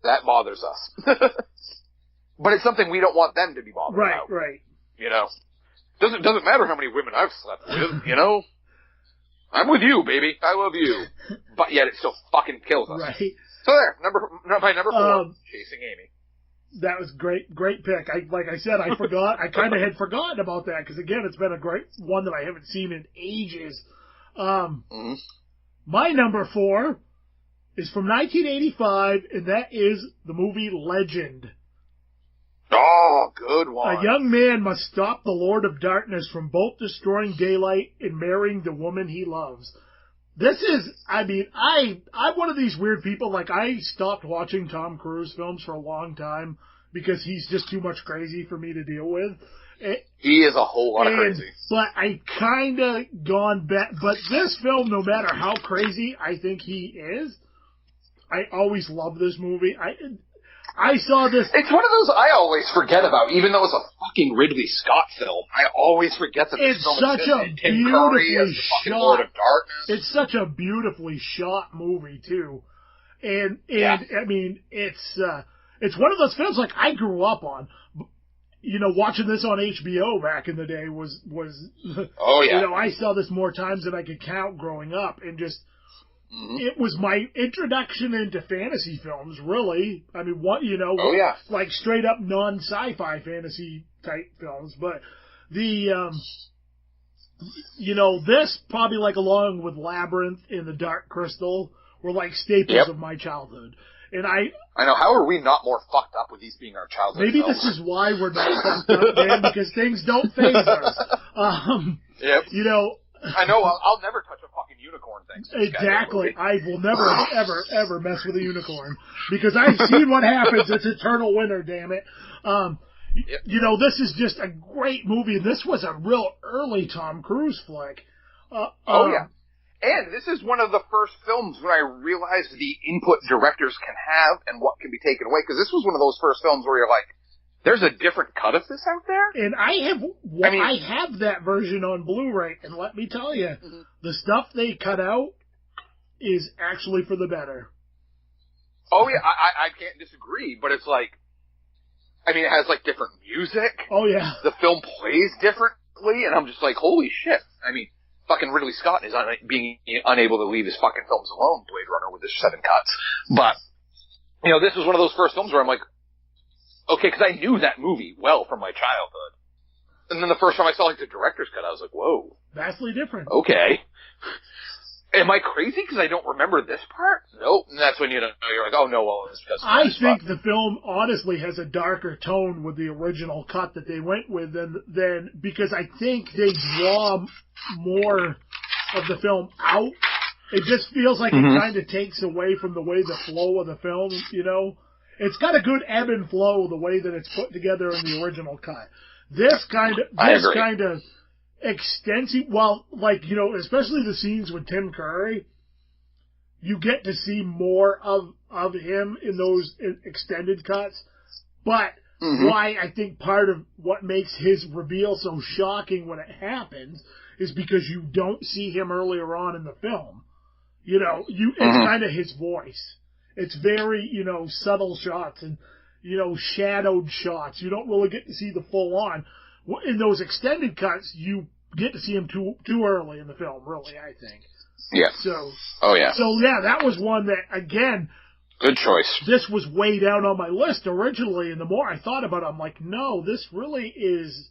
That bothers us. But it's something we don't want them to be bothered about. Right. You know? Doesn't matter how many women I've slept with, you know? I'm with you, baby. I love you. But yet it still fucking kills us. Right. So there, my number 4, Chasing Amy. That was great pick. Like I said, I forgot. I kind of had forgotten about that because, again, it's been a great one that I haven't seen in ages. My number 4 is from 1985, and that is the movie Legend. Oh, good one. A young man must stop the Lord of Darkness from both destroying daylight and marrying the woman he loves. This is, I mean, I'm one of these weird people, like, I stopped watching Tom Cruise films for a long time because he's just too much crazy for me to deal with. He is a whole lot of crazy. But I kind of gone back, but this film, no matter how crazy I think he is, I always love this movie. I saw this. It's one of those I always forget about, even though it's a fucking Ridley Scott film. I always forget that it's such a beautifully shot. Lord of Darkness. It's such a beautifully shot movie too, and I mean it's one of those films like I grew up on. You know, watching this on HBO back in the day was oh yeah. You know, I saw this more times than I could count growing up, and just. It was my introduction into fantasy films, really. I mean, like straight up non-sci-fi fantasy type films. But this probably like along with Labyrinth and The Dark Crystal were like staples of my childhood. And I know, how are we not more fucked up with these being our childhood maybe films? This is why we're not fucked up, Dan, because things don't faze us. Yep. You know, I know. I'll never touch a fucking unicorn thing. Exactly. I will never, ever mess with a unicorn because I've seen what happens. It's eternal winter, damn it. You know, this is just a great movie. This was a real early Tom Cruise flick. Yeah. And this is one of the first films when I realized the input directors can have and what can be taken away. Because this was one of those first films where you're like, there's a different cut of this out there? And I have that version on Blu-ray, and let me tell you, the stuff they cut out is actually for the better. Oh, yeah, I can't disagree, but it's like, I mean, it has, like, different music. Oh, yeah. The film plays differently, and I'm just like, holy shit. I mean, fucking Ridley Scott is being unable to leave his fucking films alone, Blade Runner, with his 7 cuts. But, you know, this was one of those first films where I'm like, okay, because I knew that movie well from my childhood. And then the first time I saw, like, the director's cut, I was like, whoa. Vastly different. Okay. Am I crazy because I don't remember this part? Nope. And that's when you're like, oh no, well, it's because I think the film honestly has a darker tone with the original cut that they went with than because I think they draw more of the film out. It just feels like it kind of takes away from the way the flow of the film, you know. It's got a good ebb and flow the way that it's put together in the original cut. This kind of extensive, well, like, you know, especially the scenes with Tim Curry, you get to see more of him in those extended cuts. But why I think part of what makes his reveal so shocking when it happens is because you don't see him earlier on in the film. You know, it's kind of his voice. It's very, you know, subtle shots and, you know, shadowed shots. You don't really get to see the full on. In those extended cuts, you get to see him too early in the film, really, I think. Yeah. So, that was one that, again, good choice. This was way down on my list originally, and the more I thought about it, I'm like, no, this really is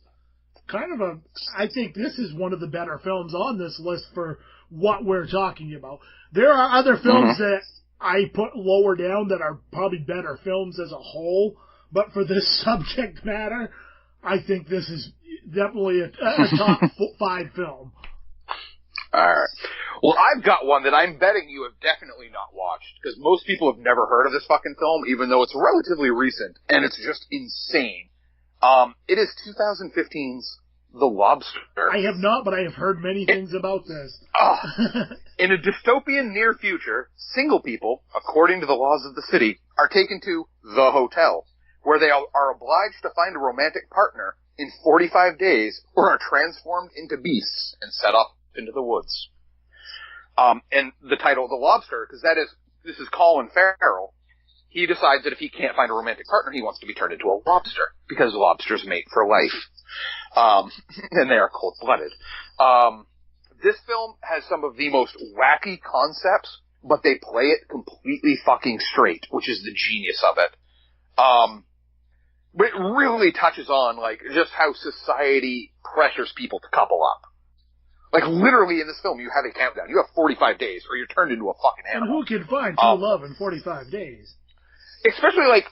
kind of I think this is one of the better films on this list for what we're talking about. There are other films that I put lower down that are probably better films as a whole, but for this subject matter, I think this is definitely a top 5 film. Alright. Well, I've got one that I'm betting you have definitely not watched, because most people have never heard of this fucking film, even though it's relatively recent, and it's just insane. It is 2015's The Lobster. I have not, but I have heard many things about this. In a dystopian near future, single people, according to the laws of the city, are taken to the hotel, where they are obliged to find a romantic partner in 45 days or are transformed into beasts and set off into the woods. And the title, The Lobster, because this is Colin Farrell, he decides that if he can't find a romantic partner, he wants to be turned into a lobster, because lobsters mate for life. And they are cold-blooded. This film has some of the most wacky concepts, but they play it completely fucking straight, which is the genius of it. But it really touches on, like, just how society pressures people to couple up. Like, literally in this film, you have a countdown. You have 45 days, or you're turned into a fucking animal. And who can find true love in 45 days? Especially, like,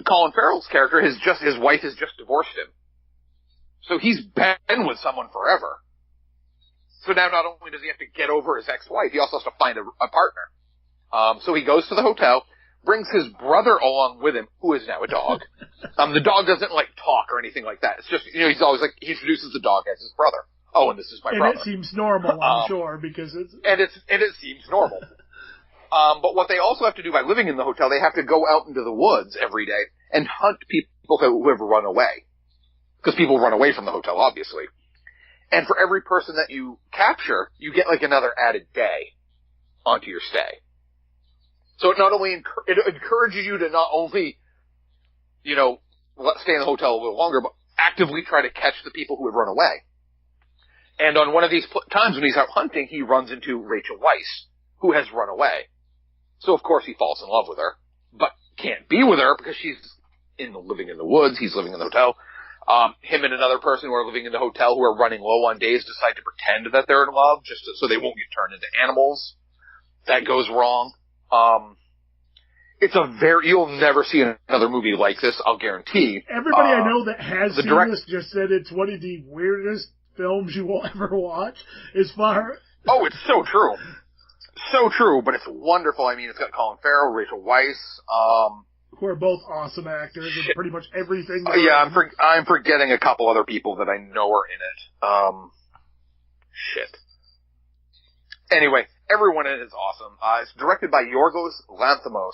Colin Farrell's character, his wife has just divorced him. So he's been with someone forever. So now not only does he have to get over his ex-wife, he also has to find a partner. So he goes to the hotel, brings his brother along with him, who is now a dog. The dog doesn't, like, talk or anything like that. It's just, you know, he's always like, he introduces the dog as his brother. Oh, and this is my brother. And it seems normal, I'm sure, because it's... And it seems normal. But what they also have to do by living in the hotel, they have to go out into the woods every day and hunt people who have run away. Because people run away from the hotel, obviously. And for every person that you capture, you get, like, another added day onto your stay. So it not only it encourages you to not only, you know, stay in the hotel a little longer, but actively try to catch the people who have run away. And on one of these times when he's out hunting, he runs into Rachel Weisz, who has run away. So of course he falls in love with her, but can't be with her because she's living in the woods, he's living in the hotel. Him and another person who are living in the hotel who are running low on days decide to pretend that they're in love so they won't get turned into animals. That goes wrong. You'll never see another movie like this, I'll guarantee. Everybody I know that has seen this just said it's one of the weirdest films you will ever watch. Oh, it's so true. So true, but it's wonderful. I mean, it's got Colin Farrell, Rachel Weisz, who are both awesome actors in pretty much everything. I'm forgetting a couple other people that I know are in it. Shit. Anyway, everyone in it is awesome. It's directed by Yorgos Lanthimos,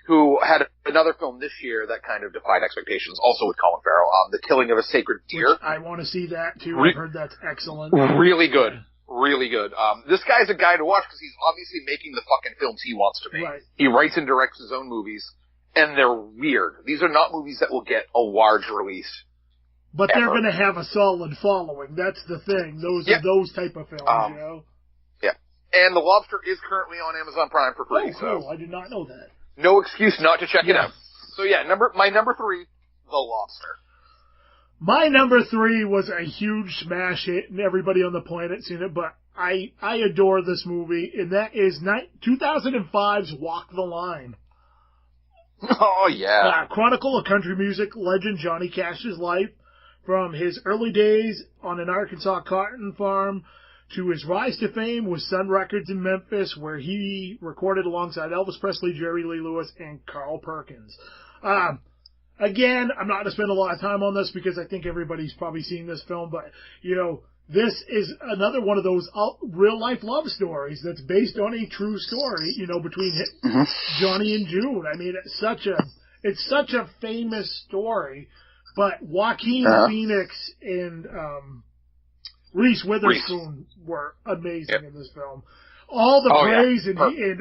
who had another film this year that kind of defied expectations, also with Colin Farrell, The Killing of a Sacred Deer. Which I want to see that, too. I've heard that's excellent. Really good. Really good. This guy's a guy to watch because he's obviously making the fucking films he wants to make. Right. He writes and directs his own movies, and they're weird. These are not movies that will get a large release. But they're going to have a solid following. That's the thing. Those are those type of films, you know? Yeah. And The Lobster is currently on Amazon Prime for free. Oh, cool. I did not know that. No excuse not to check it out. So yeah, my number 3, The Lobster. My number 3 was a huge smash hit, and everybody on the planet's seen it, but I adore this movie, and that is 2005's Walk the Line. Oh, yeah. Chronicle of country music legend Johnny Cash's life, from his early days on an Arkansas cotton farm to his rise to fame with Sun Records in Memphis, where he recorded alongside Elvis Presley, Jerry Lee Lewis, and Carl Perkins. Again, I'm not going to spend a lot of time on this because I think everybody's probably seen this film, but, this is another one of those real-life love stories that's based on a true story, between Johnny and June. I mean, it's such a famous story, but Joaquin Phoenix and Reese Witherspoon were amazing in this film. All the praise and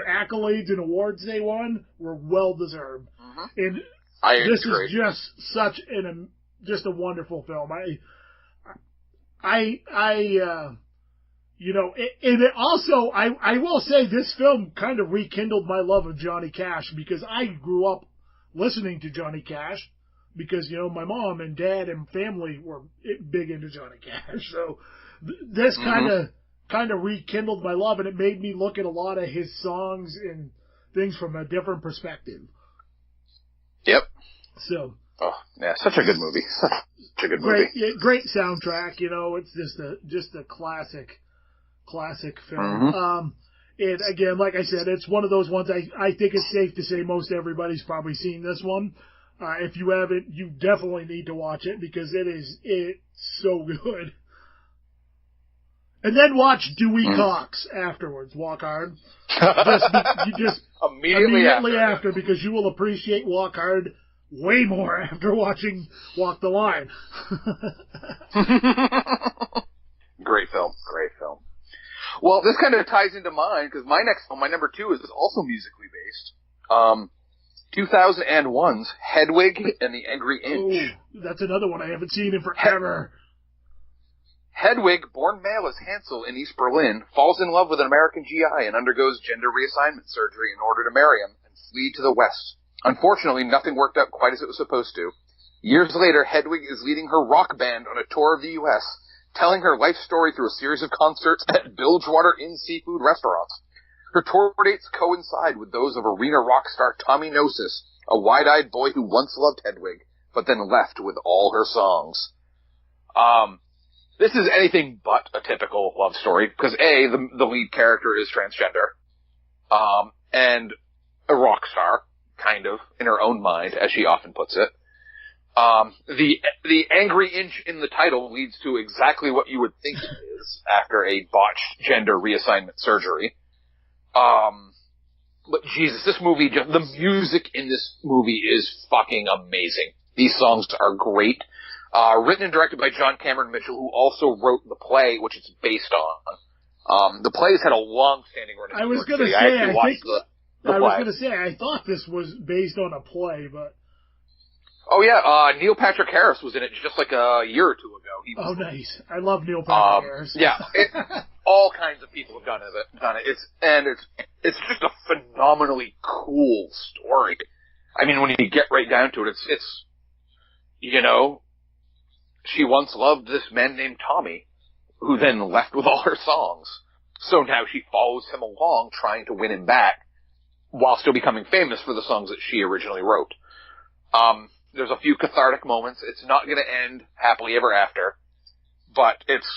accolades and awards they won were well-deserved. And this is just such just a wonderful film. And it also, I will say this film kind of rekindled my love of Johnny Cash, because I grew up listening to Johnny Cash because, my mom and dad and family were big into Johnny Cash. So this kind of rekindled my love, and it made me look at a lot of his songs and things from a different perspective. Yep. So. Oh, yeah, such a good movie. Such a good movie. Great soundtrack, it's just a classic film. And again, like I said, it's one of those ones I think it's safe to say most everybody's probably seen this one. If you haven't, you definitely need to watch it because it's so good. And then watch Dewey Cox afterwards. Walk Hard. Just immediately after, because you will appreciate Walk Hard way more after watching Walk the Line. Great film. Well, this kind of ties into mine, because my next film, my number 2, is also musically based. 2001's Hedwig and the Angry Inch. Oh, that's another one I haven't seen in forever. Hedwig, born male as Hansel in East Berlin, falls in love with an American GI and undergoes gender reassignment surgery in order to marry him and flee to the West. Unfortunately, nothing worked out quite as it was supposed to. Years later, Hedwig is leading her rock band on a tour of the U.S., telling her life story through a series of concerts at Bilgewater Inn seafood restaurants. Her tour dates coincide with those of arena rock star Tommy Gnosis, a wide-eyed boy who once loved Hedwig, but then left with all her songs. This is anything but a typical love story, because A, the lead character is transgender, and a rock star, kind of, in her own mind, as she often puts it. The Angry Inch in the title leads to exactly what you would think it is after a botched gender reassignment surgery. But Jesus, this movie, the music in this movie is fucking amazing. These songs are great. Written and directed by John Cameron Mitchell, who also wrote the play, which it's based on. The play's had a long-standing run. I was going to say, I thought this was based on a play, but... Oh, yeah, Neil Patrick Harris was in it just like a year or two ago. Nice. I love Neil Patrick Harris. Yeah, all kinds of people have done it. It's just a phenomenally cool story. I mean, when you get right down to it, it's she once loved this man named Tommy, who then left with all her songs. So now she follows him along, trying to win him back, while still becoming famous for the songs that she originally wrote. There's a few cathartic moments. It's not going to end happily ever after, but it's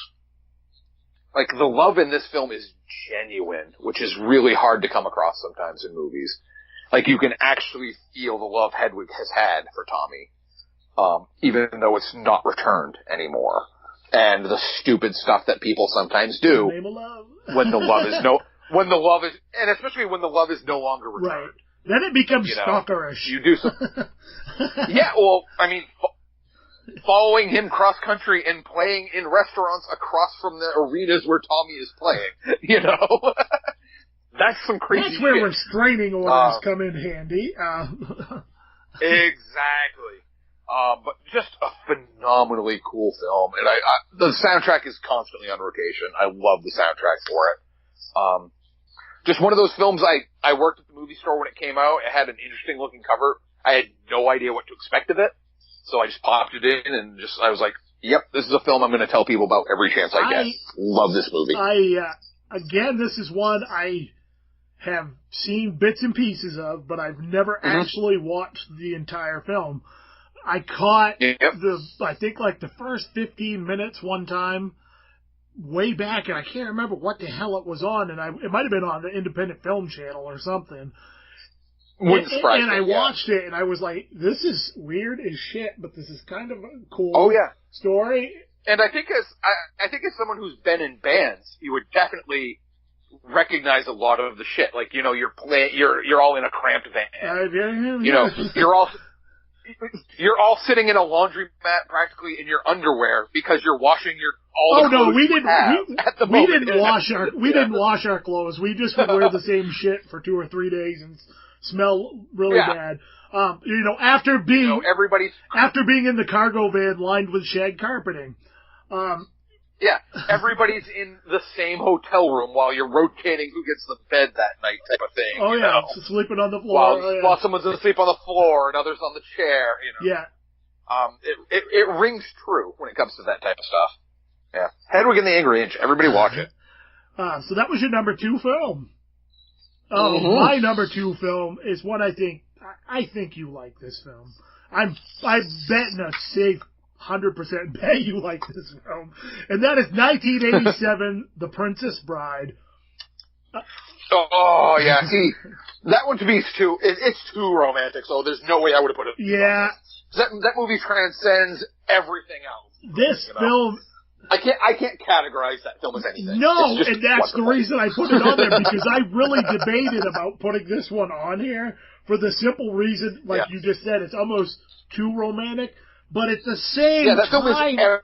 like the love in this film is genuine, which is really hard to come across sometimes in movies. Like, you can actually feel the love Hedwig has had for Tommy, even though it's not returned anymore. And the stupid stuff that people sometimes do when the love is and especially when the love is no longer returned. Right. Then it becomes stalkerish. You do some. Yeah, well, I mean, following him cross-country and playing in restaurants across from the arenas where Tommy is playing, That's some crazy That's where shit. Restraining orders come in handy. Exactly. But just a phenomenally cool film. And the soundtrack is constantly on rotation. I love the soundtrack for it. Just one of those films I worked at the movie store when it came out. It had an interesting looking cover. I had no idea what to expect of it. So I just popped it in and I was like, yep, this is a film I'm going to tell people about every chance I get. Love this movie. again, this is one I have seen bits and pieces of, but I've never actually watched the entire film. I caught I think like the first 15 minutes one time way back, and I can't remember what the hell it was on, and it might have been on the Independent Film Channel or something. And I watched it, and I was like, this is weird as shit, but this is kind of a cool story. And I think as someone who's been in bands, you would definitely recognize a lot of the shit. Like, you know, you're all in a cramped van. You know, you're all sitting in a laundromat practically in your underwear because you're washing all the clothes we didn't wash our clothes. We just would wear the same shit for 2 or 3 days and smell really bad. You know, after being in the cargo van lined with shag carpeting. Everybody's in the same hotel room while you're rotating who gets the bed that night type of thing. Oh, yeah, sleeping on the floor. While someone's asleep on the floor and others on the chair, you know. Yeah. It rings true when it comes to that type of stuff. Yeah. Hedwig and the Angry Inch. Everybody watch it. So that was your number 2 film. My number 2 film is one I think you like this film. I'm betting a safe 100% bet you like this film. And that is 1987, The Princess Bride. Oh, yeah. See, that one to me is it's too romantic, so there's no way I would have put it. Yeah. That movie transcends everything else. This film... I can't categorize that film as anything. No, and that's the reason I put it on there, because I really debated about putting this one on here for the simple reason, like you just said, it's almost too romantic. But at the same time... that film is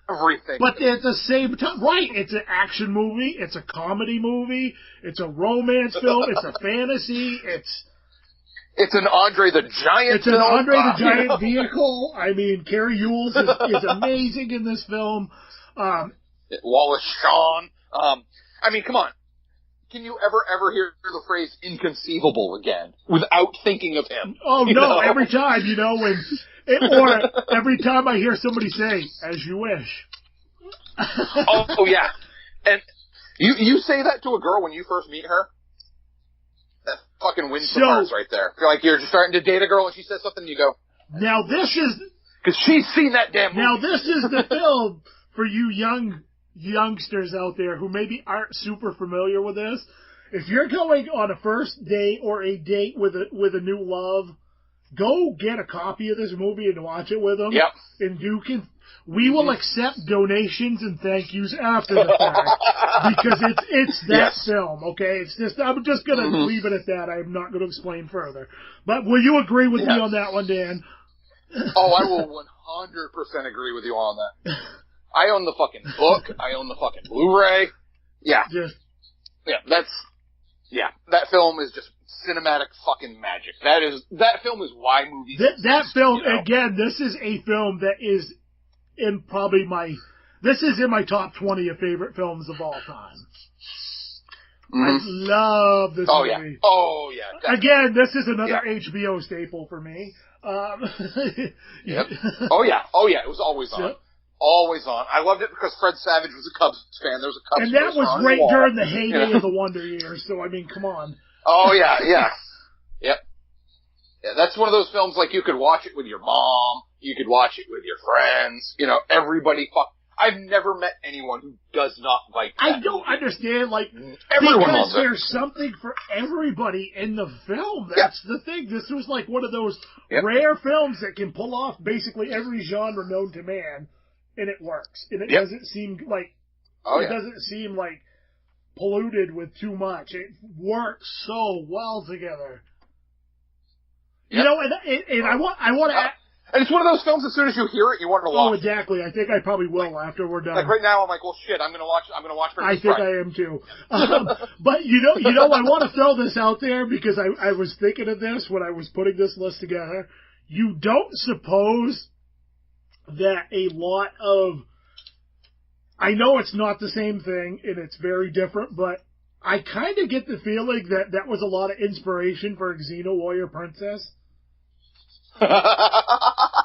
everything. But at the same time... Right, it's an action movie, it's a comedy movie, it's a romance film, it's a fantasy, It's an Andre the Giant It's an Andre the Giant vehicle. I mean, Carrie Ewells is amazing in this film. Wallace Shawn. I mean, come on. Can you ever hear the phrase inconceivable again without thinking of him? Oh, no, every time, you know, or every time I hear somebody say, as you wish. Oh, yeah. And you say that to a girl when you first meet her? That fucking wins the hearts right there. Feel like you're just starting to date a girl and she says something and you go... Now this is... Because she's seen that damn movie. Now this is the film for you youngsters out there who maybe aren't super familiar with this. If you're going on a first date or a date with a new love, go get a copy of this movie and watch it with them. Yep. And we will accept donations and thank yous after the fact because it's that film, okay? It's just I'm just gonna leave it at that. I'm not gonna explain further. But will you agree with me on that one, Dan? Oh, I will 100% agree with you on that. I own the fucking book. I own the fucking Blu-ray. Yeah. That film is just cinematic fucking magic. That film is why movies that film, you know? Again, this is a film that is in my top 20 of favorite films of all time. I love this movie. Oh, yeah. Definitely. Again, this is another HBO staple for me. Yep. Oh, yeah. It was always on. Yep. Always on. I loved it because Fred Savage was a Cubs fan. There was a Cubs fan. And that was right during the heyday of the Wonder Years, so I mean, come on. Oh, yeah. Yep. Yeah, that's one of those films like you could watch it with your mom, you could watch it with your friends, you know, everybody I've never met anyone who does not like that. I don't understand, like, everyone because there's something for everybody in the film. That's the thing. This was like one of those rare films that can pull off basically every genre known to man. And it works. And it doesn't seem like doesn't seem like polluted with too much. It works so well together. Yep. You know, and I want to. And it's one of those films. As soon as you hear it, you want to watch. Oh, exactly. I think I probably will after we're done. Like right now, I'm like, well, shit. I'm gonna watch. I think I am too. But you know, I want to throw this out there because I was thinking of this when I was putting this list together. You don't suppose that a lot of, I know it's not the same thing and it's very different, but I kind of get the feeling that was a lot of inspiration for Xena Warrior Princess. I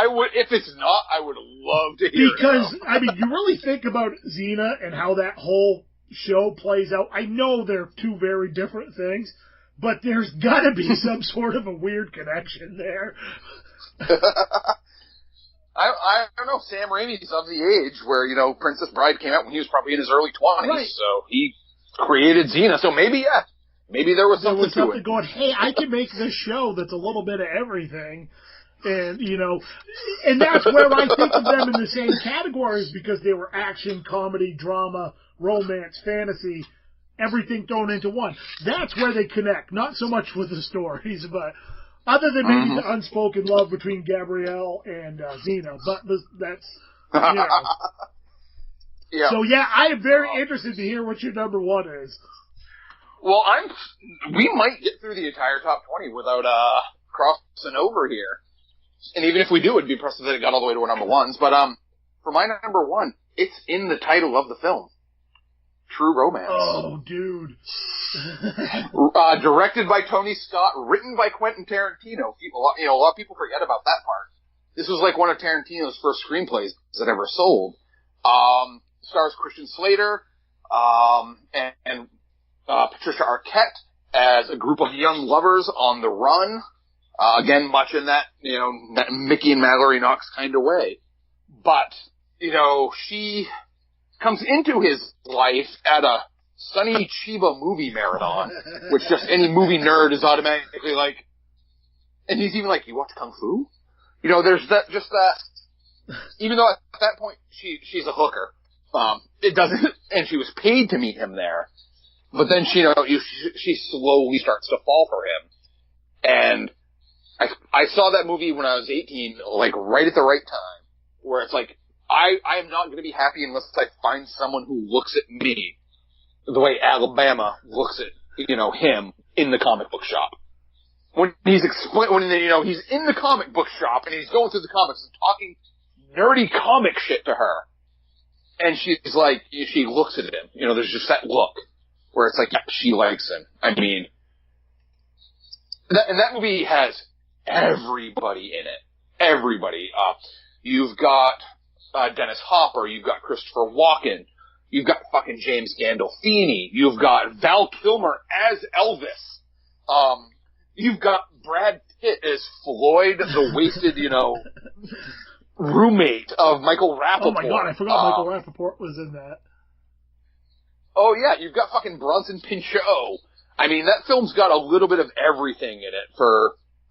would, if it's not, I would love to hear it. Because, I mean, you really think about Xena and how that whole show plays out, I know they're two very different things, but there's gotta be some sort of a weird connection there. I don't know. Sam Raimi's of the age where, Princess Bride came out when he was probably in his early 20s. Right. So he created Xena. So maybe there was something to it. Going, hey, I can make this show that's a little bit of everything. And, and that's where I think of them in the same categories because they were action, comedy, drama, romance, fantasy, everything thrown into one. That's where they connect. Not so much with the stories, but other than maybe the unspoken love between Gabrielle and Xena. But that's, Yeah. So, I am very interested to hear what your number one is. Well, we might get through the entire top 20 without crossing over here. And even if we do, it'd be impressive that it got all the way to our number ones. But for my number one, it's in the title of the film. True Romance. Oh, dude. Directed by Tony Scott, written by Quentin Tarantino. A lot of people forget about that part. This was like one of Tarantino's first screenplays that ever sold. Stars Christian Slater and Patricia Arquette as a group of young lovers on the run. Again, much in that, that Mickey and Mallory Knox kind of way. But, she comes into his life at a Sonny Chiba movie marathon, which just any movie nerd is automatically like, and he's even like, you watch Kung Fu? There's that, even though at that point she's a hooker, it doesn't, and she was paid to meet him there. But then she slowly starts to fall for him. And I saw that movie when I was 18, like right at the right time, where it's like, I am not going to be happy unless I find someone who looks at me the way Alabama looks at, him in the comic book shop. When he's he's in the comic book shop and he's going through the comics and talking nerdy comic shit to her. And she's like, she looks at him, there's just that look where it's like, yeah, she likes him. I mean, that movie has everybody in it. Everybody. You've got Dennis Hopper. You've got Christopher Walken. You've got fucking James Gandolfini. You've got Val Kilmer as Elvis. You've got Brad Pitt as Floyd, the wasted, roommate of Michael Rappaport. Oh my god, I forgot Michael Rappaport was in that. Oh yeah, you've got fucking Bronson Pinchot. I mean, that film's got a little bit of everything in it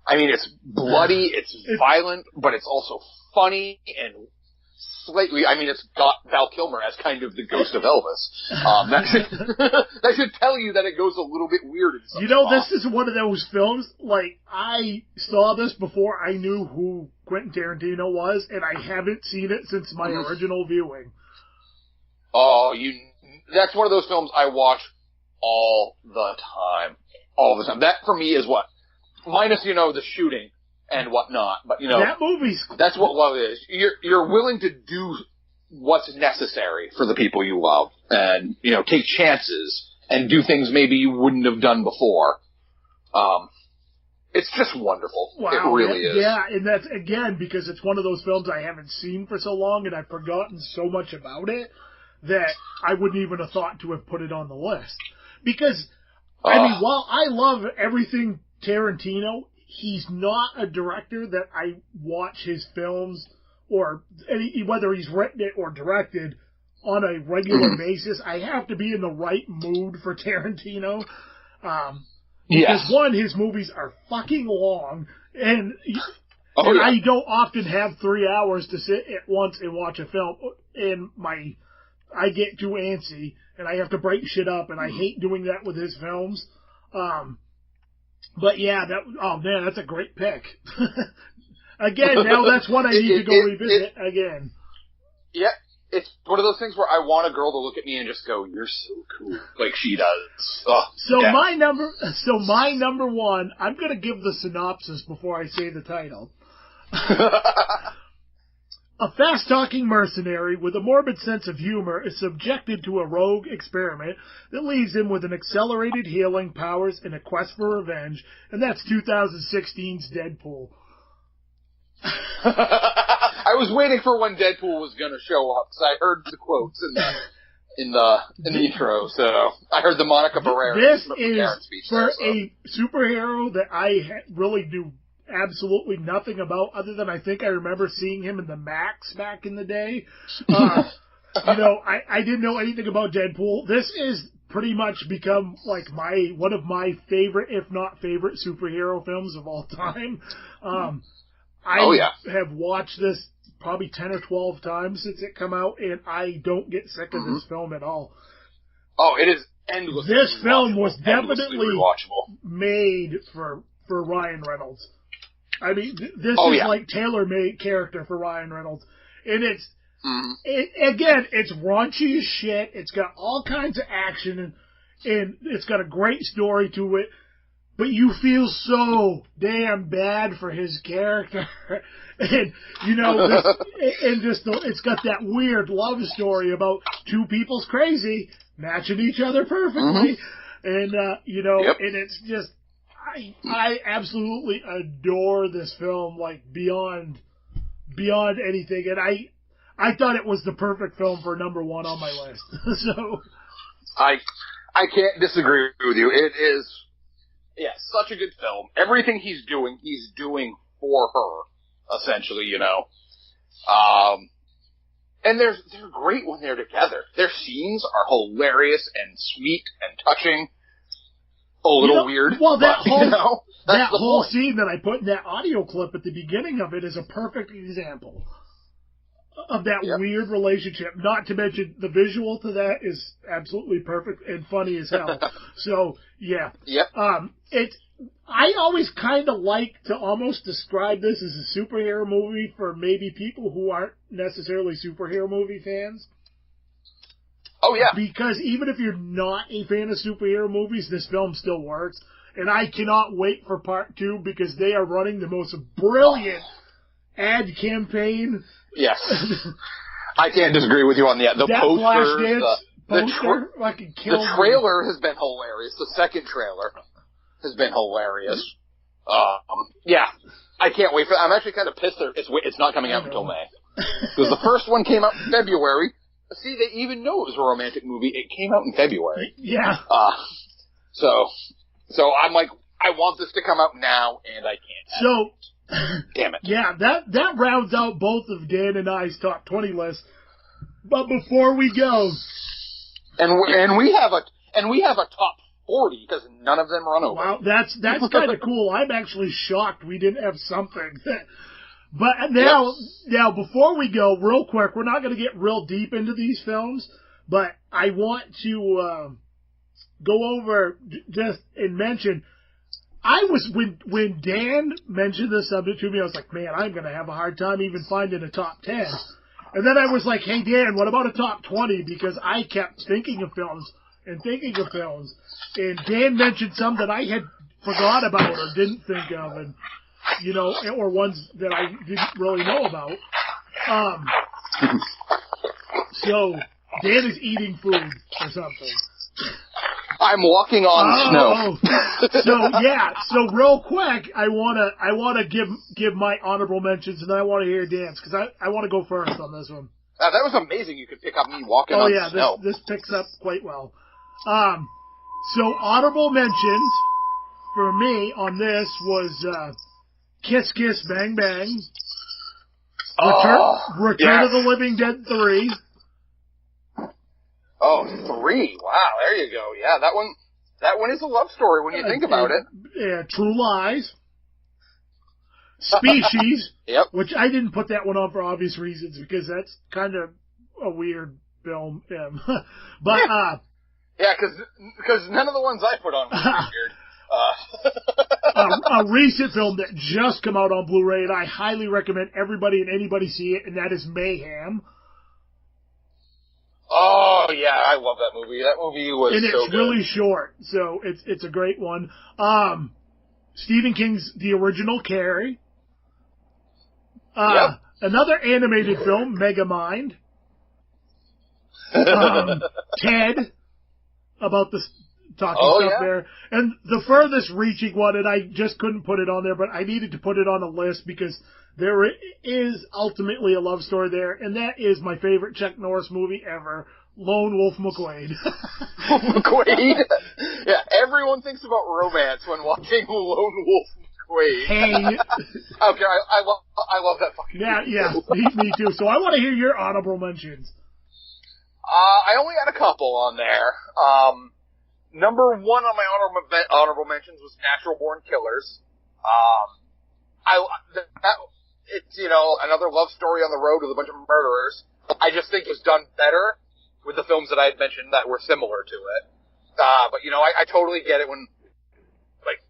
it's bloody, it's violent, but it's also funny and slightly, it's got Val Kilmer as kind of the ghost of Elvis. That should tell you that it goes a little bit weird in some spots. This is one of those films, like, I saw this before I knew who Quentin Tarantino was, and I haven't seen it since my original viewing. Oh, that's one of those films I watch all the time. All the time. That, for me, is what? Minus, the shooting and whatnot. But, that movie's... That's what love is. You're willing to do what's necessary for the people you love. And, take chances and do things maybe you wouldn't have done before. It's just wonderful. Wow, it really is. Yeah, and that's, again, because it's one of those films I haven't seen for so long and I've forgotten so much about it that I wouldn't even have thought to have put it on the list. Because, while I love everything Tarantino, he's not a director that I watch his films, or whether he's written it or directed, on a regular basis. I have to be in the right mood for Tarantino. Because, one, his movies are fucking long, and I don't often have 3 hours to sit at once and watch a film, and I get too antsy, and I have to break shit up, and I hate doing that with his films. But yeah, that's a great pick. Again, now that's one I need to go revisit again. Yeah, it's one of those things where I want a girl to look at me and just go, "You're so cool," like she does. My number one, I'm gonna give the synopsis before I say the title. A fast-talking mercenary with a morbid sense of humor is subjected to a rogue experiment that leaves him with an accelerated healing powers and a quest for revenge, and that's 2016's Deadpool. I was waiting for when Deadpool was going to show up, because I heard the quotes in that. in the intro, so I heard the Monica Barrera. This Karen is speech for there, so. a superhero that I really do absolutely nothing about, other than I think I remember seeing him in the Max back in the day. I didn't know anything about Deadpool. This is pretty much become like one of my favorite, if not favorite, superhero films of all time. I have watched this probably 10 or 12 times since it come out, and I don't get sick of this film at all. Oh, it is endlessly This film was endlessly definitely rewatchable. made for Ryan Reynolds. I mean, this is like tailor-made character for Ryan Reynolds. And it's, it's raunchy as shit. It's got all kinds of action, and it's got a great story to it. But you feel so damn bad for his character. And, it's got that weird love story about two people's crazy, matching each other perfectly. And, and it's just, I absolutely adore this film, like, beyond anything. And I thought it was the perfect film for number one on my list. So. I can't disagree with you. It is, such a good film. Everything he's doing for her, essentially, And they're great when they're together. Their scenes are hilarious and sweet and touching. A little weird. Well, that but, whole scene that I put in that audio clip at the beginning of it is a perfect example of that weird relationship. Not to mention the visual to that is absolutely perfect and funny as hell. So yeah. Yep. I always kind of like to almost describe this as a superhero movie for maybe people who aren't necessarily superhero movie fans. Oh, yeah. Because even if you're not a fan of superhero movies, this film still works. And I cannot wait for part 2 because they are running the most brilliant ad campaign. Yes. I can't disagree with you on that. The posters, the trailer has been hilarious. The second trailer has been hilarious. I can't wait for that. I'm actually kind of pissed it's not coming out until May. Because the first one came out in February. See, they even know it was a romantic movie. It came out in February. Yeah. So I'm like, I want this to come out now, and I can't. So, damn it. Yeah, that rounds out both of Dan and I's top 20 lists. But before we go, and we have a top 40 because none of them run over. Wow, that's kind of cool. I'm actually shocked we didn't have something. But now before we go, real quick, we're not going to get real deep into these films, but I want to go over just and mention. When Dan mentioned this subject to me, I was like, man, I'm going to have a hard time even finding a top 10. And then I was like, hey, Dan, what about a top 20? Because I kept thinking of films. And Dan mentioned some that I had forgot about or didn't think of, and or ones that I didn't really know about. So Dan is eating food or something. I'm walking on snow. So real quick, I wanna give my honorable mentions, and then I want to hear Dan's because I want to go first on this one. That was amazing. You could pick up me walking on snow. This picks up quite well. So honorable mentions for me on this was Kiss Kiss Bang Bang, Return of the Living Dead 3. Oh, 3. Wow, there you go. Yeah, that one is a love story when you think about it. Yeah, True Lies. Species, which I didn't put that one on for obvious reasons because that's kind of a weird film. But because none of the ones I put on were weird. A recent film that just came out on Blu-ray, and I highly recommend everybody and anybody see it, and that is Mayhem. Oh yeah, I love that movie. That movie was and so it's good. Really short, so it's a great one. Stephen King's The Original Carrie. Another animated film, Megamind. Ted, about the talking stuff there. And the furthest reaching one, and I just couldn't put it on there, but I needed to put it on a list because there is ultimately a love story there, and that is my favorite Chuck Norris movie ever, Lone Wolf McQuade. McQuade. Yeah, everyone thinks about romance when watching Lone Wolf McQuade. Hey. Okay, I love that fucking movie. Me too. So I want to hear your honorable mentions. I only had a couple on there. Number one on my honorable mentions was Natural Born Killers. It's, another love story on the road with a bunch of murderers. I just think it was done better with the films that I had mentioned that were similar to it. But I totally get it when, like,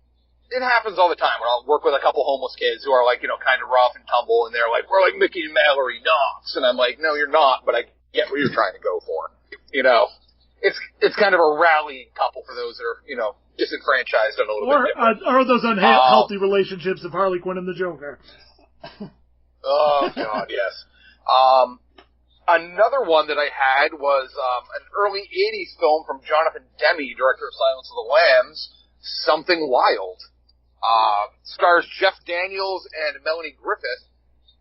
it happens all the time when I'll work with a couple homeless kids who are, like, kind of rough and tumble, and they're like, we're like Mickey and Mallory Knox. And I'm like, no, you're not, but I get what you're trying to go for. It's kind of a rallying couple for those that are, disenfranchised and a little bit different. Or those unhealthy relationships of Harley Quinn and the Joker. Oh, God, yes. Another one that I had was an early 80s film from Jonathan Demme, director of Silence of the Lambs, Something Wild. Stars Jeff Daniels and Melanie Griffith,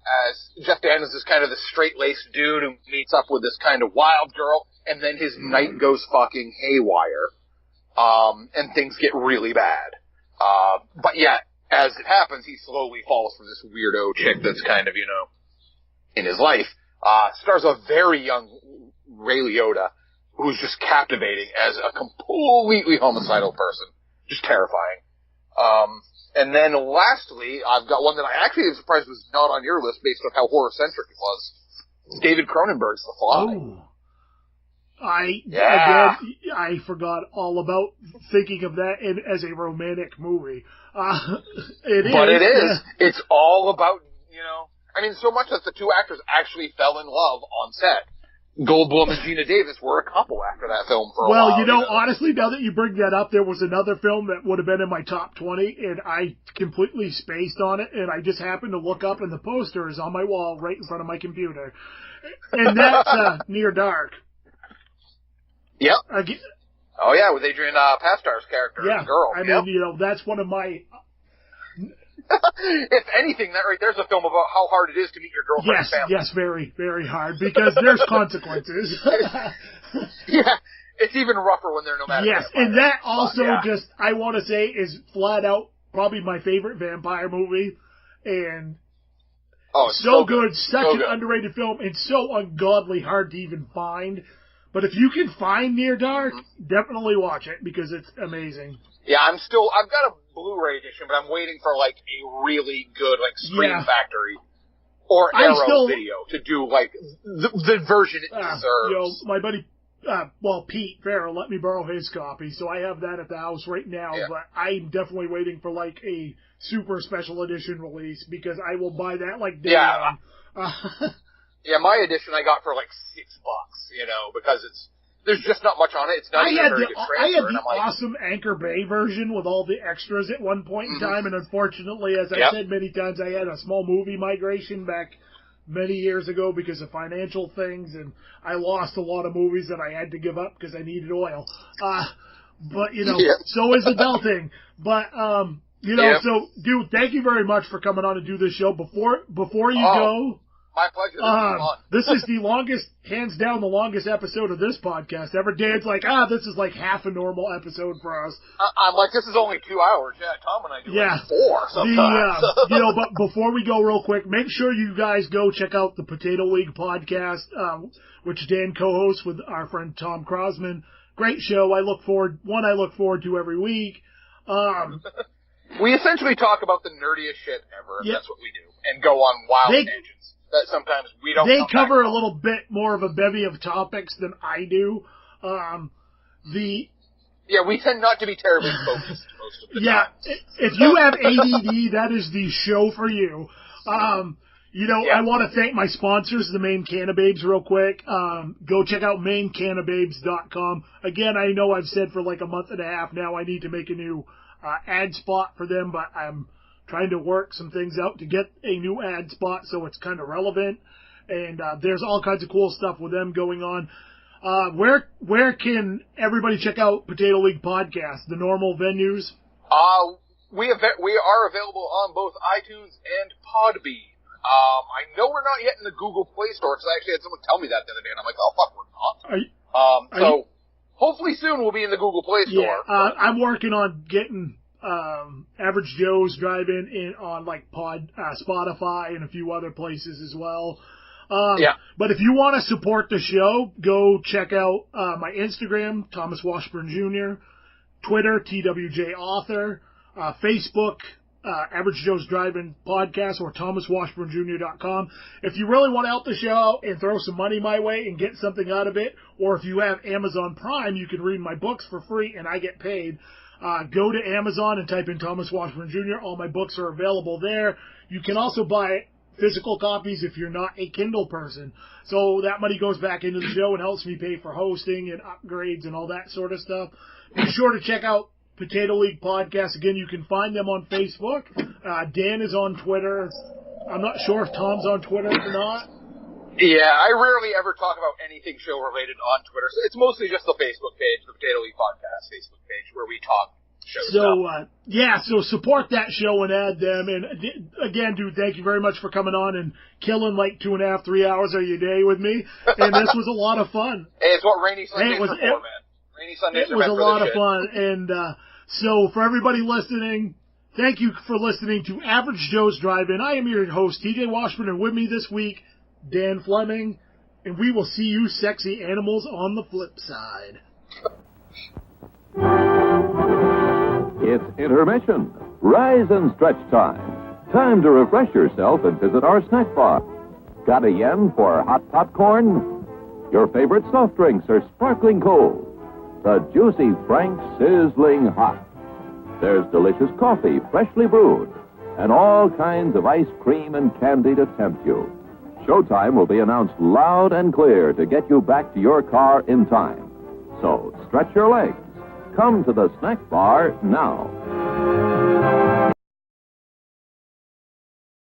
as Jeff Daniels is kind of this straight-laced dude who meets up with this kind of wild girl, and then his night goes fucking haywire, and things get really bad. But yeah, as it happens, he slowly falls for this weirdo chick that's kind of, in his life. Stars a very young Ray Liotta, who's just captivating as a completely homicidal person. Just terrifying. And then lastly, I've got one that I actually am surprised was not on your list based on how horror-centric it was. David Cronenberg's The Fly. Oh. I forgot all about thinking of that as a romantic movie. It is. It's all about, so much that the two actors actually fell in love on set. Goldblum and Gina Davis were a couple after that film for a while. Well, honestly, now that you bring that up, there was another film that would have been in my top 20, and I completely spaced on it, and I just happened to look up, and the poster is on my wall right in front of my computer. And that's Near Dark. Yep. Oh, yeah, with Adrian Pastar's character, the girl. I mean, that's one of my... If anything, that right there's a film about how hard it is to meet your girlfriend's family. Yes, very, very hard, because there's consequences. Yeah, it's even rougher when they're no matter. Yes, and that also I want to say, is flat out probably my favorite vampire movie, and so good, such an underrated film, and so ungodly hard to even find. But if you can find Near Dark, definitely watch it, because it's amazing. Yeah, I've got a Blu-ray edition, but I'm waiting for, like, a really good, like, Scream Factory or Arrow Video to do, like, the version it deserves. My buddy, Pete Farrell let me borrow his copy, so I have that at the house right now, but I'm definitely waiting for, like, a super special edition release, because I will buy that, like, day one. Yeah, my edition I got for, like, $6, because there's just not much on it. It's not even a very good transfer. I had the awesome Anchor Bay version with all the extras at one point in time, and unfortunately, as I said many times, I had a small movie migration back many years ago because of financial things, and I lost a lot of movies that I had to give up because I needed oil. But, so is adulting. But, so, dude, thank you very much for coming on to do this show. Before you go... My pleasure. This is the longest, hands down, the longest episode of this podcast ever. Dan's like, this is like half a normal episode for us. I'm like, this is only 2 hours. Yeah, Tom and I do like 4 sometimes. But before we go real quick, make sure you guys go check out the Potato League podcast, which Dan co-hosts with our friend Tom Crosman. Great show. I look forward to every week. We essentially talk about the nerdiest shit ever, if that's what we do, and go on wild tangents. That sometimes we don't. They cover a little bit more of a bevy of topics than I do. We tend not to be terribly focused most of the time. If you have ADD, that is the show for you. I want to thank my sponsors, the Maine Cannababes, real quick. Go check out maincannababes.com. Again, I know I've said for like a month and a half now I need to make a new ad spot for them, but I'm trying to work some things out to get a new ad spot so it's kind of relevant. And there's all kinds of cool stuff with them going on. Where can everybody check out Potato League Podcast? The normal venues? We are available on both iTunes and Podbean. I know we're not yet in the Google Play Store, because I actually had someone tell me that the other day, and I'm like, oh, fuck, we're not. So hopefully soon we'll be in the Google Play Store. Yeah, I'm working on getting Average Joe's Drive-In on like Spotify and a few other places as well. But if you want to support the show, go check out my Instagram, Thomas Washburn Jr., Twitter, TWJ Author, Facebook, Average Joe's Drive-In Podcast, or ThomasWashburnJr.com. If you really want to help the show out and throw some money my way and get something out of it, or if you have Amazon Prime, you can read my books for free and I get paid. Go to Amazon and type in Thomas Washburn Jr. All my books are available there. You can also buy physical copies if you're not a Kindle person. So that money goes back into the show and helps me pay for hosting and upgrades and all that sort of stuff. Be sure to check out Potato League Podcast. Again, you can find them on Facebook. Dan is on Twitter. I'm not sure if Tom's on Twitter or not. Yeah, I rarely ever talk about anything show-related on Twitter. So it's mostly just the Facebook page, the Potato League Podcast Facebook page, where we talk show stuff. So support that show and add them. And again, dude, thank you very much for coming on and killing like 2.5, 3 hours of your day with me. And this was a lot of fun. Hey, it's what Rainy Sundays are for, man. Rainy Sundays are meant for this shit. It was a lot of fun. And so for everybody listening, thank you for listening to Average Joe's Drive-In. I am your host, TJ Washburn, and with me this week, Dan Fleming, and we will see you sexy animals on the flip side. It's intermission. Rise and stretch time. Time to refresh yourself and visit our snack bar. Got a yen for hot popcorn? Your favorite soft drinks are sparkling cold. The juicy Frank sizzling hot. There's delicious coffee, freshly brewed, and all kinds of ice cream and candy to tempt you. Showtime will be announced loud and clear to get you back to your car in time. So stretch your legs. Come to the snack bar now.